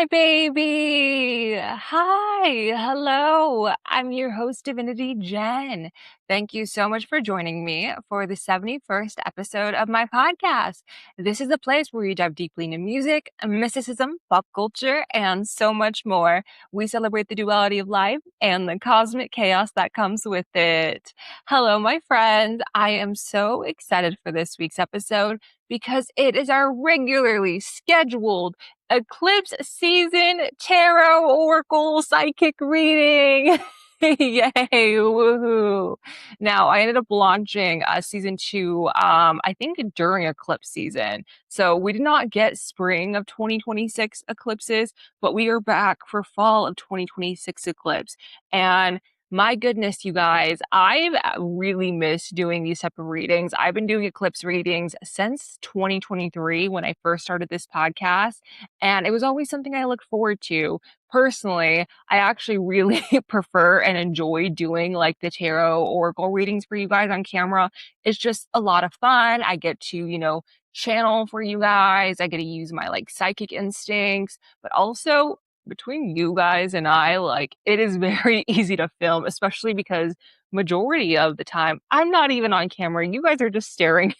my baby. Hi, hello. I'm your host, Divinity Jen. Thank you so much for joining me for the 71st episode of my podcast. This is a place where we dive deeply into music, mysticism, pop culture, and so much more. We celebrate the duality of life and the cosmic chaos that comes with it. Hello, my friends. I am so excited for this week's episode because it is our regularly scheduled Eclipse season tarot oracle psychic reading. Yay, woohoo. Now, I ended up launching season 2, I think during eclipse season. So we did not get spring of 2026 eclipses, but we are back for fall of 2026 eclipse. And my goodness, you guys, I've really missed doing these type of readings. I've been doing eclipse readings since 2023 when I first started this podcast, and it was always something I looked forward to. Personally, I actually really prefer and enjoy doing like the tarot oracle readings for you guys on camera. It's just a lot of fun. I get to, channel for you guys. I get to use my like psychic instincts, but also between you guys and I, like it is very easy to film, especially because majority of the time I'm not even on camera. You guys are just staring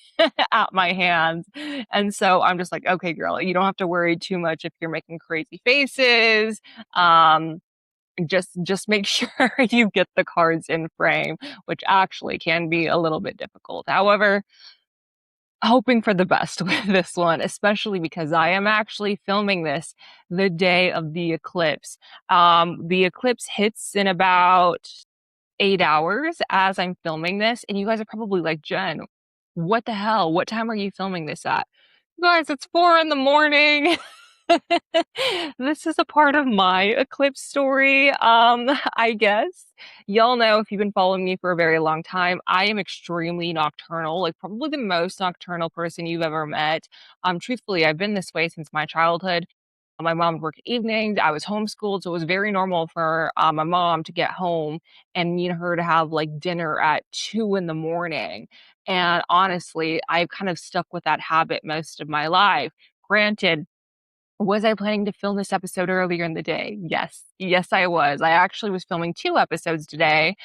at my hands. And so I'm just like, okay, girl, you don't have to worry too much if you're making crazy faces. Um, just make sure you get the cards in frame, which actually can be a little bit difficult. However, hoping for the best with this one, especially because I am actually filming this the day of the eclipse. The eclipse hits in about 8 hours as I'm filming this, and you guys are probably like, Jen, what the hell? What time are you filming this at? Guys, it's 4 in the morning. This is a part of my eclipse story, I guess. Y'all know if you've been following me for a very long time, I am extremely nocturnal, like probably the most nocturnal person you've ever met. Truthfully, I've been this way since my childhood. My mom worked evenings. I was homeschooled, so it was very normal for my mom to get home and me and her to have like dinner at 2 in the morning. And honestly, I've kind of stuck with that habit most of my life. Granted, was I planning to film this episode earlier in the day? Yes. Yes, I was. I actually was filming 2 episodes today.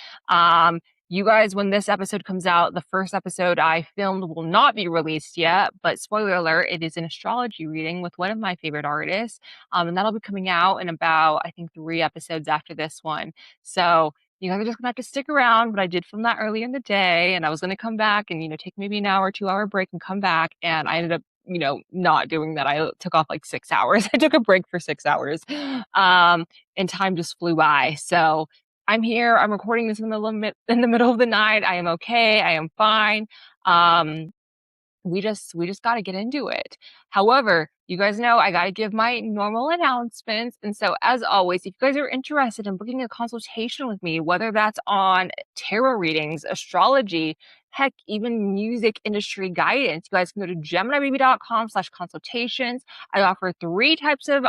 You guys, when this episode comes out, the first episode I filmed will not be released yet, but spoiler alert, it is an astrology reading with one of my favorite artists. And that'll be coming out in about, I think, 3 episodes after this one. So you guys are just gonna have to stick around, but I did film that earlier in the day, and I was gonna come back and, take maybe an hour, 2 hour break and come back, and I ended up not doing that. I took off like 6 hours. I took a break for 6 hours. And time just flew by. So I'm here. I'm recording this in the middle of the night. I am okay. I am fine. Um, we just got to get into it. However, you guys know I got to give my normal announcements. And so as always, if you guys are interested in booking a consultation with me, whether that's on tarot readings, astrology, heck, even music industry guidance, you guys can go to geminibaby.com/consultations. I offer 3 types of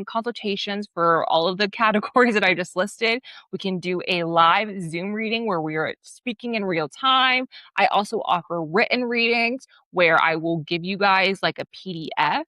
consultations for all of the categories that I just listed. We can do a live Zoom reading where we are speaking in real time. I also offer written readings where I will give you guys like a PDF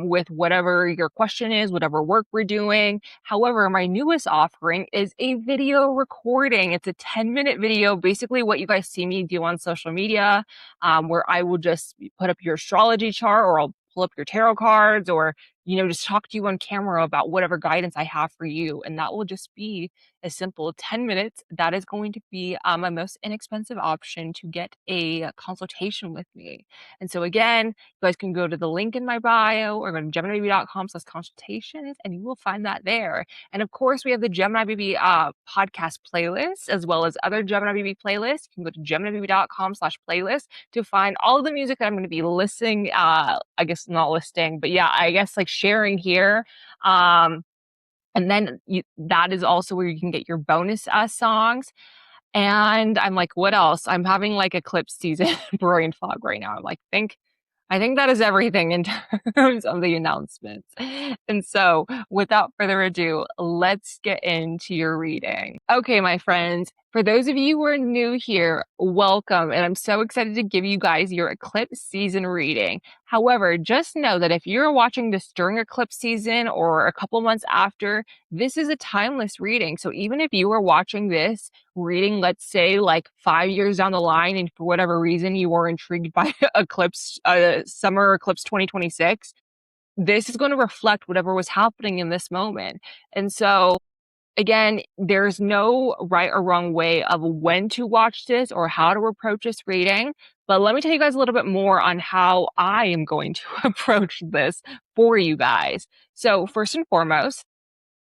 with whatever your question is, whatever work we're doing. However, my newest offering is a video recording. It's a 10-minute video, basically what you guys see me do on social media, where I will just put up your astrology chart, or I'll pull up your tarot cards, or just talk to you on camera about whatever guidance I have for you. And that will just be a simple 10 minutes. That is going to be my most inexpensive option to get a consultation with me. And so again, you guys can go to the link in my bio or go to geminibaby.com/consultations, and you will find that there. And of course, we have the Gemini Baby podcast playlist, as well as other Gemini Baby playlists. You can go to geminibaby.com/playlist to find all of the music that I'm going to be listing. I guess not listing, but yeah, I guess like sharing here. And then that is also where you can get your bonus songs. And I'm like, what else? I'm having like eclipse season brain fog right now. I'm like, I think that is everything in terms of the announcements. And so without further ado, let's get into your reading. Okay, my friends, for those of you who are new here, welcome. And I'm so excited to give you guys your eclipse season reading. However, just know that if you're watching this during eclipse season or a couple months after, this is a timeless reading. So even if you were watching this reading, let's say like 5 years down the line, and for whatever reason you were intrigued by eclipse, summer eclipse 2026, this is going to reflect whatever was happening in this moment. And so again, there's no right or wrong way of when to watch this or how to approach this reading. But let me tell you guys a little bit more on how I am going to approach this for you guys. So first and foremost,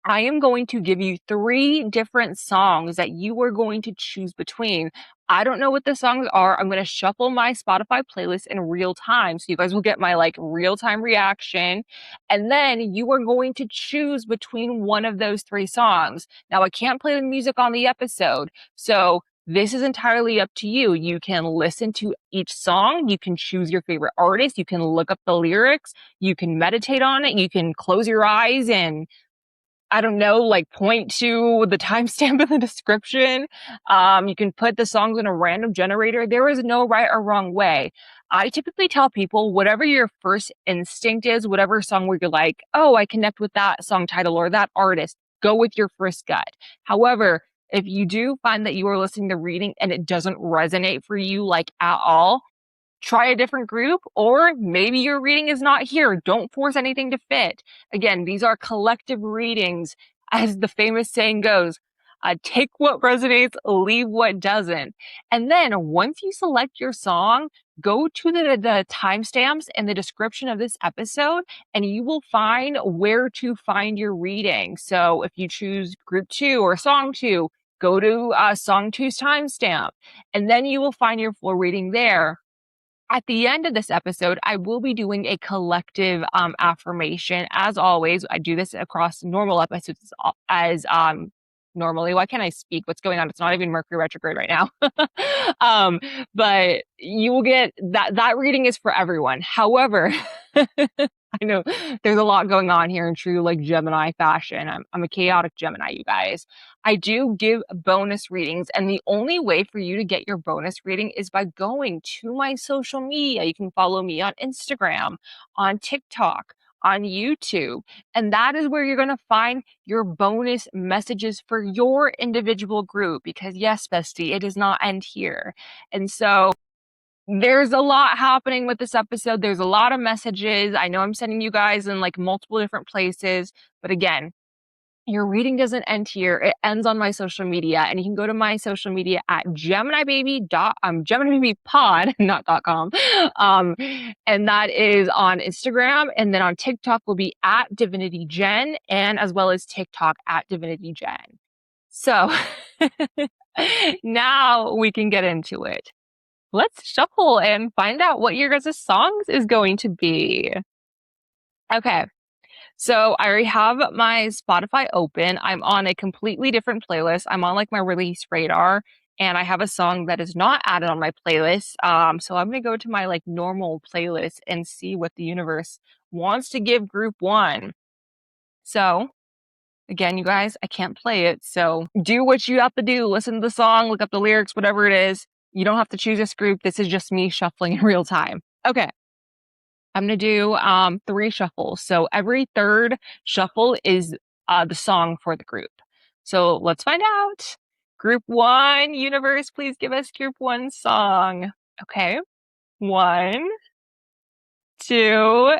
I am going to give you 3 different songs that you are going to choose between. I don't know what the songs are. I'm going to shuffle my Spotify playlist in real time. So you guys will get my like real time reaction. And then you are going to choose between one of those 3 songs. Now I can't play the music on the episode. So this is entirely up to you. You can listen to each song. You can choose your favorite artist. You can look up the lyrics. You can meditate on it. You can close your eyes and I don't know, like point to the timestamp in the description. You can put the songs in a random generator. There is no right or wrong way. I typically tell people whatever your first instinct is, whatever song where you're like, oh, I connect with that song title or that artist, go with your first gut. However, if you do find that you are listening to reading and it doesn't resonate for you like at all, try a different group, or maybe your reading is not here. Don't force anything to fit. Again, these are collective readings, as the famous saying goes. Take what resonates, leave what doesn't. And then once you select your song, go to the timestamps in the description of this episode, and you will find where to find your reading. So if you choose group 2 or song 2, go to song 2's timestamp, and then you will find your full reading there. At the end of this episode, I will be doing a collective affirmation. As always, I do this across normal episodes as normally. Why can't I speak? What's going on? It's not even Mercury retrograde right now. But you will get that reading is for everyone. However, I know there's a lot going on here in true like Gemini fashion. I'm a chaotic Gemini, you guys. I do give bonus readings, and the only way for you to get your bonus reading is by going to my social media. You can follow me on Instagram, on TikTok, on YouTube, and that is where you're going to find your bonus messages for your individual group. Because yes, bestie, it does not end here. And so there's a lot happening with this episode. There's a lot of messages. I know I'm sending you guys in like multiple different places, but again, your reading doesn't end here. It ends on my social media, and you can go to my social media at GeminiBaby.com, not .com. And that is on Instagram, and then on TikTok will be at DivinityGen, and as well as TikTok at DivinityGen. So now we can get into it. Let's shuffle and find out what your guys' songs is going to be. Okay. So I already have my Spotify open. I'm on a completely different playlist. I'm on like my release radar, and I have a song that is not added on my playlist. So I'm going to go to my like normal playlist and see what the universe wants to give group 1. So again, you guys, I can't play it. So do what you have to do. Listen to the song, look up the lyrics, whatever it is. You don't have to choose this group. This is just me shuffling in real time. Okay. I'm going to do 3 shuffles. So every third shuffle is the song for the group. So let's find out. Group 1, universe, please give us group 1 song. Okay. 1, 2,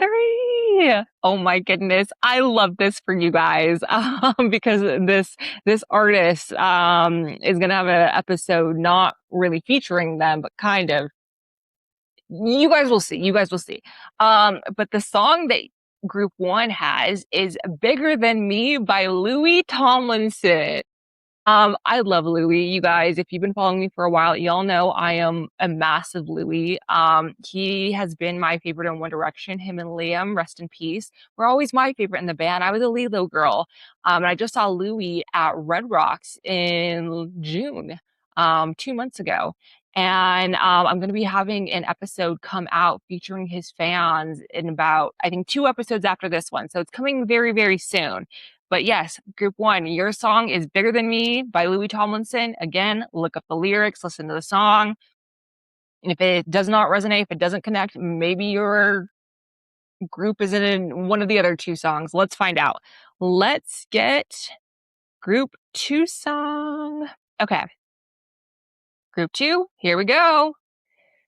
3. Oh my goodness. I love this for you guys because this artist is going to have an episode not really featuring them, but kind of. You guys will see. You guys will see. But the song that group 1 has is Bigger Than Me by Tomlinson. I love Louis, you guys. If you've been following me for a while, y'all know I am a massive Louis. He has been my favorite in One Direction. Him and Liam, rest in peace, were always my favorite in the band. I was a Lilo girl. And I just saw Louis at Red Rocks in June, 2 months ago. And I'm going to be having an episode come out featuring his fans in about, I think, 2 episodes after this one. So it's coming very, very soon. But yes, group 1, your song is Bigger Than Me by Louis Tomlinson. Again, look up the lyrics, listen to the song. And if it does not resonate, if it doesn't connect, maybe your group is in one of the other two songs. Let's find out. Let's get group 2 song. Okay. Group 2, here we go.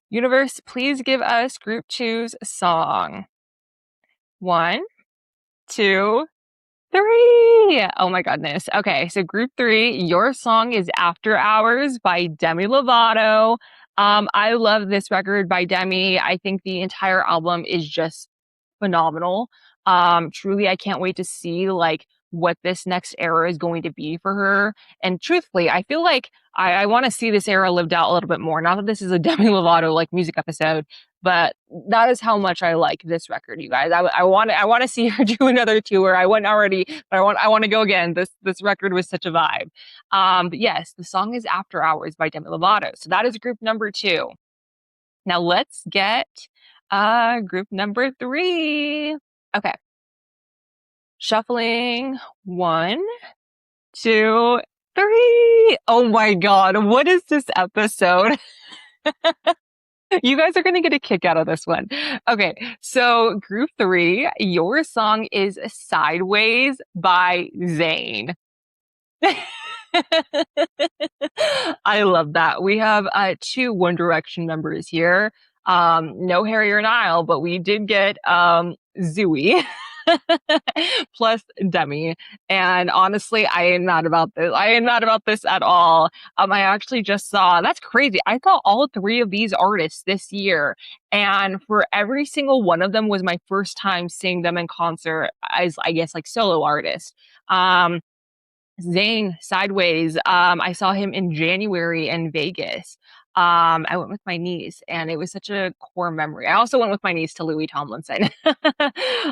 Universe, please give us group 2's song. 1, 2, 3. Oh my goodness. Okay, so group 3, your song is After Hours by Demi Lovato. I love this record by Demi. I think the entire album is just phenomenal. Truly, I can't wait to see like what this next era is going to be for her. And truthfully, I feel like I want to see this era lived out a little bit more. Not that this is a Demi Lovato like music episode, but that is how much I like this record, you guys. I want to see her do another tour. I went already, but I want to go again. This record was such a vibe. But yes, the song is After Hours by Demi Lovato. So that is group number 2. Now let's get group number 3. Okay. Shuffling. 1, 2, 3. Oh my God. What is this episode? You guys are going to get a kick out of this one. Okay. So group 3, your song is Sideways by ZAYN. I love that. We have 2 One Direction members here. No Harry or Niall, but we did get Zooey plus Demi. And honestly, I am not about this. I am not about this at all. I actually just saw, that's crazy. I saw all 3 of these artists this year. And for every single one of them was my first time seeing them in concert as, I guess, like solo artists. ZAYN, Sideways. I saw him in January in Vegas. I went with my niece and it was such a core memory. I also went with my niece to Louis Tomlinson.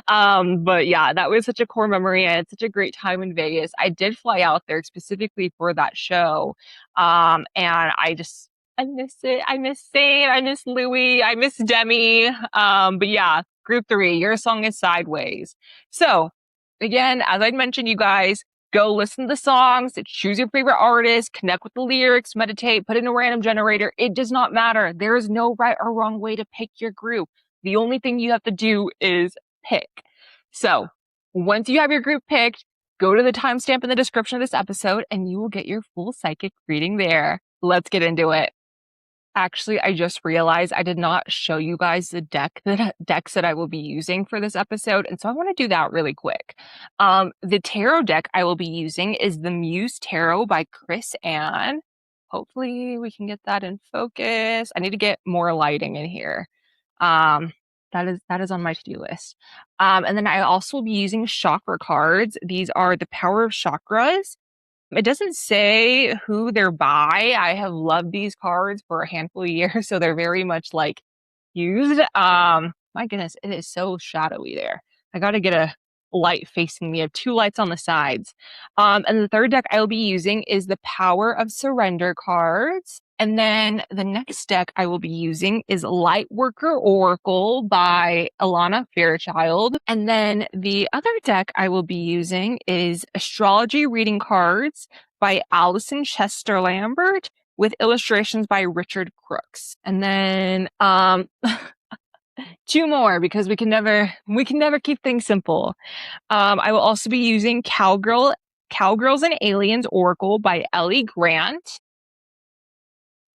But yeah, that was such a core memory. I had such a great time in Vegas. I did fly out there specifically for that show. And I miss it. I miss ZAYN. I miss Louis. I miss Demi. But yeah, group 3, your song is Sideways. So again, as I mentioned, you guys, go listen to the songs, choose your favorite artist, connect with the lyrics, meditate, put in a random generator. It does not matter. There is no right or wrong way to pick your group. The only thing you have to do is pick. So once you have your group picked, go to the timestamp in the description of this episode and you will get your full psychic reading there. Let's get into it. Actually, I just realized I did not show you guys the decks that I will be using for this episode. And so I want to do that really quick. The tarot deck I will be using is the Muse Tarot by Chris Ann. Hopefully we can get that in focus. I need to get more lighting in here. That is on my to-do list. And then I also will be using chakra cards. These are the Power of Chakras. It doesn't say who they're by. I have loved these cards for a handful of years, so they're very much like used. My goodness, it is so shadowy there. I got to get a light facing me. I have 2 lights on the sides. And the third deck I will be using is the Power of Surrender cards. And then the next deck I will be using is Lightworker Oracle by Alana Fairchild. And then the other deck I will be using is Astrology Reading Cards by Allison Chester Lambert with illustrations by Richard Crooks. And then 2 more because we can never keep things simple. I will also be using Cowgirls and Aliens Oracle by Ellie Grant.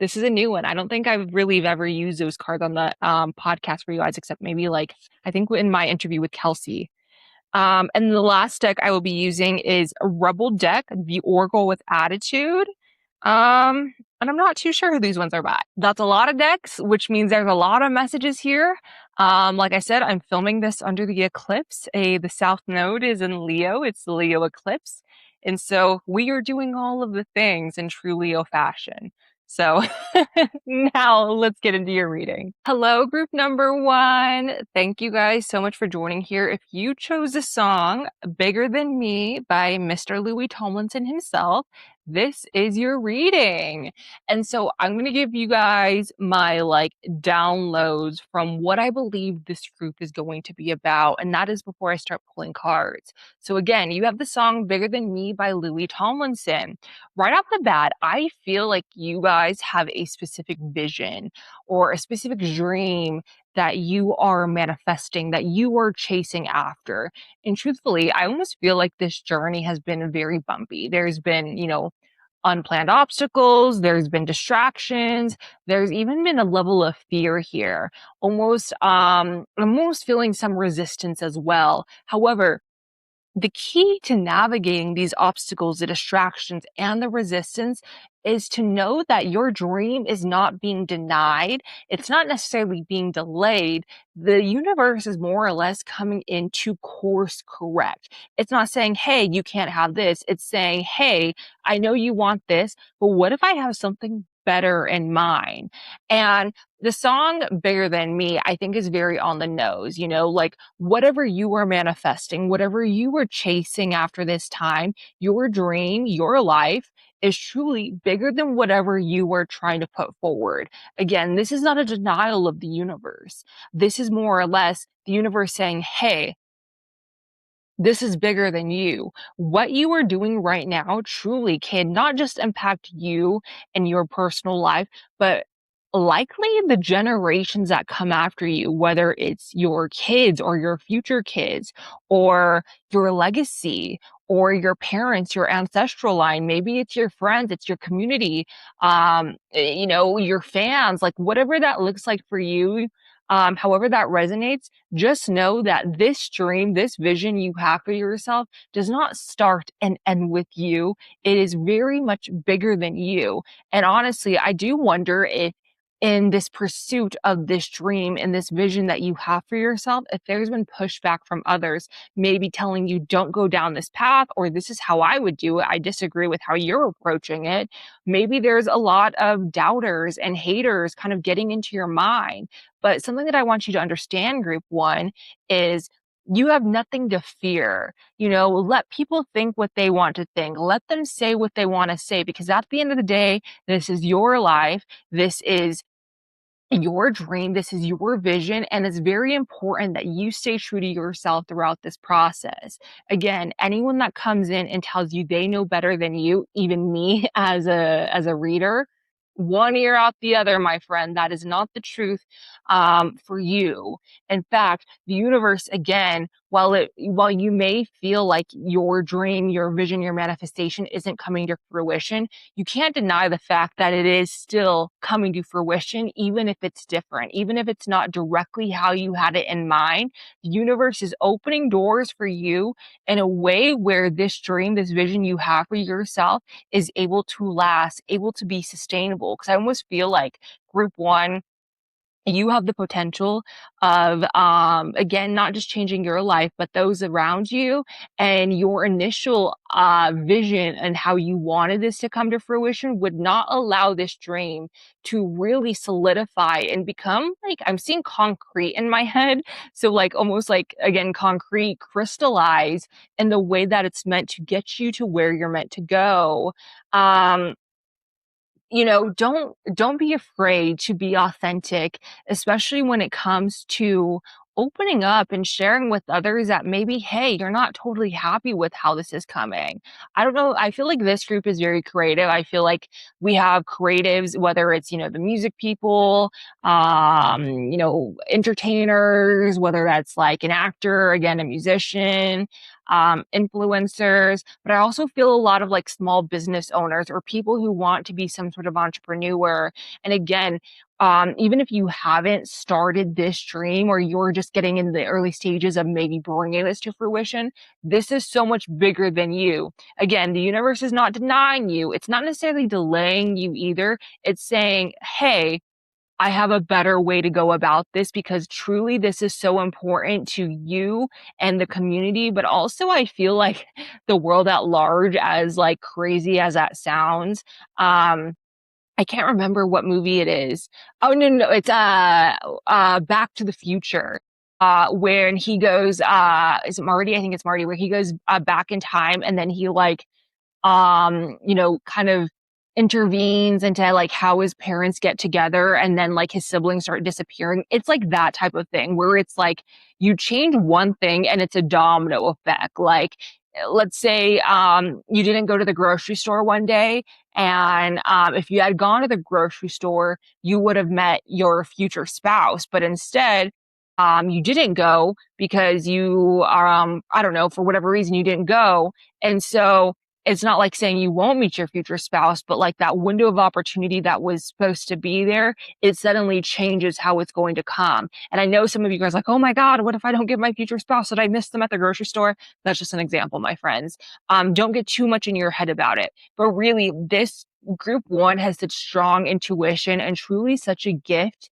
This is a new one. I don't think I've really ever used those cards on the podcast for you guys, except maybe like, I think in my interview with Kelsey. And the last deck I will be using is a Rebel deck, the Oracle with Attitude. And I'm not too sure who these ones are by. That's a lot of decks, which means there's a lot of messages here. Like I said, I'm filming this under the eclipse. The South Node is in Leo. It's the Leo eclipse. And so we are doing all of the things in true Leo fashion. So now let's get into your reading. Hello, group number 1. Thank you guys so much for joining here. If you chose the song Bigger Than Me by Mr. Louis Tomlinson himself, this is your reading. And so I'm going to give you guys my like downloads from what I believe this group is going to be about. And that is before I start pulling cards. So again, you have the song Bigger Than Me by Louis Tomlinson. Right off the bat, I feel like you guys have a specific vision or a specific dream that you are manifesting, that you are chasing after. And truthfully, I almost feel like this journey has been very bumpy. There's been, unplanned obstacles, there's been distractions, there's even been a level of fear here, almost feeling some resistance as well. However, the key to navigating these obstacles, the distractions, and the resistance is to know that your dream is not being denied. It's not necessarily being delayed. The universe is more or less coming in to course correct. It's not saying, hey, you can't have this. It's saying, hey, I know you want this, but what if I have something better in mind? And the song Bigger Than Me, I think is very on the nose, like whatever you are manifesting, whatever you are chasing after this time, your dream, your life is truly bigger than whatever you are trying to put forward. Again, this is not a denial of the universe. This is more or less the universe saying, hey, this is bigger than you. What you are doing right now truly can not just impact you and your personal life, but likely the generations that come after you, whether it's your kids or your future kids or your legacy or your parents, your ancestral line. Maybe it's your friends, it's your community, your fans, like whatever that looks like for you. However that resonates, just know that this dream, this vision you have for yourself does not start and end with you. It is very much bigger than you. And honestly, I do wonder if in this pursuit of this dream and this vision that you have for yourself, if there's been pushback from others, maybe telling you don't go down this path, or this is how I would do it. I disagree with how you're approaching it. Maybe there's a lot of doubters and haters kind of getting into your mind. But something that I want you to understand, group one, is you have nothing to fear. Let people think what they want to think. Let them say what they want to say, because at the end of the day, this is your life. This is your dream. This is your vision. And it's very important that you stay true to yourself throughout this process. Again, anyone that comes in and tells you they know better than you, even me as a reader, one ear out the other, my friend. That is not the truth for you. In fact, the universe, again, while you may feel like your dream, your vision, your manifestation isn't coming to fruition, you can't deny the fact that it is still coming to fruition, even if it's different, even if it's not directly how you had it in mind. The universe is opening doors for you in a way where this dream, this vision you have for yourself is able to last, able to be sustainable. Because I almost feel like group one, you have the potential of, again, not just changing your life, but those around you, and your initial vision and how you wanted this to come to fruition would not allow this dream to really solidify and become like, I'm seeing concrete in my head. So like almost like, again, concrete crystallize in the way that it's meant to get you to where you're meant to go. Don't be afraid to be authentic, especially when it comes to opening up and sharing with others that maybe, hey, you're not totally happy with how this is coming. I don't know. I feel like this group is very creative. I feel like we have creatives, whether it's, the music people, entertainers, whether that's like an actor, again, a musician, influencers, but I also feel a lot of like small business owners or people who want to be some sort of entrepreneur. And again, even if you haven't started this dream or you're just getting in the early stages of maybe bringing this to fruition, this is so much bigger than you. Again, the universe is not denying you. It's not necessarily delaying you either. It's saying, hey, I have a better way to go about this because truly this is so important to you and the community, but also I feel like the world at large, as like crazy as that sounds. I can't remember what movie it is. Oh, no, it's Back to the Future. When he goes, is it Marty? I think it's Marty, where he goes back in time and then he like kind of intervenes into like how his parents get together and then like his siblings start disappearing. It's like that type of thing where it's like you change one thing and it's a domino effect. Like let's say you didn't go to the grocery store one day, and if you had gone to the grocery store, you would have met your future spouse, but instead you didn't go because you are I don't know, for whatever reason you didn't go. And so it's not like saying you won't meet your future spouse, but like that window of opportunity that was supposed to be there, it suddenly changes how it's going to come. And I know some of you guys are like, oh my God, what if I don't get my future spouse? Did I miss them at the grocery store? That's just an example, my friends. Don't get too much in your head about it. But really, this group one has such strong intuition and truly such a gift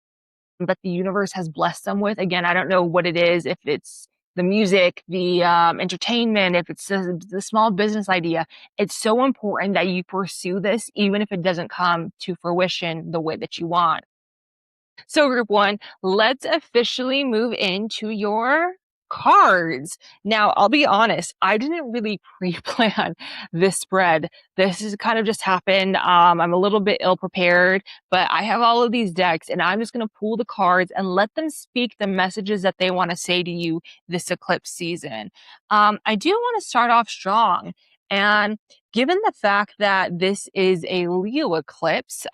that the universe has blessed them with. Again, I don't know what it is, if it's the music, the entertainment, if it's the small business idea. It's so important that you pursue this, even if it doesn't come to fruition the way that you want. So group one, let's officially move into your cards. Now, I'll be honest, I didn't really pre-plan this spread. This has kind of just happened. I'm a little bit ill prepared, but I have all of these decks and I'm just going to pull the cards and let them speak the messages that they want to say to you this eclipse season. I do want to start off strong. And given the fact that this is a Leo eclipse,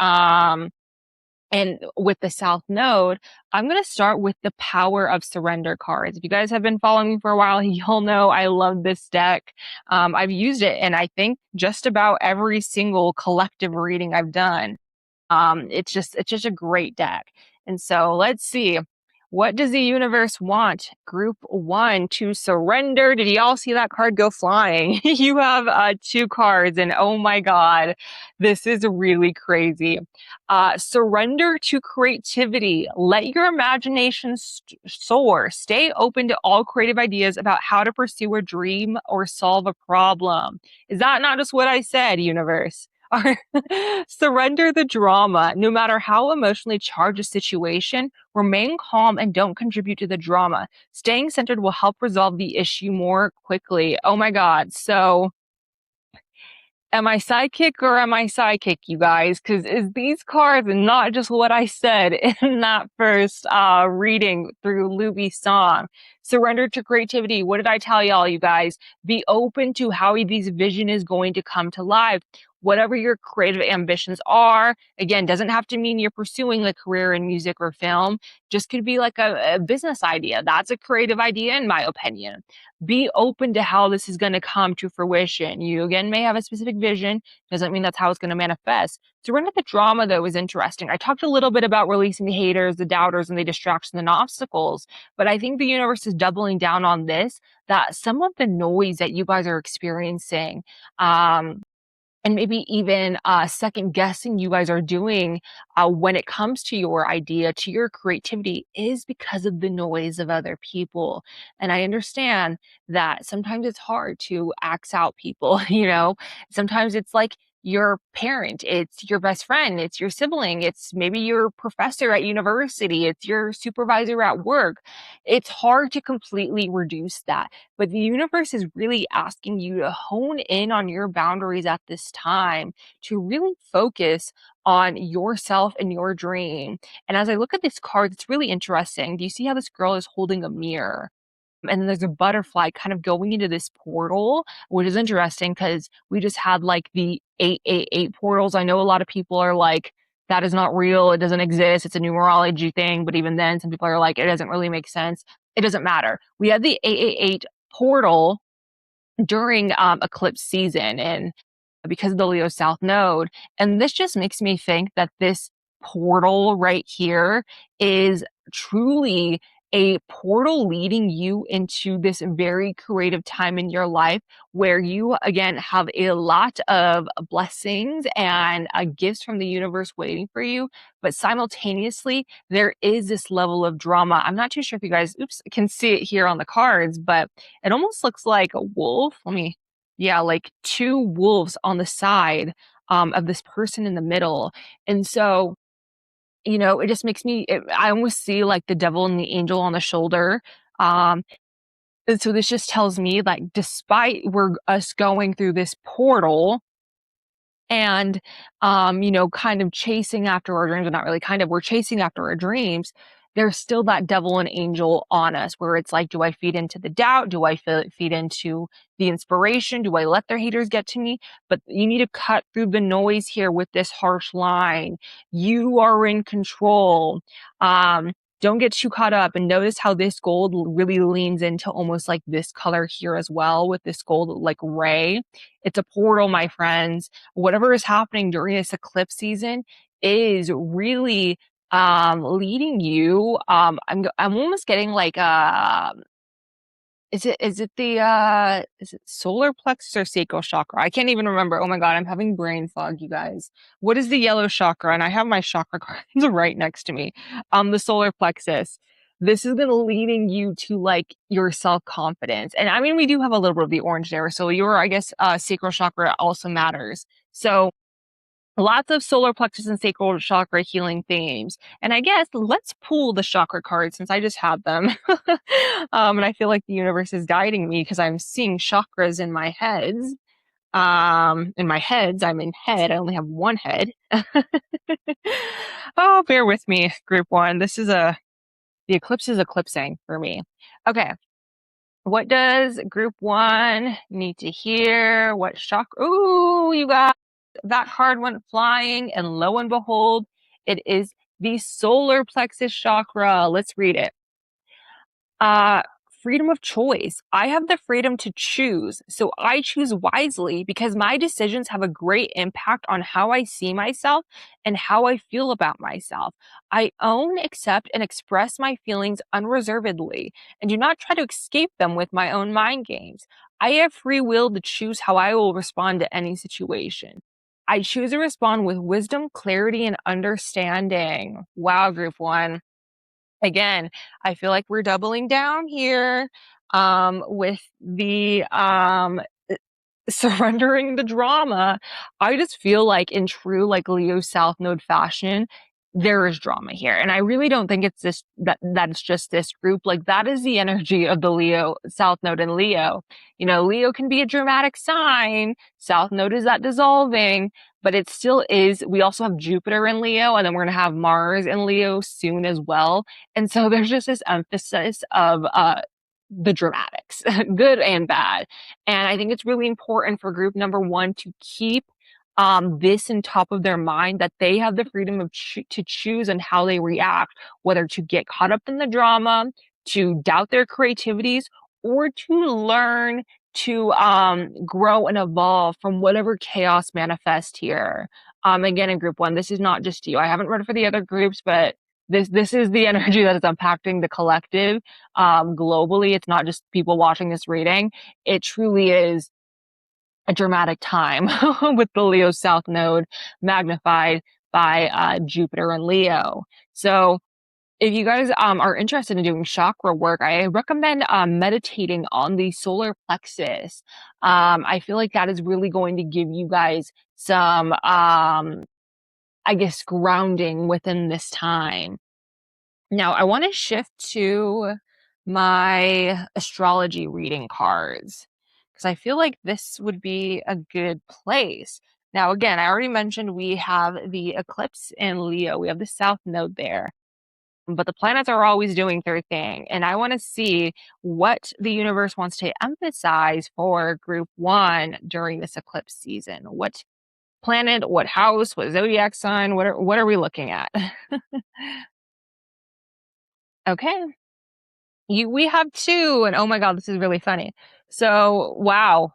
and with the South Node, I'm going to start with the Power of Surrender cards. If you guys have been following me for a while, you'll know I love this deck. I've used it in, I think, just about every single collective reading I've done. It's just a great deck. And so let's see. What does the universe want? Group one, to surrender. Did y'all see that card go flying? You have two cards, and oh my God, this is really crazy. Surrender to creativity. Let your imagination soar. Stay open to all creative ideas about how to pursue a dream or solve a problem. Is that not just what I said, universe? Surrender the drama. No matter how emotionally charged a situation, remain calm and don't contribute to the drama. Staying centered will help resolve the issue more quickly. Oh my God. So, am I sidekick or am I sidekick, you guys? Because is these cards not just what I said in that first reading through Luby's song? Surrender to creativity. What did I tell y'all, you guys? Be open to how this vision is going to come to life. Whatever your creative ambitions are, again, doesn't have to mean you're pursuing a career in music or film. Just could be like a business idea. That's a creative idea, in my opinion. Be open to how this is going to come to fruition. You, again, may have a specific vision. Doesn't mean that's how it's going to manifest. Surrender the drama, though, is interesting. I talked a little bit about releasing the haters, the doubters, and the distractions and obstacles. But I think the universe is doubling down on this, that some of the noise that you guys are experiencing, and maybe even second guessing you guys are doing when it comes to your idea, to your creativity, is because of the noise of other people. And I understand that sometimes it's hard to axe out people, sometimes it's like your parent, it's your best friend, it's your sibling, it's maybe your professor at university, it's your supervisor at work. It's hard to completely reduce that. But the universe is really asking you to hone in on your boundaries at this time, to really focus on yourself and your dream. And as I look at this card, it's really interesting. Do you see how this girl is holding a mirror? And then there's a butterfly kind of going into this portal, which is interesting because we just had like the 888 portals. I know a lot of people are like, that is not real. It doesn't exist. It's a numerology thing. But even then, some people are like, it doesn't really make sense. It doesn't matter. We had the 888 portal during eclipse season, and because of the Leo South Node. And this just makes me think that this portal right here is truly a portal leading you into this very creative time in your life where you, again, have a lot of blessings and gifts from the universe waiting for you. But simultaneously, there is this level of drama. I'm not too sure if you guys, can see it here on the cards, but it almost looks like a wolf. Like two wolves on the side of this person in the middle. And so, it just makes me, I almost see like the devil and the angel on the shoulder. Um, So this just tells me, like, despite us going through this portal and, kind of chasing after our dreams, or not really kind of, we're chasing after our dreams, there's still that devil and angel on us where it's like, do I feed into the doubt? Do I feed into the inspiration? Do I let their haters get to me? But you need to cut through the noise here with this harsh line. You are in control. Don't get too caught up, and notice how this gold really leans into almost like this color here as well, with this gold like ray. It's a portal, my friends. Whatever is happening during this eclipse season is really leading you. I'm almost getting like is it solar plexus or sacral chakra? I can't even remember. Oh my God, I'm having brain fog, you guys. What is the yellow chakra? And I have my chakra cards right next to me. The solar plexus. This is gonna leading you to like your self-confidence. And I mean, we do have a little bit of the orange there. So your, I guess, sacral chakra also matters. So lots of solar plexus and sacral chakra healing themes. And I guess let's pull the chakra cards since I just had them. And I feel like the universe is guiding me because I'm seeing chakras in my heads. In my heads, I'm in head. I only have one head. Oh, bear with me, group one. The eclipse is eclipsing for me. Okay. What does group one need to hear? What chakra? Ooh, you guys, that card went flying, and lo and behold, it is the solar plexus chakra. Let's read it. Freedom of choice. I have the freedom to choose, so I choose wisely because my decisions have a great impact on how I see myself and how I feel about myself. I own, accept, and express my feelings unreservedly and do not try to escape them with my own mind games. I have free will to choose how I will respond to any situation. I choose to respond with wisdom, clarity, and understanding. Wow, group one. Again, I feel like we're doubling down here with the surrendering the drama. I just feel like in true like Leo South Node fashion, there is drama here. And I really don't think it's that it's just this group. Like that is the energy of the Leo South Node and Leo. Leo can be a dramatic sign. South Node is that dissolving, but it still is. We also have Jupiter in Leo, and then we're going to have Mars in Leo soon as well. And so there's just this emphasis of the dramatics, good and bad. And I think it's really important for group number one to keep this in top of their mind, that they have the freedom of to choose on how they react, whether to get caught up in the drama, to doubt their creativities, or to learn to grow and evolve from whatever chaos manifests here. Again, in group one, this is not just you. I haven't read for the other groups, but this is the energy that is impacting the collective globally. It's not just people watching this reading. It truly is a dramatic time with the Leo South Node magnified by Jupiter and Leo. So if you guys are interested in doing chakra work, I recommend meditating on the solar plexus. I feel like that is really going to give you guys some, I guess, grounding within this time. Now, I want to shift to my astrology reading cards because I feel like this would be a good place. Now, again, I already mentioned we have the eclipse in Leo. We have the South Node there, but the planets are always doing their thing. And I want to see what the universe wants to emphasize for group one during this eclipse season. What planet, what house, what zodiac sign, what are we looking at? Okay. We have two, and oh my God, this is really funny. So, wow.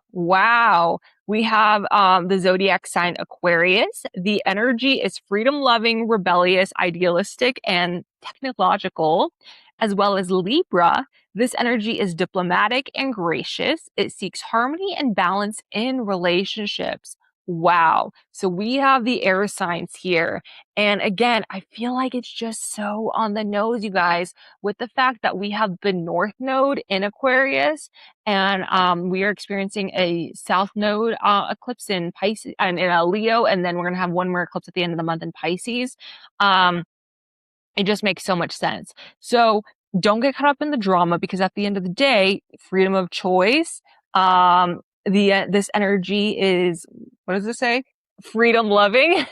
We have the zodiac sign Aquarius. The energy is freedom-loving, rebellious, idealistic, and technological, as well as Libra. This energy is diplomatic and gracious. It seeks harmony and balance in relationships. Wow. So we have the air signs here. And again, I feel like it's just so on the nose, you guys, with the fact that we have the North Node in Aquarius, and we are experiencing a South Node eclipse in Pisces and in Leo, and then we're gonna have one more eclipse at the end of the month in Pisces. It just makes so much sense. So don't get caught up in the drama, because at the end of the day, freedom of choice, this energy is, what does it say? Freedom loving.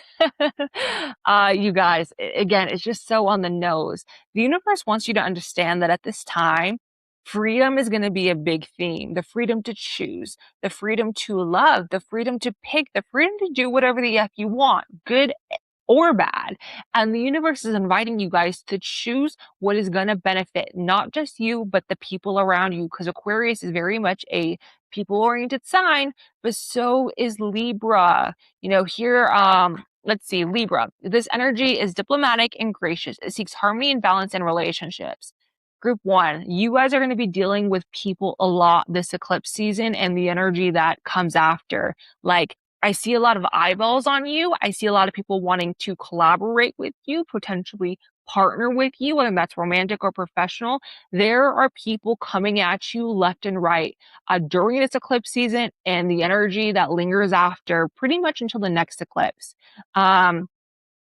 You guys, again, it's just so on the nose. The universe wants you to understand that at this time, freedom is going to be a big theme. The freedom to choose, the freedom to love, the freedom to pick, the freedom to do whatever the F you want, good or bad. And the universe is inviting you guys to choose what is going to benefit not just you, but the people around you. Because Aquarius is very much a people oriented sign, but so is Libra. You know, here, let's see, Libra. This energy is diplomatic and gracious. It seeks harmony and balance in relationships. Group one, you guys are going to be dealing with people a lot this eclipse season and the energy that comes after. Like, I see a lot of eyeballs on you. I see a lot of people wanting to collaborate with you, potentially partner with you, whether that's romantic or professional. There are people coming at you left and right during this eclipse season, and the energy that lingers after pretty much until the next eclipse. And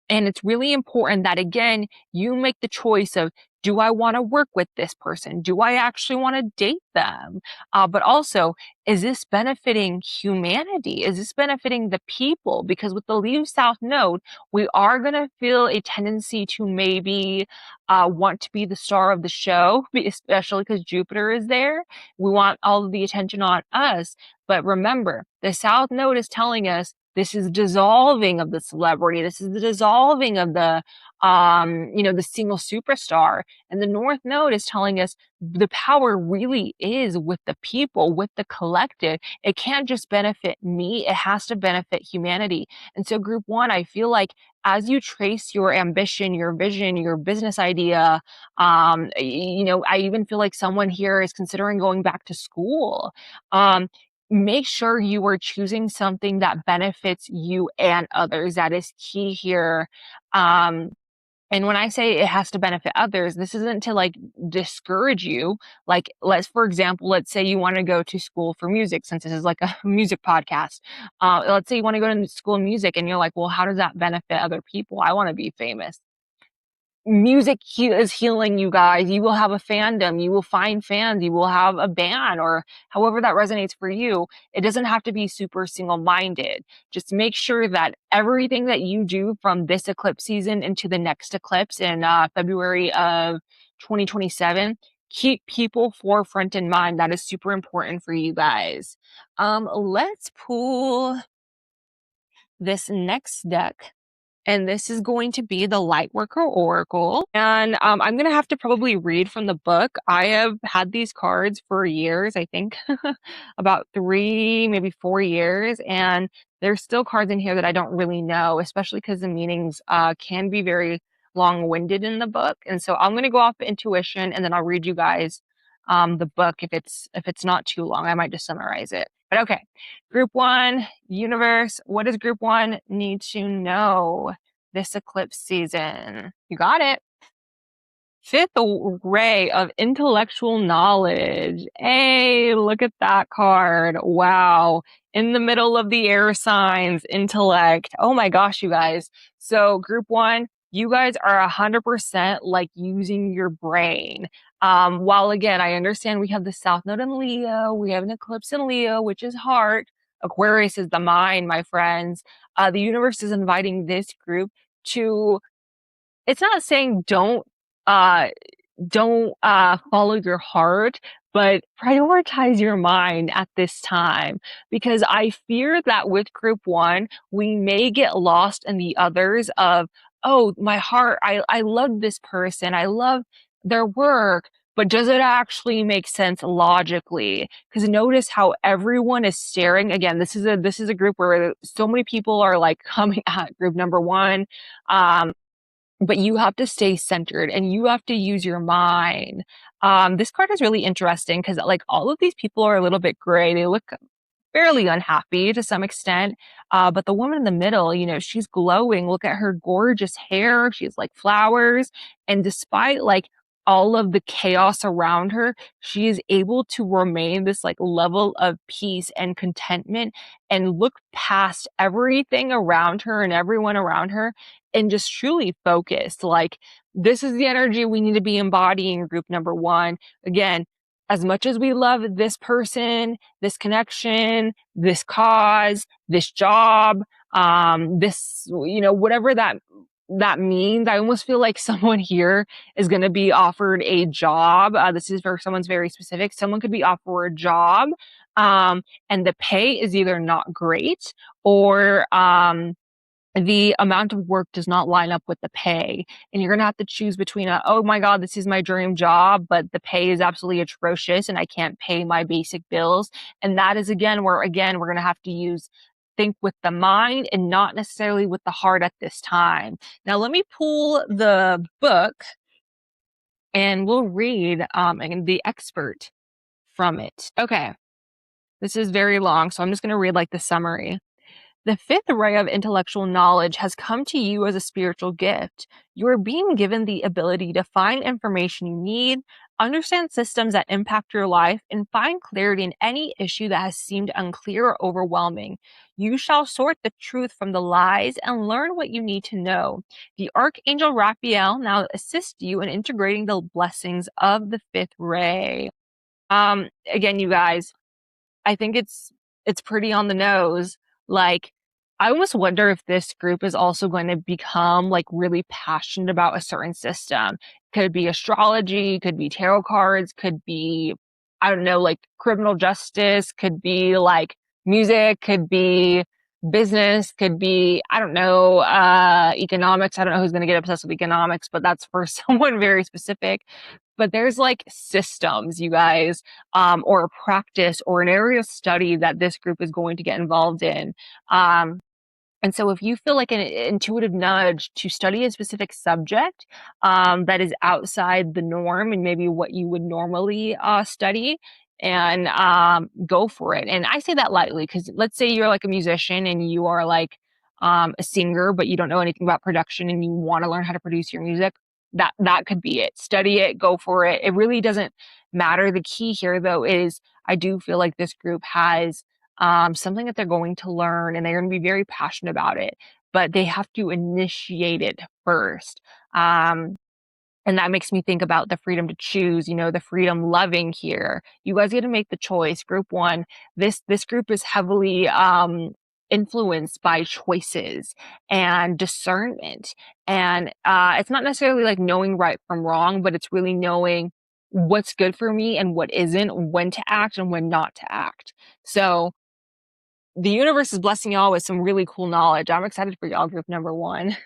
it's really important that, again, you make the choice of, do I want to work with this person? Do I actually want to date them? But also, is this benefiting humanity? Is this benefiting the people? Because with the leave south node, we are going to feel a tendency to maybe want to be the star of the show, especially because Jupiter is there. We want all of the attention on us. But remember, the south node is telling us this is dissolving of the celebrity. This is the dissolving of the, the single superstar. And the North Node is telling us the power really is with the people, with the collective. It can't just benefit me. It has to benefit humanity. And so group one, I feel like as you trace your ambition, your vision, your business idea, I even feel like someone here is considering going back to school. Make sure you are choosing something that benefits you and others. That is key here. And when I say it has to benefit others, this isn't to like discourage you. Like, for example, let's say you want to go to school for music, since this is like a music podcast. Let's say you want to go to school of music and you're like, well, how does that benefit other people? I want to be famous. Music is healing, you guys. You will have a fandom. You will find fans. You will have a band, or however that resonates for you. It doesn't have to be super single-minded. Just make sure that everything that you do from this eclipse season into the next eclipse in February of 2027, keep people forefront in mind. That is super important for you guys. Let's pull this next deck. And this is going to be the Lightworker Oracle. And I'm going to have to probably read from the book. I have had these cards for years, I think, about 3, maybe 4 years. And there's still cards in here that I don't really know, especially because the meanings can be very long-winded in the book. And so I'm going to go off intuition, and then I'll read you guys the book. If it's not too long, I might just summarize it. But okay, group one, universe, what does group one need to know this eclipse season? You got it. Fifth ray of intellectual knowledge. Hey, look at that card. Wow. In the middle of the air signs, intellect. Oh my gosh, you guys. So group one, you guys are 100% like using your brain. While again, I understand we have the South Node in Leo, we have an eclipse in Leo, which is heart. Aquarius is the mind, my friends. The universe is inviting this group to, it's not saying uh, don't follow your heart, but prioritize your mind at this time, because I fear that with group one, we may get lost in the others of, oh, my heart, I love this person. I love their work, but does it actually make sense logically? Because notice how everyone is staring. Again, this is a group where so many people are like coming at group number one. But you have to stay centered and you have to use your mind. This card is really interesting because like all of these people are a little bit gray. They look fairly unhappy to some extent. But the woman in the middle, she's glowing. Look at her gorgeous hair. She's like flowers. And despite like all of the chaos around her, she is able to remain this like level of peace and contentment and look past everything around her and everyone around her and just truly focused. Like, this is the energy we need to be embodying, group number one. Again, as much as we love this person, this connection, this cause, this job, this, whatever that means, I almost feel like someone here is going to be offered a job. This is for someone's very specific. Someone could be offered a job, and the pay is either not great, or the amount of work does not line up with the pay. And you're going to have to choose between oh my God, this is my dream job, but the pay is absolutely atrocious and I can't pay my basic bills. And that is we're going to have to think with the mind and not necessarily with the heart at this time. Now, let me pull the book and we'll read the expert from it. Okay. This is very long, so I'm just going to read like the summary. The fifth ray of intellectual knowledge has come to you as a spiritual gift. You are being given the ability to find information you need, understand systems that impact your life, and find clarity in any issue that has seemed unclear or overwhelming. You shall sort the truth from the lies and learn what you need to know. The Archangel Raphael now assists you in integrating the blessings of the fifth ray. Again, you guys, I think it's pretty on the nose. Like, I almost wonder if this group is also going to become like really passionate about a certain system. Could be astrology, could be tarot cards, could be, I don't know, like criminal justice, could be like music, could be business, could be, I don't know, economics. I don't know who's going to get obsessed with economics, but that's for someone very specific. But there's like systems, you guys, or a practice or an area of study that this group is going to get involved in. And so if you feel like an intuitive nudge to study a specific subject that is outside the norm and maybe what you would normally study, and go for it. And I say that lightly because let's say you're like a musician and you are like a singer, but you don't know anything about production and you want to learn how to produce your music. That could be it. Study it, go for it. It really doesn't matter. The key here, though, is I do feel like this group has something that they're going to learn and they're going to be very passionate about it, but they have to initiate it first. And that makes me think about the freedom to choose, the freedom loving here. You guys get to make the choice. Group one, this group is heavily influenced by choices and discernment. And it's not necessarily like knowing right from wrong, but it's really knowing what's good for me and what isn't, when to act and when not to act. So the universe is blessing y'all with some really cool knowledge. I'm excited for y'all, group number one.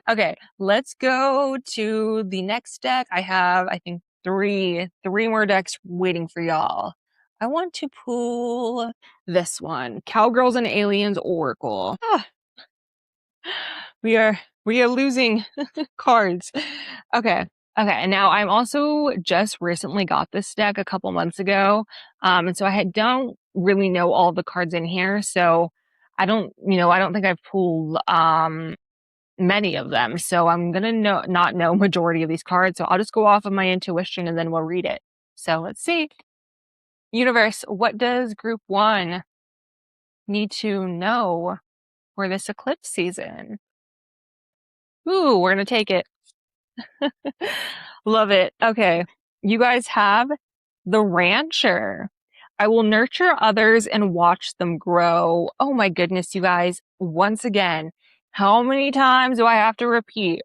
Okay, let's go to the next deck. I have, I think, three more decks waiting for y'all. I want to pull this one, Cowgirls and Aliens Oracle. We are losing cards. Okay. And now I'm also just recently got this deck a couple months ago. And so I don't really know all the cards in here. So I don't think I've pulled many of them. So I'm gonna not know majority of these cards. So I'll just go off of my intuition and then we'll read it. So let's see. Universe, what does group one need to know for this eclipse season? Ooh, we're gonna take it. Love it. Okay. You guys have the Rancher. I will nurture others and watch them grow. Oh my goodness, you guys. Once again, how many times do I have to repeat?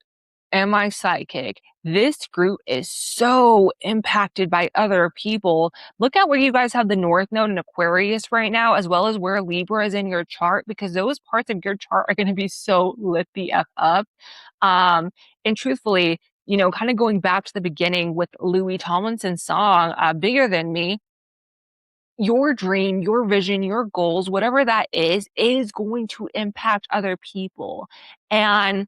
Am I psychic? This group is so impacted by other people. Look at where you guys have the North Node in Aquarius right now, as well as where Libra is in your chart, because those parts of your chart are going to be so lit the F up. And truthfully, kind of going back to the beginning with Louis Tomlinson's song, Bigger Than Me, your dream, your vision, your goals, whatever that is going to impact other people. And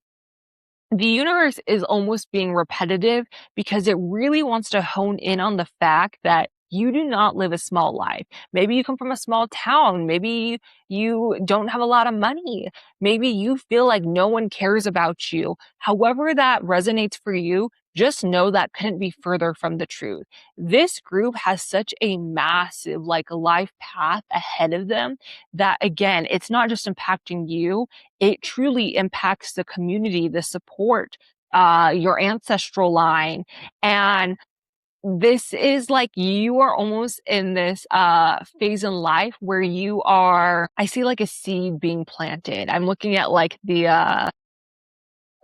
the universe is almost being repetitive because it really wants to hone in on the fact that you do not live a small life. Maybe you come from a small town. Maybe you don't have a lot of money. Maybe you feel like no one cares about you. However that resonates for you, just know that couldn't be further from the truth. This group has such a massive like life path ahead of them that, again, it's not just impacting you, it truly impacts the community, the support, your ancestral line. And this is like you are almost in this phase in life where you are, I see like a seed being planted. I'm looking at like the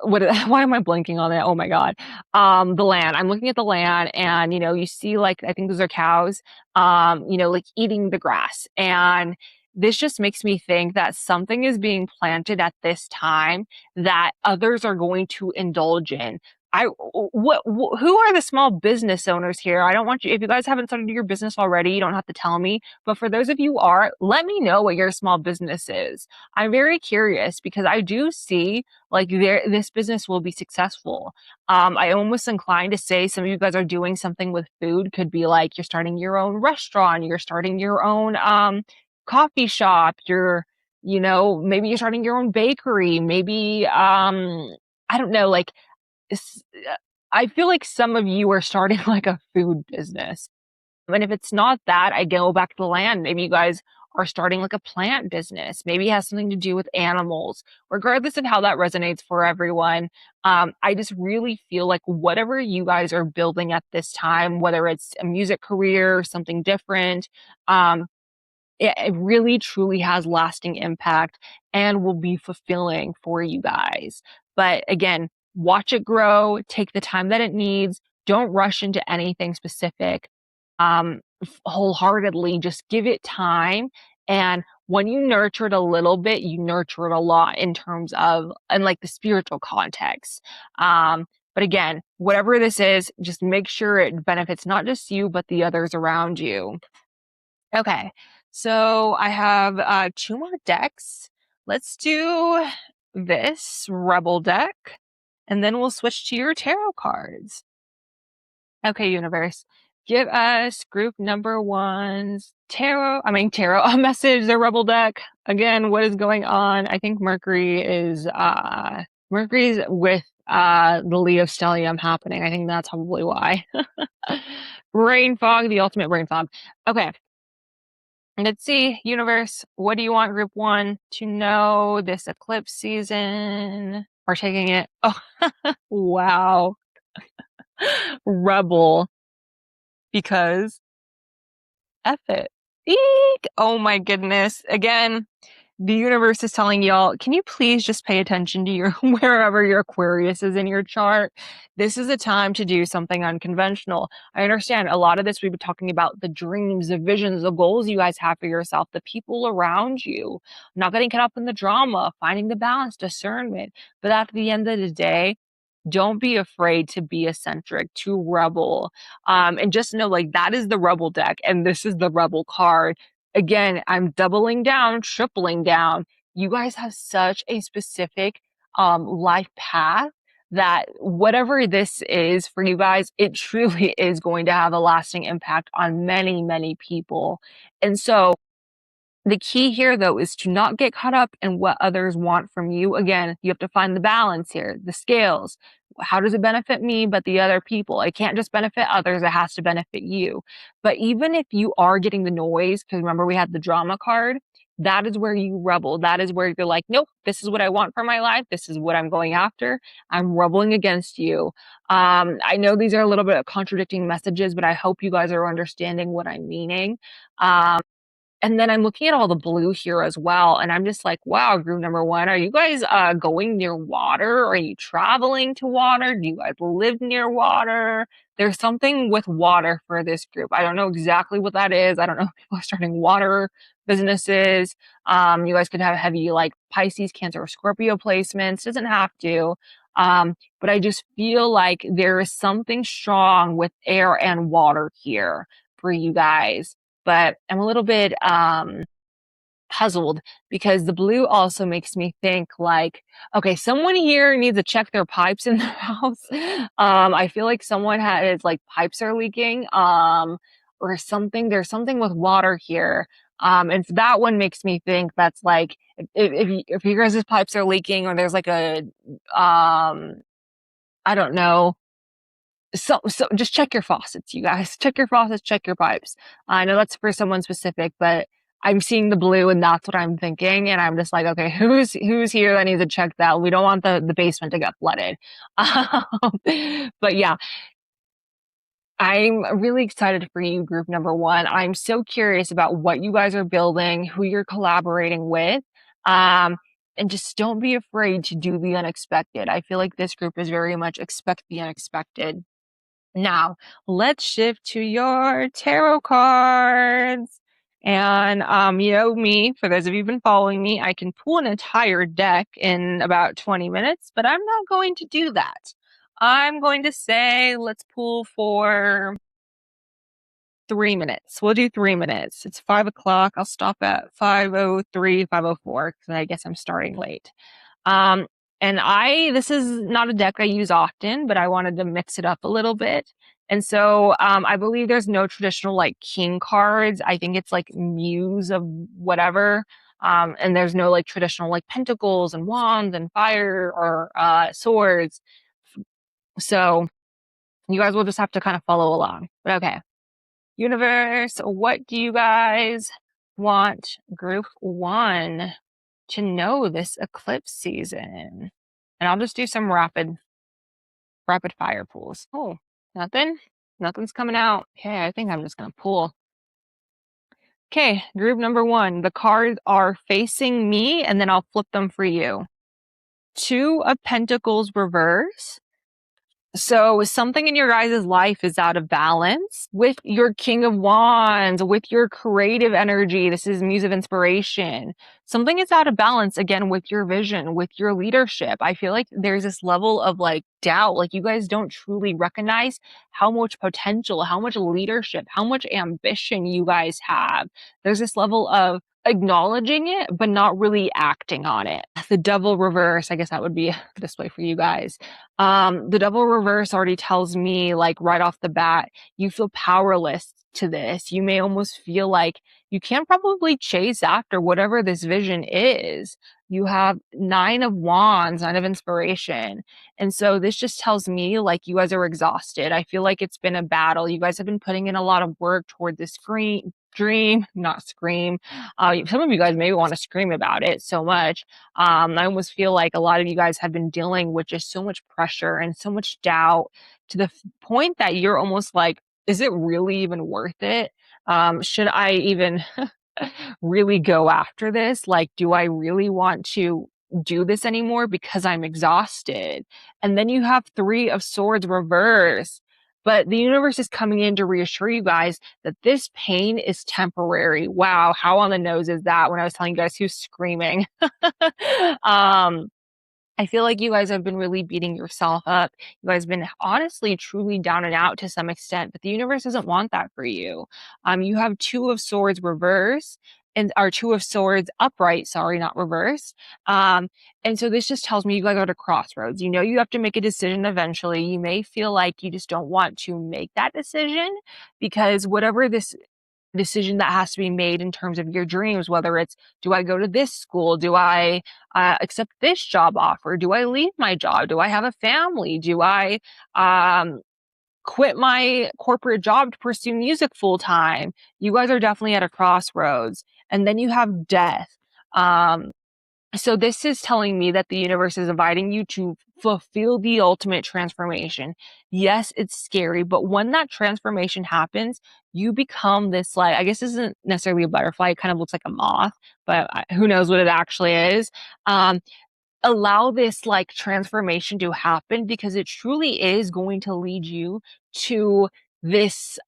what why am I blanking on that? Oh my God. The land. I'm looking at the land and, you see like, I think those are cows, like eating the grass. And this just makes me think that something is being planted at this time that others are going to indulge in. Who are the small business owners here? I don't want you, if you guys haven't started your business already, you don't have to tell me. But for those of you who are, let me know what your small business is. I'm very curious because I do see like this business will be successful. I almost inclined to say some of you guys are doing something with food. Could be like you're starting your own restaurant, you're starting your own coffee shop, maybe you're starting your own bakery, maybe I don't know, like I feel like some of you are starting like a food business. And if it's not that, I go back to the land. Maybe you guys are starting like a plant business. Maybe it has something to do with animals. Regardless of how that resonates for everyone, I just really feel like whatever you guys are building at this time, whether it's a music career, something different, it really truly has lasting impact and will be fulfilling for you guys. But again, watch it grow, take the time that it needs. Don't rush into anything specific. Wholeheartedly, just give it time. And when you nurture it a little bit, you nurture it a lot in terms of, and like the spiritual context. But again, whatever this is, just make sure it benefits not just you, but the others around you. Okay, so I have two more decks. Let's do this Rebel deck, and then we'll switch to your tarot cards. Okay, universe, give us group number one's tarot, a message, the Rebel deck. Again, what is going on? I think Mercury's with the Leo stellium happening. I think that's probably why. Brain fog, the ultimate brain fog. Okay. Let's see, universe, what do you want group one to know this eclipse season? We're taking it. Oh, wow. Rebel, because F it. Eek! Oh my goodness. Again, the universe is telling y'all, can you please just pay attention to your wherever your Aquarius is in your chart? This is a time to do something unconventional. I understand a lot of this we've been talking about the dreams, the visions, the goals you guys have for yourself, the people around you, not getting caught up in the drama, finding the balance, discernment. But at the end of the day, don't be afraid to be eccentric, to rebel. And just know like that is the Rebel deck and this is the Rebel card. Again, I'm doubling down, tripling down. You guys have such a specific life path that whatever this is for you guys, it truly is going to have a lasting impact on many, many people. And so the key here, though, is to not get caught up in what others want from you. Again, you have to find the balance here, the scales. How does it benefit me, but the other people? It can't just benefit others, it has to benefit you. But even if you are getting the noise, because remember we had the drama card, that is where you rebel. That is where you're like, nope, this is what I want for my life. This is what I'm going after. I'm rebelling against you. I know these are a little bit of contradicting messages, but I hope you guys are understanding what I'm meaning. And then I'm looking at all the blue here as well. And I'm just like, wow, group number one, are you guys going near water? Are you traveling to water? Do you guys live near water? There's something with water for this group. I don't know exactly what that is. I don't know if people are starting water businesses. You guys could have heavy like Pisces, Cancer, or Scorpio placements. Doesn't have to. But I just feel like there is something strong with air and water here for you guys. But I'm a little bit puzzled because the blue also makes me think like, okay, someone here needs to check their pipes in their house. I feel like someone has like pipes are leaking or something. There's something with water here. And that one makes me think that's like if you guys' pipes are leaking or there's like a I don't know, So just check your faucets, you guys. Check your faucets, check your pipes. I know that's for someone specific, but I'm seeing the blue and that's what I'm thinking. And I'm just like, okay, who's here that needs to check that? We don't want the basement to get flooded. But yeah, I'm really excited for you, group number one. I'm so curious about what you guys are building, who you're collaborating with. Um, and just don't be afraid to do the unexpected. I feel like this group is very much expect the unexpected. Now, let's shift to your tarot cards. And you know me, for those of you who've been following me, I can pull an entire deck in about 20 minutes, but I'm not going to do that. I'm going to say let's pull for 3 minutes. We'll do 3 minutes. It's 5 o'clock. I'll stop at 5:03, 5:04, because I guess I'm starting late. Um, and this is not a deck I use often, but I wanted to mix it up a little bit. And so, I believe there's no traditional like king cards. I think it's like muse of whatever. And there's no like traditional like pentacles and wands and fire or, swords. So you guys will just have to kind of follow along. But okay. Universe, what do you guys want group one to know this eclipse season? And I'll just do some rapid fire pulls. Oh, nothing? Nothing's coming out. Okay, I think I'm just gonna pull. Okay, group number one. The cards are facing me, and then I'll flip them for you. Two of Pentacles reverse. So something in your guys' life is out of balance with your King of Wands, with your creative energy. This is Muse of Inspiration. Something is out of balance again with your vision, with your leadership. I feel like there's this level of like doubt. Like you guys don't truly recognize how much potential, how much leadership, how much ambition you guys have. There's this level of acknowledging it, but not really acting on it. The Devil reverse, I guess that would be a display for you guys. The Devil reverse already tells me like right off the bat, you feel powerless to this. You may almost feel like you can't probably chase after whatever this vision is. You have Nine of Wands, Nine of Inspiration. And so this just tells me like you guys are exhausted. I feel like it's been a battle. You guys have been putting in a lot of work toward this dream, not scream. Some of you guys maybe want to scream about it so much. I almost feel like a lot of you guys have been dealing with just so much pressure and so much doubt to the point that you're almost like, is it really even worth it? Should I even really go after this? Like, do I really want to do this anymore because I'm exhausted? And then you have Three of Swords reverse. But the universe is coming in to reassure you guys that this pain is temporary. Wow, how on the nose is that when I was telling you guys who's screaming? I feel like you guys have been really beating yourself up. You guys have been honestly, truly down and out to some extent, but the universe doesn't want that for you. You have Two of Swords reverse and or Two of Swords upright, sorry, not reverse. And so this just tells me you guys are at a crossroads. You know, you have to make a decision eventually. You may feel like you just don't want to make that decision because whatever this decision that has to be made in terms of your dreams, whether it's, do I go to this school? Do I accept this job offer? Do I leave my job? Do I have a family? Do I quit my corporate job to pursue music full time? You guys are definitely at a crossroads. And then you have death. So this is telling me that the universe is inviting you to fulfill the ultimate transformation. Yes, it's scary, but when that transformation happens, you become this like, I guess this isn't necessarily a butterfly. It kind of looks like a moth, but who knows what it actually is. Allow this like transformation to happen because it truly is going to lead you to this,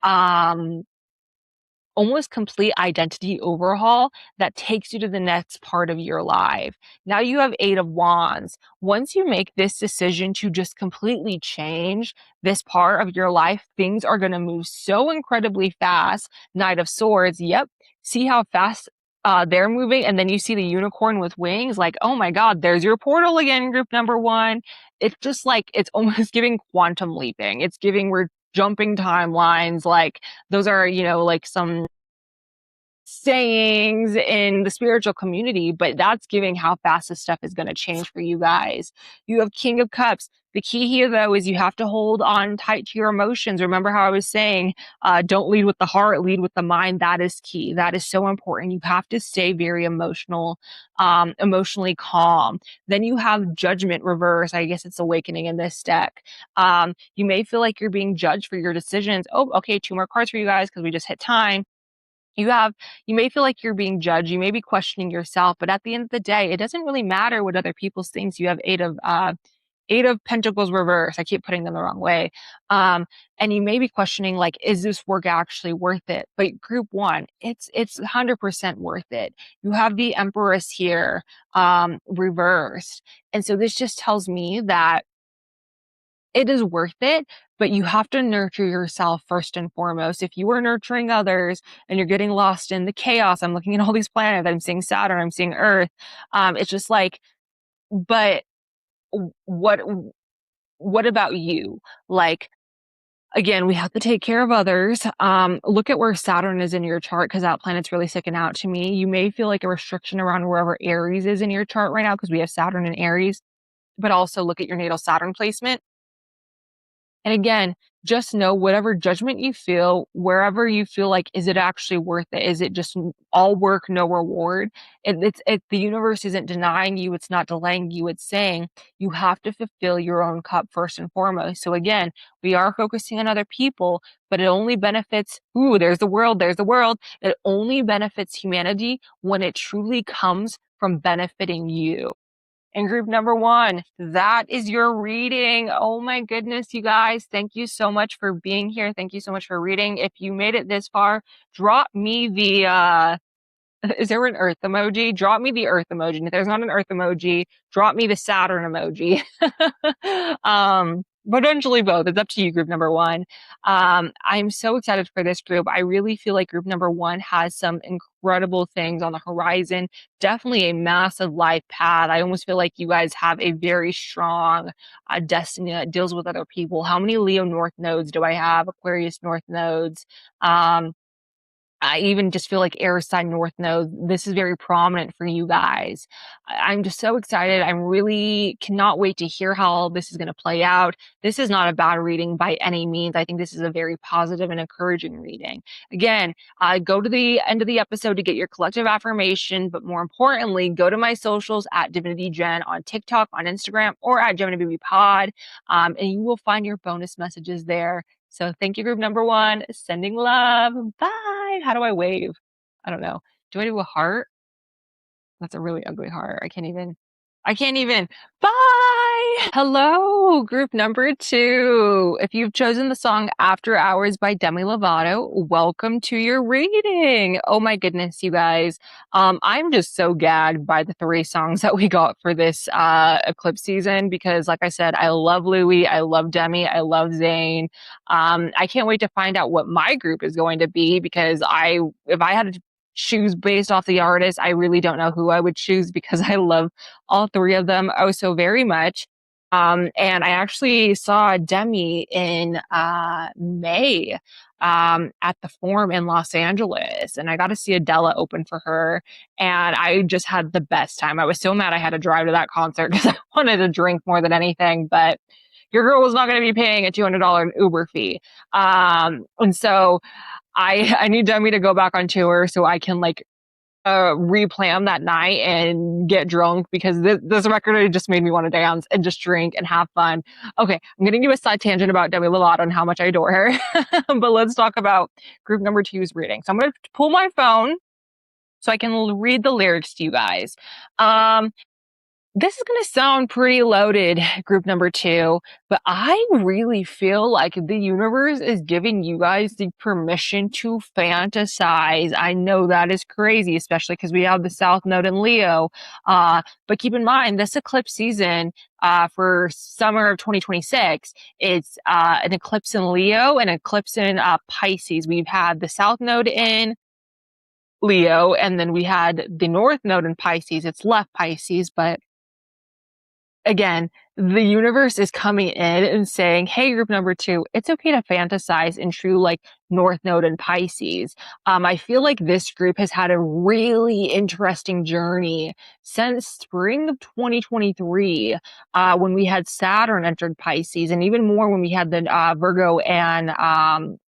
almost complete identity overhaul that takes you to the next part of your life. Now you have Eight of Wands. Once you make this decision to just completely change this part of your life, things are going to move so incredibly fast. Knight of Swords. Yep. See how fast they're moving. And then you see the unicorn with wings. Like, oh my God, there's your portal again, group number one. It's just like, it's almost giving quantum leaping. It's giving, we're jumping timelines. Like those are, you know, like some sayings in the spiritual community, but that's giving how fast this stuff is going to change for you guys. You have King of Cups. The key here, though, is you have to hold on tight to your emotions. Remember how I was saying, don't lead with the heart, lead with the mind. That is key. That is so important. You have to stay very emotionally calm. Then you have Judgment reverse. I guess it's awakening in this deck. You may feel like you're being judged for your decisions. Oh, okay, 2 more cards for you guys because we just hit time. You may feel like you're being judged. You may be questioning yourself, but at the end of the day, it doesn't really matter what other people think. You have Eight of Pentacles reverse. I keep putting them the wrong way. And you may be questioning, like, is this work actually worth it? But group 1, it's 100% worth it. You have the Empress here, reversed. And so this just tells me that it is worth it, but you have to nurture yourself first and foremost. If you are nurturing others and you're getting lost in the chaos, I'm looking at all these planets, I'm seeing Saturn, I'm seeing Earth. It's just like, but what about you? Like, again, we have to take care of others. Look at where Saturn is in your chart because that planet's really sticking out to me. You may feel like a restriction around wherever Aries is in your chart right now because we have Saturn and Aries, but also look at your natal Saturn placement. And again, just know whatever judgment you feel, wherever you feel like, is it actually worth it? Is it just all work, no reward? The universe isn't denying you. It's not delaying you. It's saying you have to fulfill your own cup first and foremost. So again, we are focusing on other people, but it only benefits, there's the world. It only benefits humanity when it truly comes from benefiting you. And group number 1, that is your reading. Oh my goodness, you guys. Thank you so much for being here. Thank you so much for reading. If you made it this far, drop me the, is there an earth emoji? Drop me the earth emoji. And if there's not an earth emoji, drop me the Saturn emoji. Potentially both. It's up to you, group number 1. I'm so excited for this group. I really feel like group number 1 has some incredible things on the horizon. Definitely a massive life path. I almost feel like you guys have a very strong destiny that deals with other people. How many Leo North nodes do I have? Aquarius North nodes. I even just feel like air sign North node. This is very prominent for you guys. I'm just so excited. I really cannot wait to hear how all this is going to play out. This is not a bad reading by any means. I think this is a very positive and encouraging reading. Again, go to the end of the episode to get your collective affirmation, but more importantly, go to my socials at Divinity Jen on TikTok, on Instagram, or at Gemini Baby Pod, and you will find your bonus messages there. So thank you, group number 1. Sending love. Bye. How do I wave? I don't know. Do I do a heart? That's a really ugly heart. I can't even. Bye. Hello, group number 2. If you've chosen the song After Hours by Demi Lovato, welcome to your reading. Oh my goodness, you guys. I'm just so gagged by the 3 songs that we got for this Eclipse season because, like I said, I love Louis, I love Demi, I love ZAYN. I can't wait to find out what my group is going to be because if I had to choose based off the artist, I really don't know who I would choose because I love all 3 of them oh so very much. And I actually saw Demi in May at the Forum in Los Angeles, and I got to see Adele open for her, and I just had the best time. I was so mad I had to drive to that concert because I wanted to drink more than anything, but your girl was not going to be paying a $200 Uber fee. And so I need Demi to go back on tour so I can replan that night and get drunk because this record just made me want to dance and just drink and have fun. Okay, I'm getting you a side tangent about Demi Lovato and how much I adore her, but let's talk about group number 2's reading. So I'm going to pull my phone so I can read the lyrics to you guys. This is going to sound pretty loaded, group number 2, but I really feel like the universe is giving you guys the permission to fantasize. I know that is crazy, especially because we have the South Node in Leo. But keep in mind, this eclipse season for summer of 2026, it's an eclipse in Leo and an eclipse in Pisces. We've had the South Node in Leo, and then we had the North Node in Pisces. It's left Pisces, but again, the universe is coming in and saying, hey, group number two, it's okay to fantasize in true like North Node and Pisces. I feel like this group has had a really interesting journey since spring of 2023, when we had Saturn entered Pisces, and even more when we had the Virgo and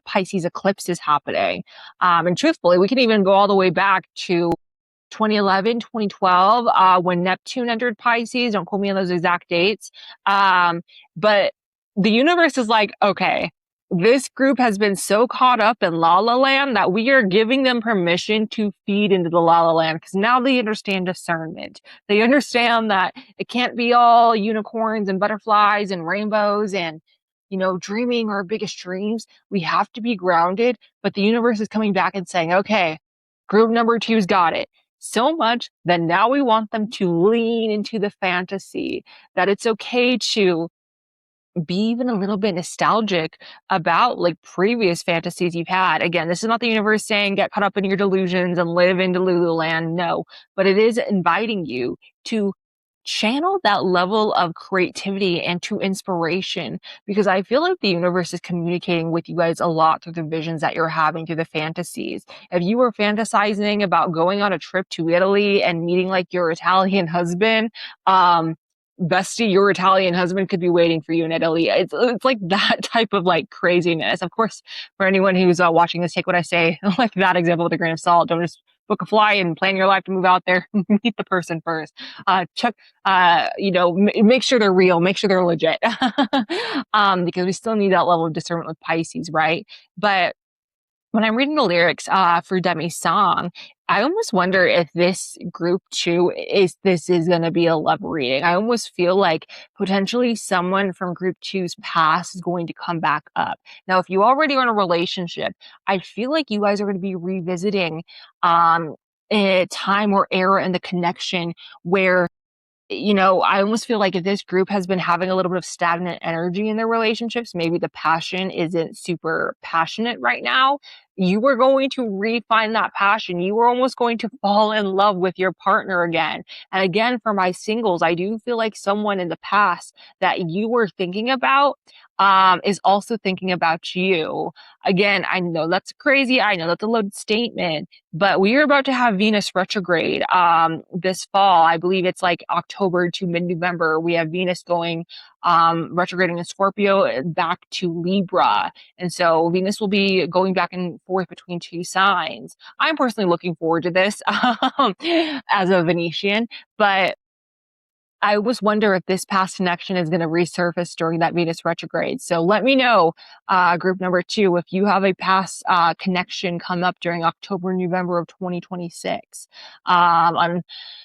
Pisces eclipses happening. And truthfully, we can even go all the way back to 2011, 2012, when Neptune entered Pisces. Don't quote me on those exact dates. But the universe is like, okay, this group has been so caught up in La La Land that we are giving them permission to feed into the La La Land, because now they understand discernment. They understand that it can't be all unicorns and butterflies and rainbows and, dreaming our biggest dreams. We have to be grounded, but the universe is coming back and saying, okay, group number two's got it so much that now we want them to lean into the fantasy, that it's okay to be even a little bit nostalgic about like previous fantasies you've had. Again, this is not the universe saying get caught up in your delusions and live in Delulu land. No, but it is inviting you to channel that level of creativity and to inspiration, because I feel like the universe is communicating with you guys a lot through the visions that you're having, through the fantasies. If you were fantasizing about going on a trip to Italy and meeting like your Italian husband, bestie, your Italian husband could be waiting for you in Italy. It's like that type of like craziness. Of course, for anyone who's watching this, take what I say like that example with a grain of salt. Don't just book a fly and plan your life to move out there. Meet the person first. Check, make sure they're real, make sure they're legit. Because we still need that level of discernment with Pisces, right? But when I'm reading the lyrics for Demi's song, I almost wonder if this group two is going to be a love reading. I almost feel like potentially someone from group two's past is going to come back up. Now, if you already are in a relationship, I feel like you guys are going to be revisiting a time or era in the connection where, I almost feel like if this group has been having a little bit of stagnant energy in their relationships, maybe the passion isn't super passionate right now, you are going to refine that passion. You are almost going to fall in love with your partner again. And again, for my singles, I do feel like someone in the past that you were thinking about is also thinking about you. Again, I know that's crazy. I know that's a loaded statement, but we are about to have Venus retrograde this fall. I believe it's like October to mid-November. We have Venus going retrograding in Scorpio back to Libra. And so Venus will be going back and forth between two signs. I'm personally looking forward to this as a Venetian, but I always wonder if this past connection is going to resurface during that Venus retrograde. So let me know, group number two, if you have a past connection come up during October, November of 2026.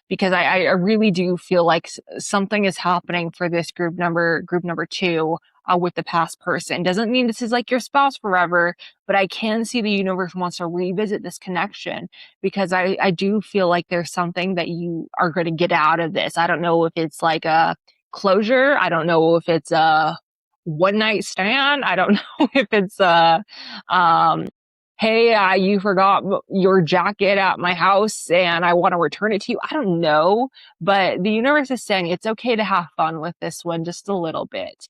Because I really do feel like something is happening for this group number two. With the past person. Doesn't mean this is like your spouse forever, but I can see the universe wants to revisit this connection, because I do feel like there's something that you are going to get out of this. I don't know if it's like a closure. I don't know if it's a one night stand. I don't know if it's um, hey, you forgot your jacket at my house and I want to return it to you. I don't know, but the universe is saying it's okay to have fun with this one just a little bit.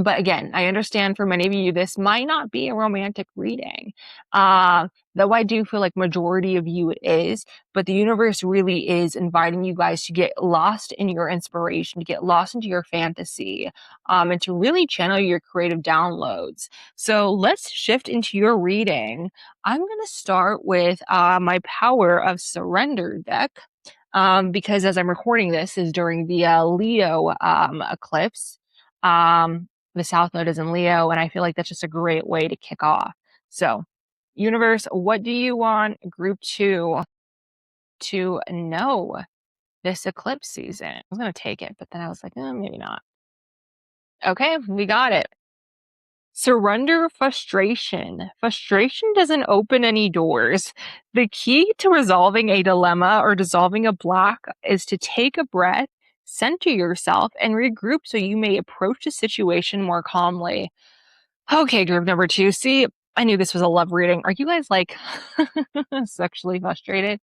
But again, I understand for many of you, this might not be a romantic reading. Though I do feel like majority of you it is, but the universe really is inviting you guys to get lost in your inspiration, to get lost into your fantasy, and to really channel your creative downloads. So let's shift into your reading. I'm going to start with my Power of Surrender deck. Because as I'm recording this is during the Leo eclipse. The South Node is in Leo, and I feel like that's just a great way to kick off. So, universe, what do you want group two to know this eclipse season? I was going to take it, but then I was like, maybe not. Okay, we got it. Surrender frustration. Frustration doesn't open any doors. The key to resolving a dilemma or dissolving a block is to take a breath, center yourself, and regroup so you may approach the situation more calmly. Okay, group number two. See, I knew this was a love reading. Are you guys like sexually frustrated?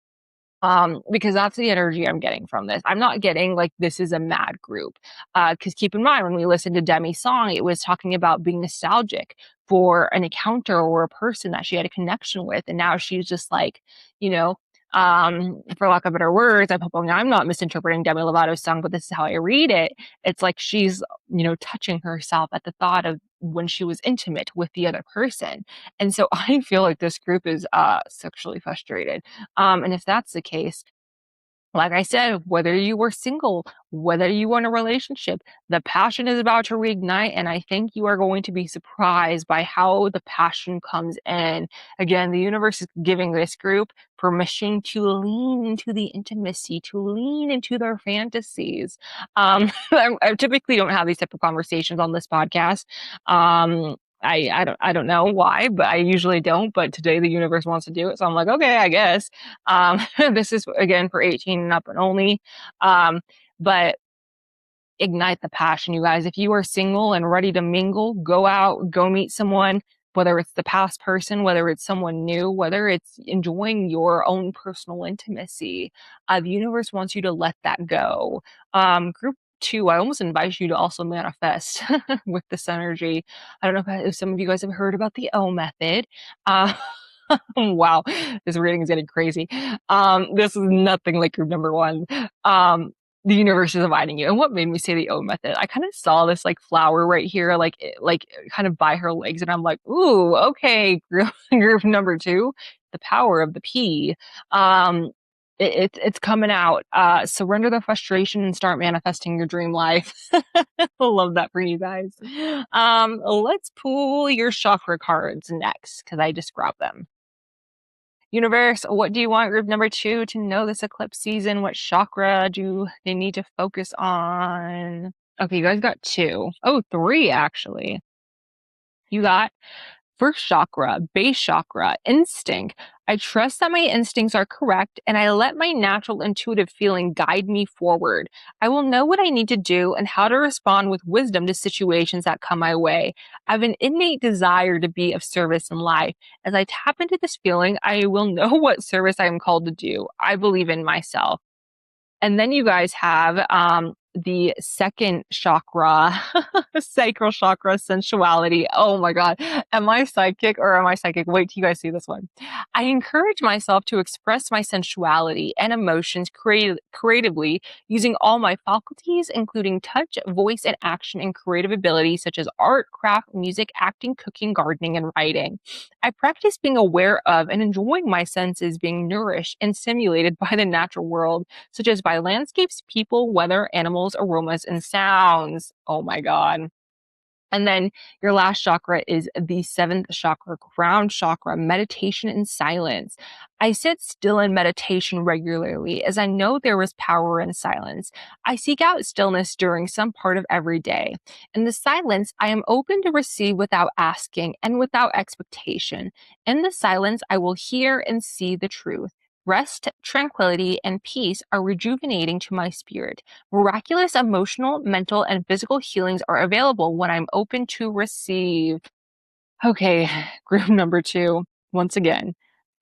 Because that's the energy I'm getting from this. I'm not getting like this is a mad group. Because keep in mind, when we listened to Demi's song, it was talking about being nostalgic for an encounter or a person that she had a connection with. And now she's just like, you know, for lack of better words, I'm not misinterpreting Demi Lovato's song, but this is how I read it. It's like she's, touching herself at the thought of when she was intimate with the other person. And so I feel like this group is sexually frustrated. And if that's the case, like I said, whether you were single, whether you were in a relationship, the passion is about to reignite. And I think you are going to be surprised by how the passion comes in. Again, the universe is giving this group permission to lean into the intimacy, to lean into their fantasies. I typically don't have these type of conversations on this podcast. I don't know why, but I usually don't. But today the universe wants to do it. So I'm like, okay, I guess. This is again for 18 and up and only. But ignite the passion, you guys. If you are single and ready to mingle, go out, go meet someone, whether it's the past person, whether it's someone new, whether it's enjoying your own personal intimacy. The universe wants you to let that go. Group two, I almost invite you to also manifest with this energy. I don't know if some of you guys have heard about the O method. Wow, this reading is getting crazy. This is nothing like group number one. The universe is inviting you. And what made me say the O method? I kind of saw this like flower right here, like kind of by her legs, and I'm like, ooh, okay, group number two, the power of the P. It's coming out. Surrender the frustration and start manifesting your dream life. I love that for you guys. Let's pull your chakra cards next because I just grabbed them. Universe, what do you want group number two to know this eclipse season? What chakra do they need to focus on? Okay, you guys got two. Oh, three actually. You got first chakra, base chakra, instinct. I trust that my instincts are correct and I let my natural intuitive feeling guide me forward. I will know what I need to do and how to respond with wisdom to situations that come my way. I have an innate desire to be of service in life. As I tap into this feeling, I will know what service I am called to do. I believe in myself. And then you guys have the second chakra, sacral chakra, sensuality. Oh my God. Am I psychic or am I psychic? Wait till you guys see this one. I encourage myself to express my sensuality and emotions creatively using all my faculties, including touch, voice, and action and creative abilities such as art, craft, music, acting, cooking, gardening, and writing. I practice being aware of and enjoying my senses being nourished and stimulated by the natural world, such as by landscapes, people, weather, animals, aromas, and sounds. Oh my God. And then your last chakra is the seventh chakra, crown chakra, meditation and silence. I sit still in meditation regularly as I know there is power in silence. I seek out stillness during some part of every day. In the silence, I am open to receive without asking and without expectation. In the silence, I will hear and see the truth. Rest, tranquility, and peace are rejuvenating to my spirit. Miraculous emotional, mental, and physical healings are available when I'm open to receive. Okay, group number two, once again.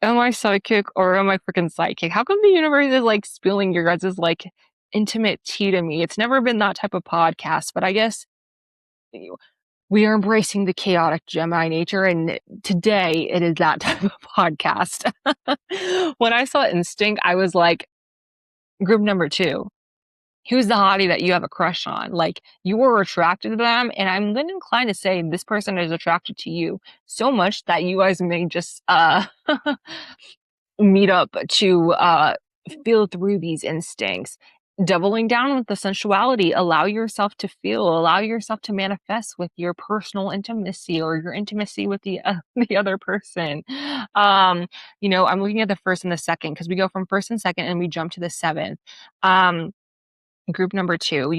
Am I psychic or am I freaking psychic? How come the universe is like spilling your guys' like intimate tea to me? It's never been that type of podcast, but I guess we are embracing the chaotic Gemini nature, and today it is that type of podcast. When I saw Instinct, I was like, group number two, who's the hottie that you have a crush on? Like, you were attracted to them, and I'm then inclined to say this person is attracted to you so much that you guys may just meet up to feel through these instincts. Doubling down with the sensuality, allow yourself to feel, allow yourself to manifest with your personal intimacy or your intimacy with the the other person. I'm looking at the first and the second because we go from first and second and we jump to the seventh. Group number two,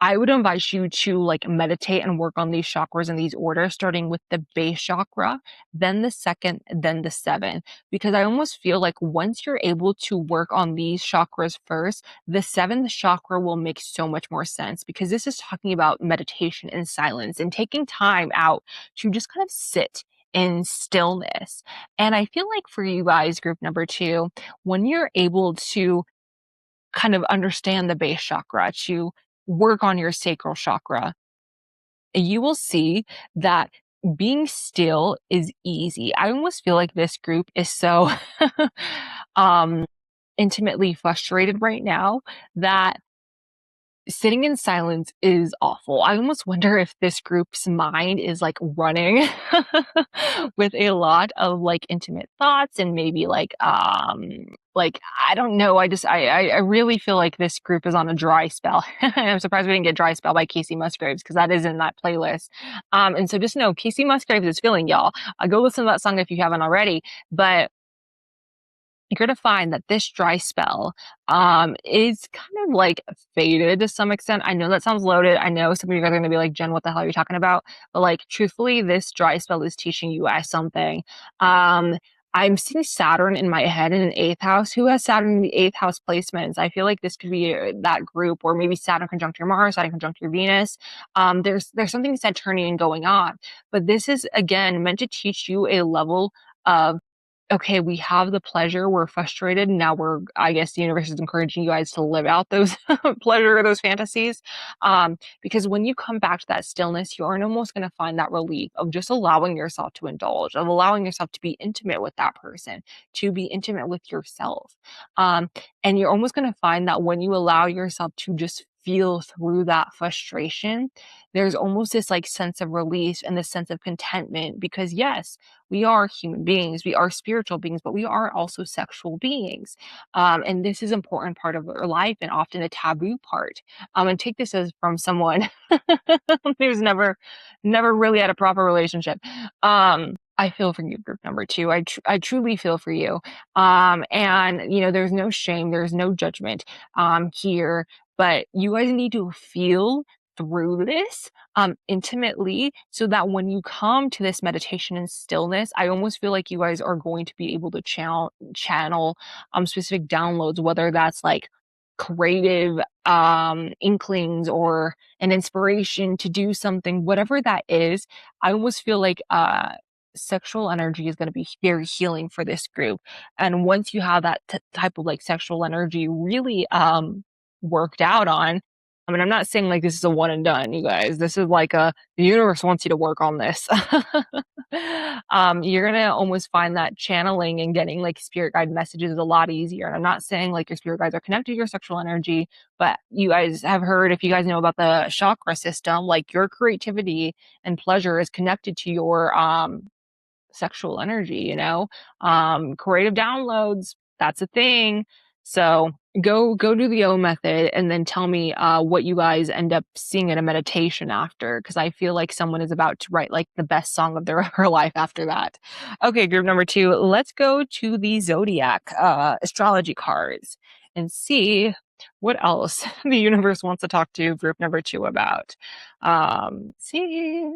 I would invite you to like meditate and work on these chakras in these orders, starting with the base chakra, then the second, then the seventh, because I almost feel like once you're able to work on these chakras first, the seventh chakra will make so much more sense because this is talking about meditation and silence and taking time out to just kind of sit in stillness. And I feel like for you guys, group number 2, when you're able to kind of understand the base chakra, to work on your sacral chakra, you will see that being still is easy. I almost feel like this group is so um intimately frustrated right now that sitting in silence is awful. I almost wonder if this group's mind is like running with a lot of like intimate thoughts and maybe like I don't know. I really feel like this group is on a dry spell. I'm surprised we didn't get Dry Spell by Casey Musgraves because that is in that playlist. And so just know Casey Musgraves is feeling y'all. Go listen to that song if you haven't already. But you're going to find that this dry spell is kind of like faded to some extent. I know that sounds loaded. I know some of you guys are going to be like, Jen, what the hell are you talking about? But like, truthfully, this dry spell is teaching you guys something. I'm seeing Saturn in my head in an 8th house. Who has Saturn in the 8th house placements? I feel like this could be that group, or maybe Saturn conjunct your Mars, Saturn conjunct your Venus. There's something Saturnian going on, but this is again meant to teach you a level of, okay, we have the pleasure, we're frustrated, now I guess the universe is encouraging you guys to live out those pleasure, those fantasies. Because when you come back to that stillness, you're almost going to find that relief of just allowing yourself to indulge, of allowing yourself to be intimate with that person, to be intimate with yourself. And you're almost going to find that when you allow yourself to just feel through that frustration, there's almost this like sense of release and this sense of contentment, because yes, we are human beings, we are spiritual beings, but we are also sexual beings. And this is an important part of our life and often a taboo part. And take this as from someone who's never really had a proper relationship. I feel for you, group number 2. I truly feel for you. And you know, there's no shame, there's no judgment here, but you guys need to feel through this intimately, so that when you come to this meditation and stillness, I almost feel like you guys are going to be able to channel specific downloads, whether that's like creative inklings or an inspiration to do something, whatever that is. I almost feel like sexual energy is going to be very healing for this group. And once you have that type of like sexual energy really worked out on, I mean, I'm not saying like this is a one and done, you guys. This is like the universe wants you to work on this. You're gonna almost find that channeling and getting like spirit guide messages is a lot easier. And I'm not saying like your spirit guides are connected to your sexual energy, but you guys have heard, if you guys know about the chakra system, like your creativity and pleasure is connected to your sexual energy, you know? Creative downloads, that's a thing. So go do the O method and then tell me what you guys end up seeing in a meditation after, because I feel like someone is about to write like the best song of their her life after that. Okay, group number 2, let's go to the zodiac astrology cards and see what else the universe wants to talk to group number 2 about. See.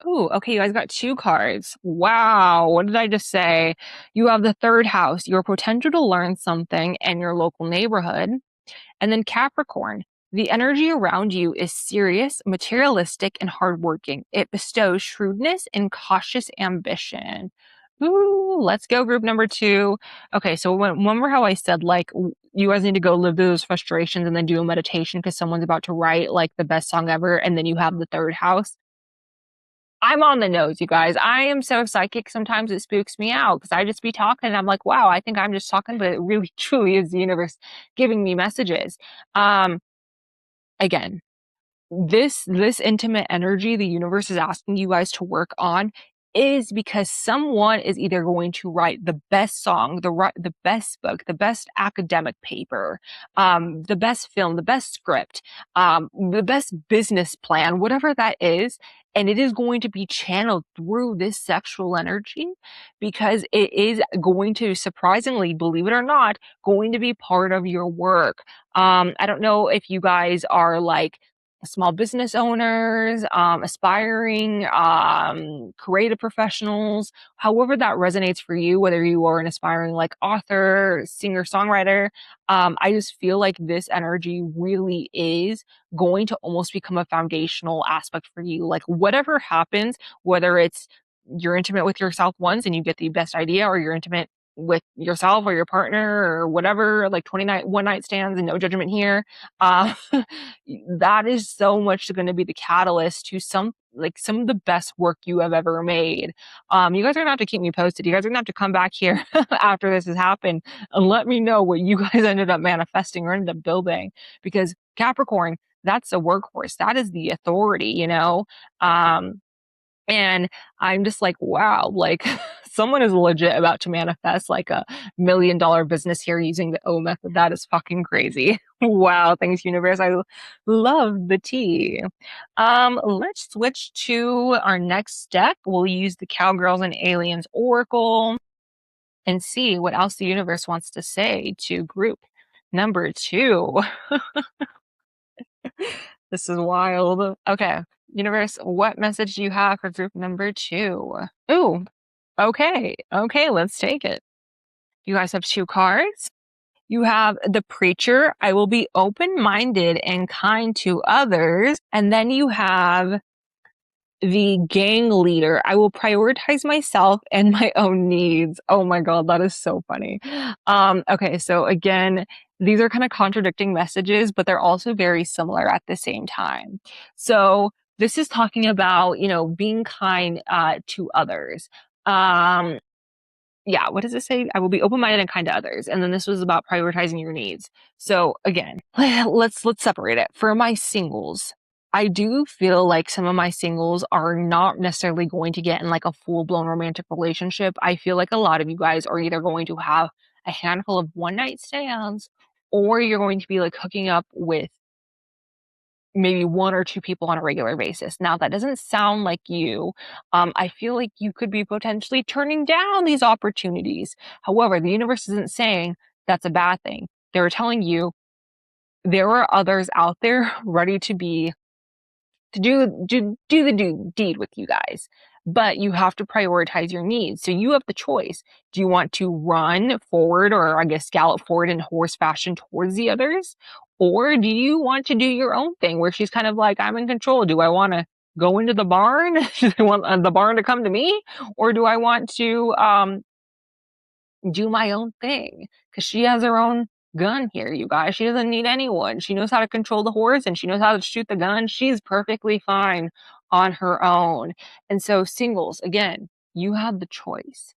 Oh, okay, you guys got 2 cards. Wow, what did I just say? You have the 3rd house, your potential to learn something in your local neighborhood. And then Capricorn, the energy around you is serious, materialistic, and hardworking. It bestows shrewdness and cautious ambition. Ooh, let's go, group number 2. Okay, so remember how I said, like, you guys need to go live those frustrations and then do a meditation because someone's about to write, like, the best song ever, and then you have the 3rd house? I'm on the nose, you guys. I am so psychic. Sometimes it spooks me out because I just be talking and I'm like, wow, I think I'm just talking, but it really truly is the universe giving me messages. Again, this intimate energy the universe is asking you guys to work on is because someone is either going to write the best song, the best book, the best academic paper, the best film, the best script, the best business plan, whatever that is. And it is going to be channeled through this sexual energy because it is going to, surprisingly, believe it or not, going to be part of your work. I don't know if you guys are like small business owners, aspiring, creative professionals, however that resonates for you, whether you are an aspiring like author, singer, songwriter. I just feel like this energy really is going to almost become a foundational aspect for you. Like whatever happens, whether it's you're intimate with yourself once and you get the best idea, or you're intimate with yourself or your partner or whatever, like one night stands, and no judgment here. Uh, that is so much going to be the catalyst to some of the best work you have ever made. You guys are gonna have to keep me posted. You guys are gonna have to come back here after this has happened and let me know what you guys ended up manifesting or ended up building, because Capricorn, that's a workhorse. That is the authority, you know? And I'm just like, wow, like someone is legit about to manifest like $1 million business here using the O method. That is fucking crazy. Wow. Thanks, universe. I love the tea. Let's switch to our next deck. We'll use the Cowgirls and Aliens Oracle and see what else the universe wants to say to group number 2. This is wild. Okay. Universe, what message do you have for group number 2? Ooh, okay. Okay, let's take it. You guys have 2 cards. You have the Preacher. I will be open-minded and kind to others. And then you have the Gang Leader. I will prioritize myself and my own needs. Oh my God, that is so funny. Okay, so again, these are kind of contradicting messages, but they're also very similar at the same time. So this is talking about, being kind to others. Yeah, what does it say? I will be open-minded and kind to others. And then this was about prioritizing your needs. So again, let's separate it. For my singles, I do feel like some of my singles are not necessarily going to get in like a full-blown romantic relationship. I feel like a lot of you guys are either going to have a handful of one-night stands, or you're going to be like hooking up with maybe 1 or 2 people on a regular basis. Now, that doesn't sound like you. I feel like you could be potentially turning down these opportunities. However, the universe isn't saying that's a bad thing. They're telling you there are others out there ready to do the deed with you guys. But you have to prioritize your needs. So you have the choice. Do you want to run forward, or I guess gallop forward in horse fashion towards the others? Or do you want to do your own thing where she's kind of like, I'm in control. Do I want to go into the barn? Do I want the barn to come to me? Or do I want to do my own thing? Because she has her own gun here, you guys. She doesn't need anyone. She knows how to control the horse and she knows how to shoot the gun. She's perfectly fine on her own. And so singles, again, you have the choice.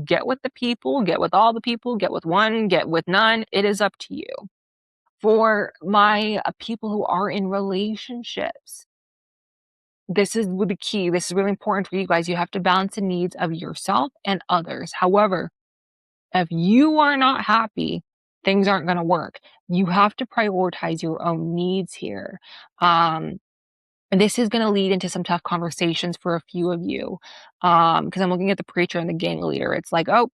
Get with the people, get with all the people, get with one, get with none. It is up to you. For my people who are in relationships, this is the key. This is really important for you guys. You have to balance the needs of yourself and others. However, if you are not happy, things aren't going to work. You have to prioritize your own needs here. And this is going to lead into some tough conversations for a few of you. Because I'm looking at the Preacher and the Gang Leader. It's like, oh,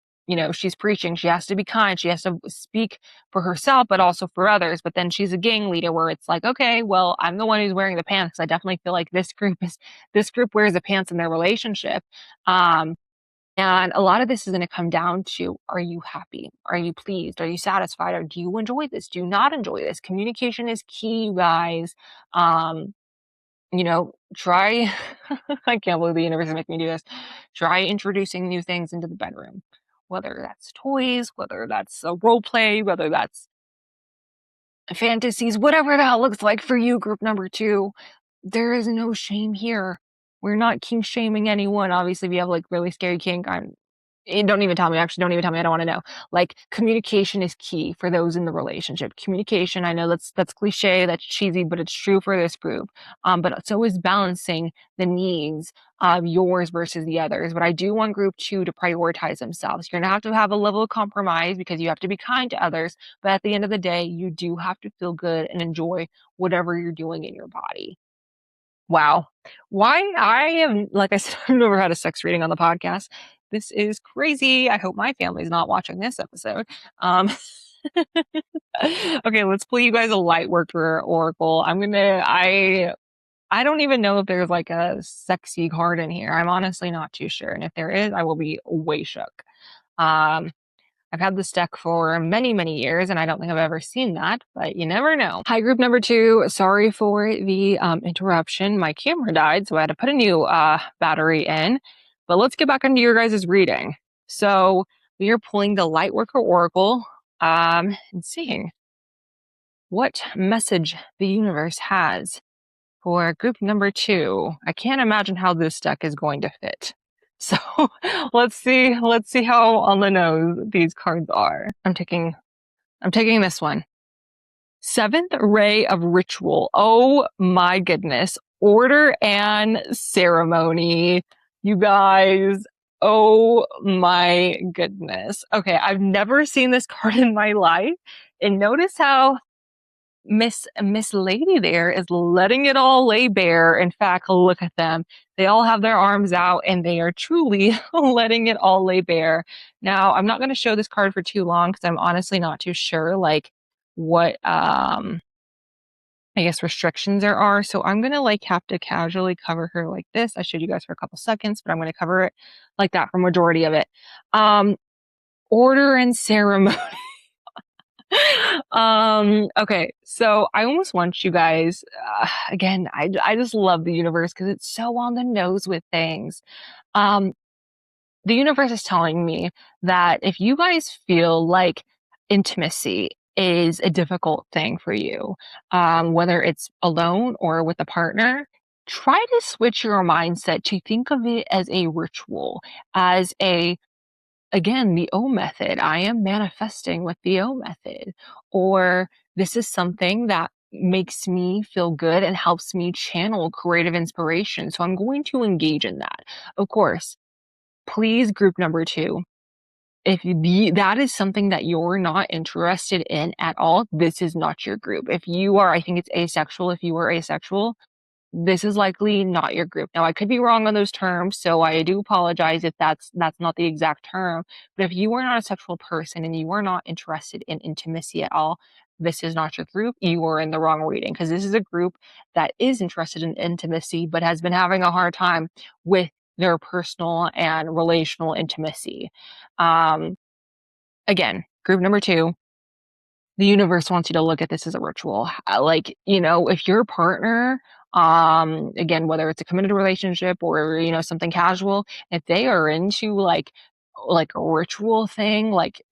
she's preaching. She has to be kind. She has to speak for herself, but also for others. But then she's a gang leader where it's like, okay, well, I'm the one who's wearing the pants. I definitely feel like this group wears the pants in their relationship. And a lot of this is going to come down to, are you happy? Are you pleased? Are you satisfied? Or do you enjoy this? Do you not enjoy this? Communication is key, you guys. Try, I can't believe the universe is making me do this. Try introducing new things into the bedroom, whether that's toys, whether that's a role play, whether that's fantasies, whatever that looks like for you, group number 2. There is no shame here. We're not kink shaming anyone. Obviously, if you have like really scary kink, don't even tell me. Actually, don't even tell me. I don't want to know. Like, communication is key for those in the relationship. Communication, I know that's cliche, that's cheesy, but it's true for this group. But so is balancing the needs of yours versus the others. But I do want group 2 to prioritize themselves. You're going to have a level of compromise because you have to be kind to others. But at the end of the day, you do have to feel good and enjoy whatever you're doing in your body. Wow. Why I have, like I said, I've never had a sex reading on the podcast. This is crazy. I hope my family's not watching this episode. Okay, let's pull you guys a light worker oracle. I don't even know if there's like a sexy card in here. I'm honestly not too sure. And if there is, I will be way shook. I've had this deck for many, many years, and I don't think I've ever seen that, but you never know. Hi, group number 2. Sorry for the interruption. My camera died, so I had to put a new battery in. But let's get back into your guys' reading. So we are pulling the Lightworker Oracle and seeing what message the universe has for group number 2. I can't imagine how this deck is going to fit. So let's see how on the nose these cards are. I'm taking this one. 7th Ray of Ritual. Oh my goodness. Order and ceremony. You guys. Oh my goodness. Okay, I've never seen this card in my life. And notice how Miss Lady there is letting it all lay bare. In fact, look at them. They all have their arms out and they are truly letting it all lay bare. Now, I'm not going to show this card for too long because I'm honestly not too sure like what I guess restrictions there are. So I'm going to like have to casually cover her like this. I showed you guys for a couple seconds, but I'm going to cover it like that for majority of it. Order and ceremony. Okay, so I almost want you guys, again, I just love the universe because it's so on the nose with things. The universe is telling me that if you guys feel like intimacy is a difficult thing for you, whether it's alone or with a partner, try to switch your mindset to think of it as a ritual, as again, the O method. I am manifesting with the O method. Or this is something that makes me feel good and helps me channel creative inspiration. So I'm going to engage in that. Of course, please, group number 2, if that is something that you're not interested in at all, this is not your group. If you are, I think it's asexual. If you are asexual, this is likely not your group. Now, I could be wrong on those terms, so I do apologize if that's not the exact term. But if you are not a sexual person and you are not interested in intimacy at all, this is not your group. You are in the wrong reading because this is a group that is interested in intimacy but has been having a hard time with their personal and relational intimacy. Again, group number 2, the universe wants you to look at this as a ritual. Like, if your partner, again, whether it's a committed relationship or, something casual, if they are into like a ritual thing, like,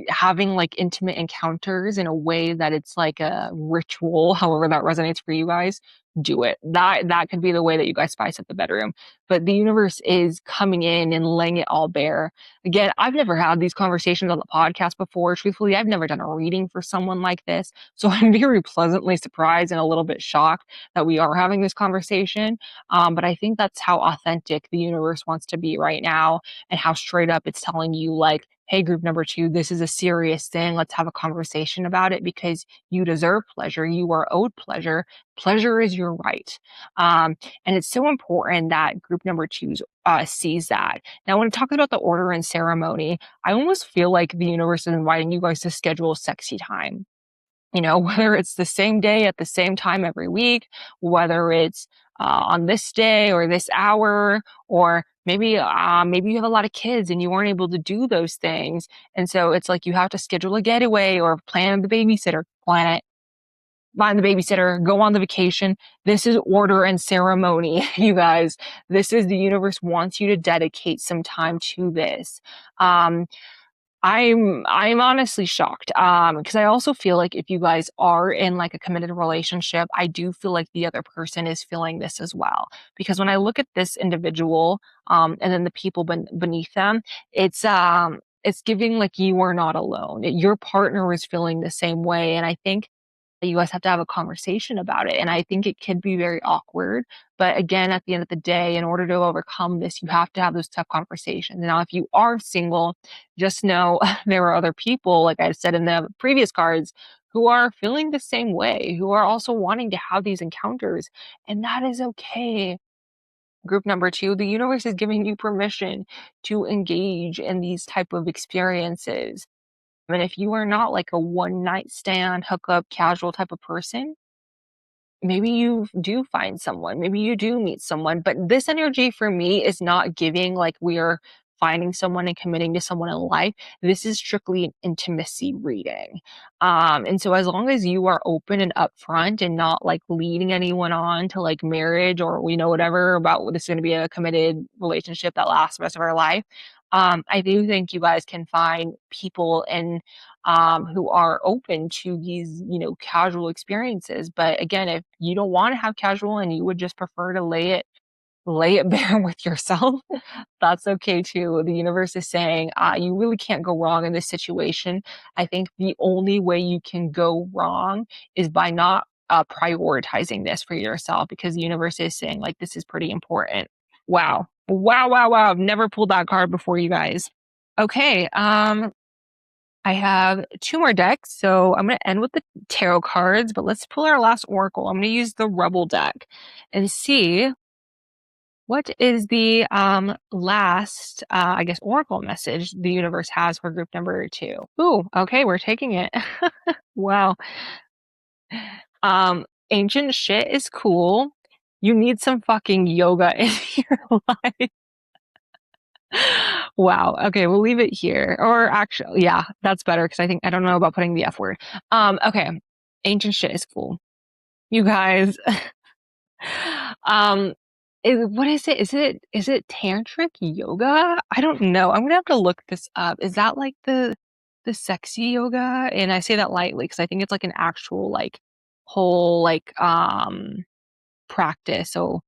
having like intimate encounters in a way that it's like a ritual, however that resonates for you guys, do it. That could be the way that you guys spice up the bedroom. But the universe is coming in and laying it all bare. Again, I've never had these conversations on the podcast before. Truthfully, I've never done a reading for someone like this. So I'm very pleasantly surprised and a little bit shocked that we are having this conversation. But I think that's how authentic the universe wants to be right now and how straight up it's telling you like, hey, group number 2, this is a serious thing. Let's have a conversation about it because you deserve pleasure. You are owed pleasure. Pleasure is your right. And it's so important that group number 2 sees that. Now, when I talk about the order and ceremony, I almost feel like the universe is inviting you guys to schedule sexy time. Whether it's the same day at the same time every week, whether it's on this day or this hour, or maybe you have a lot of kids and you weren't able to do those things. And so it's like you have to schedule a getaway or plan the babysitter, find the babysitter, go on the vacation. This is order and ceremony, you guys. This is the universe wants you to dedicate some time to this. I'm honestly shocked because I also feel like if you guys are in like a committed relationship, I do feel like the other person is feeling this as well. Because when I look at this individual and then the people beneath them, it's giving like you are not alone. Your partner is feeling the same way, and I think you guys have to have a conversation about it. And I think it could be very awkward. But again, at the end of the day, in order to overcome this, you have to have those tough conversations. Now, if you are single, just know there are other people, like I said in the previous cards, who are feeling the same way, who are also wanting to have these encounters. And that is okay. Group number 2, the universe is giving you permission to engage in these type of experiences. And if you are not like a one night stand, hookup, casual type of person, maybe you do find someone, maybe you do meet someone. But this energy for me is not giving like we are finding someone and committing to someone in life. This is strictly an intimacy reading. And so as long as you are open and upfront and not like leading anyone on to like marriage or, whatever about this is going to be a committed relationship that lasts the rest of our life, I do think you guys can find people who are open to these, casual experiences. But again, if you don't want to have casual and you would just prefer to lay it bare with yourself, that's okay too. The universe is saying, you really can't go wrong in this situation. I think the only way you can go wrong is by not prioritizing this for yourself, because the universe is saying like, this is pretty important. Wow. Wow, wow, wow. I've never pulled that card before, you guys. Okay. I have 2 more decks, so I'm going to end with the tarot cards, but let's pull our last oracle. I'm going to use the Rebel deck and see what is the last, I guess, oracle message the universe has for group number 2. Ooh, okay, we're taking it. Wow. Ancient shit is cool. You need some fucking yoga in your life. Wow. Okay, we'll leave it here. Or actually, yeah, that's better because I don't know about putting the F word. Okay. Ancient shit is cool. You guys. What is it? Is it tantric yoga? I don't know. I'm gonna have to look this up. Is that like the sexy yoga? And I say that lightly because I think it's like an actual like whole like practice. So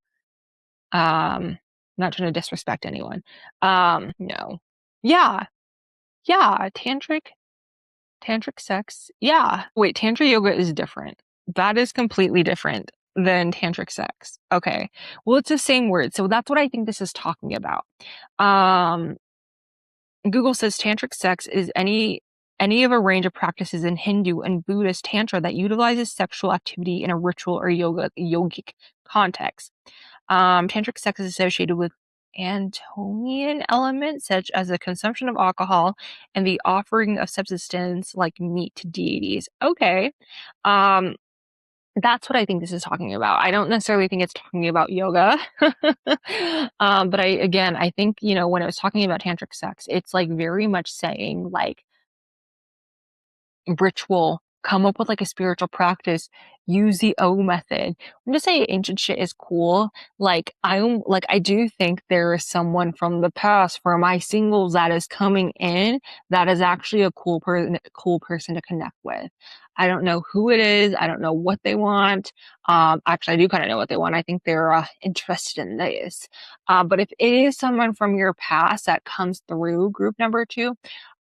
not trying to disrespect anyone. No. Yeah. Yeah, tantric sex. Yeah. Wait, tantra yoga is different. That is completely different than tantric sex. Okay. Well, it's the same word. So that's what I think this is talking about. Google says tantric sex is any of a range of practices in Hindu and Buddhist tantra that utilizes sexual activity in a ritual or yogic context. Tantric sex is associated with Antonian elements such as the consumption of alcohol and the offering of subsistence like meat to deities. Okay. That's what I think this is talking about. I don't necessarily think it's talking about yoga. But I think, when it was talking about tantric sex, it's like very much saying like ritual, come up with like a spiritual practice, use the O method. I'm just saying ancient shit is cool. Like I do think there is someone from the past for my singles that is coming in that is actually a cool person to connect with. I don't know who it is. I don't know what they want. Actually, I do kind of know what they want. I think they're interested in this. But if it is someone from your past that comes through group number 2,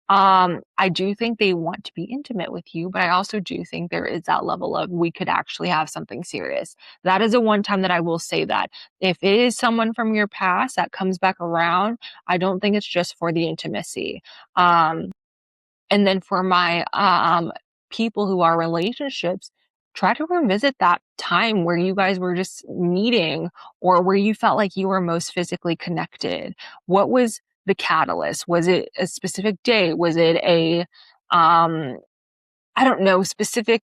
I do think they want to be intimate with you, but I also do think there is that level of we could actually have something serious. That is a one time that I will say that. If it is someone from your past that comes back around, I don't think it's just for the intimacy. And then for my people who are relationships, try to revisit that time where you guys were just meeting or where you felt like you were most physically connected. What was the catalyst? Was it a specific day? Was it a I don't know, specific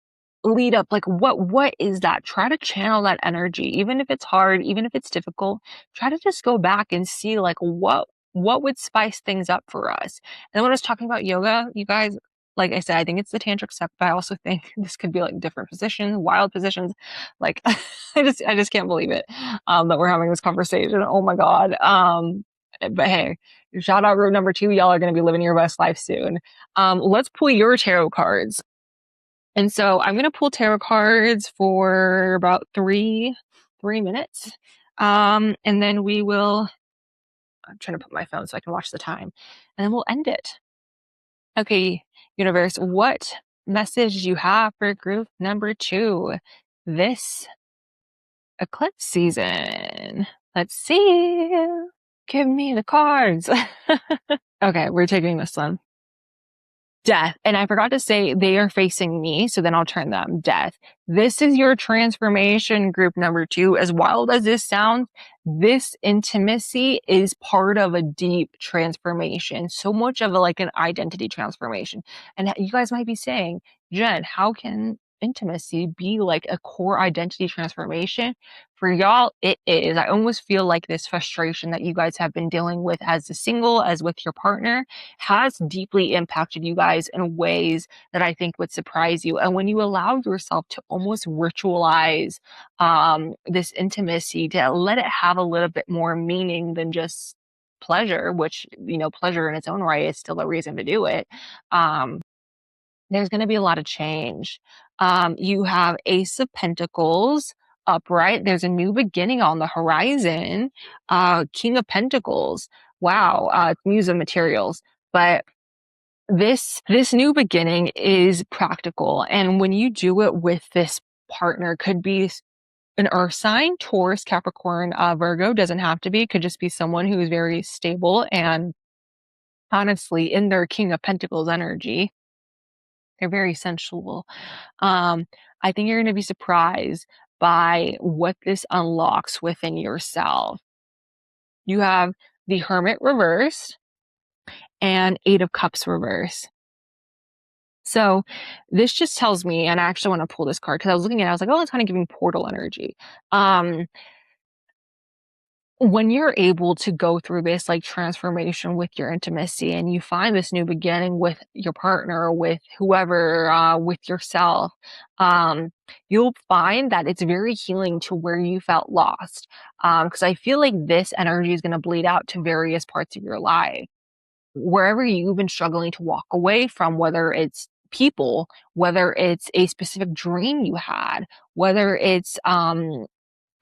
lead up? Like what is that? Try to channel that energy, even if it's hard, even if it's difficult. Try to just go back and see like what would spice things up for us. And then when I was talking about yoga, you guys, like I said, I think it's the tantric stuff, but I also think this could be like different positions, wild positions. Like I just can't believe it that we're having this conversation. Oh my God. But hey, shout out group number 2. Y'all are going to be living your best life soon. Let's pull your tarot cards. And so I'm going to pull tarot cards for about three minutes. And then I'm trying to put my phone so I can watch the time, and then we'll end it. Okay, universe, what message do you have for group number 2 this eclipse season? Let's see. Give me the cards. Okay, we're taking this one. Death. And I forgot to say they are facing me, so then I'll turn them. Death. This is your transformation, group number 2. As wild as this sounds, this intimacy is part of a deep transformation. So much of like an identity transformation. And you guys might be saying, Jen, how can intimacy be like a core identity transformation? For y'all, it is. I almost feel like this frustration that you guys have been dealing with as a single, as with your partner, has deeply impacted you guys in ways that I think would surprise you. And when you allow yourself to almost ritualize this intimacy, to let it have a little bit more meaning than just pleasure, which, pleasure in its own right is still a reason to do it. There's going to be a lot of change. You have Ace of Pentacles upright. There's a new beginning on the horizon. King of Pentacles. Wow. Muse of Materials. But this new beginning is practical. And when you do it with this partner, could be an earth sign, Taurus, Capricorn, Virgo, doesn't have to be, could just be someone who is very stable and honestly in their King of Pentacles energy. They're very sensual. I think you're going to be surprised by what this unlocks within yourself. You have the Hermit reversed and Eight of Cups reversed. So this just tells me, and I actually want to pull this card because I was looking at it, I was like, oh, it's kind of giving portal energy. When you're able to go through this like transformation with your intimacy and you find this new beginning with your partner, with whoever, with yourself, you'll find that it's very healing to where you felt lost. Because I feel like this energy is going to bleed out to various parts of your life. Wherever you've been struggling to walk away from, whether it's people, whether it's a specific dream you had, whether it's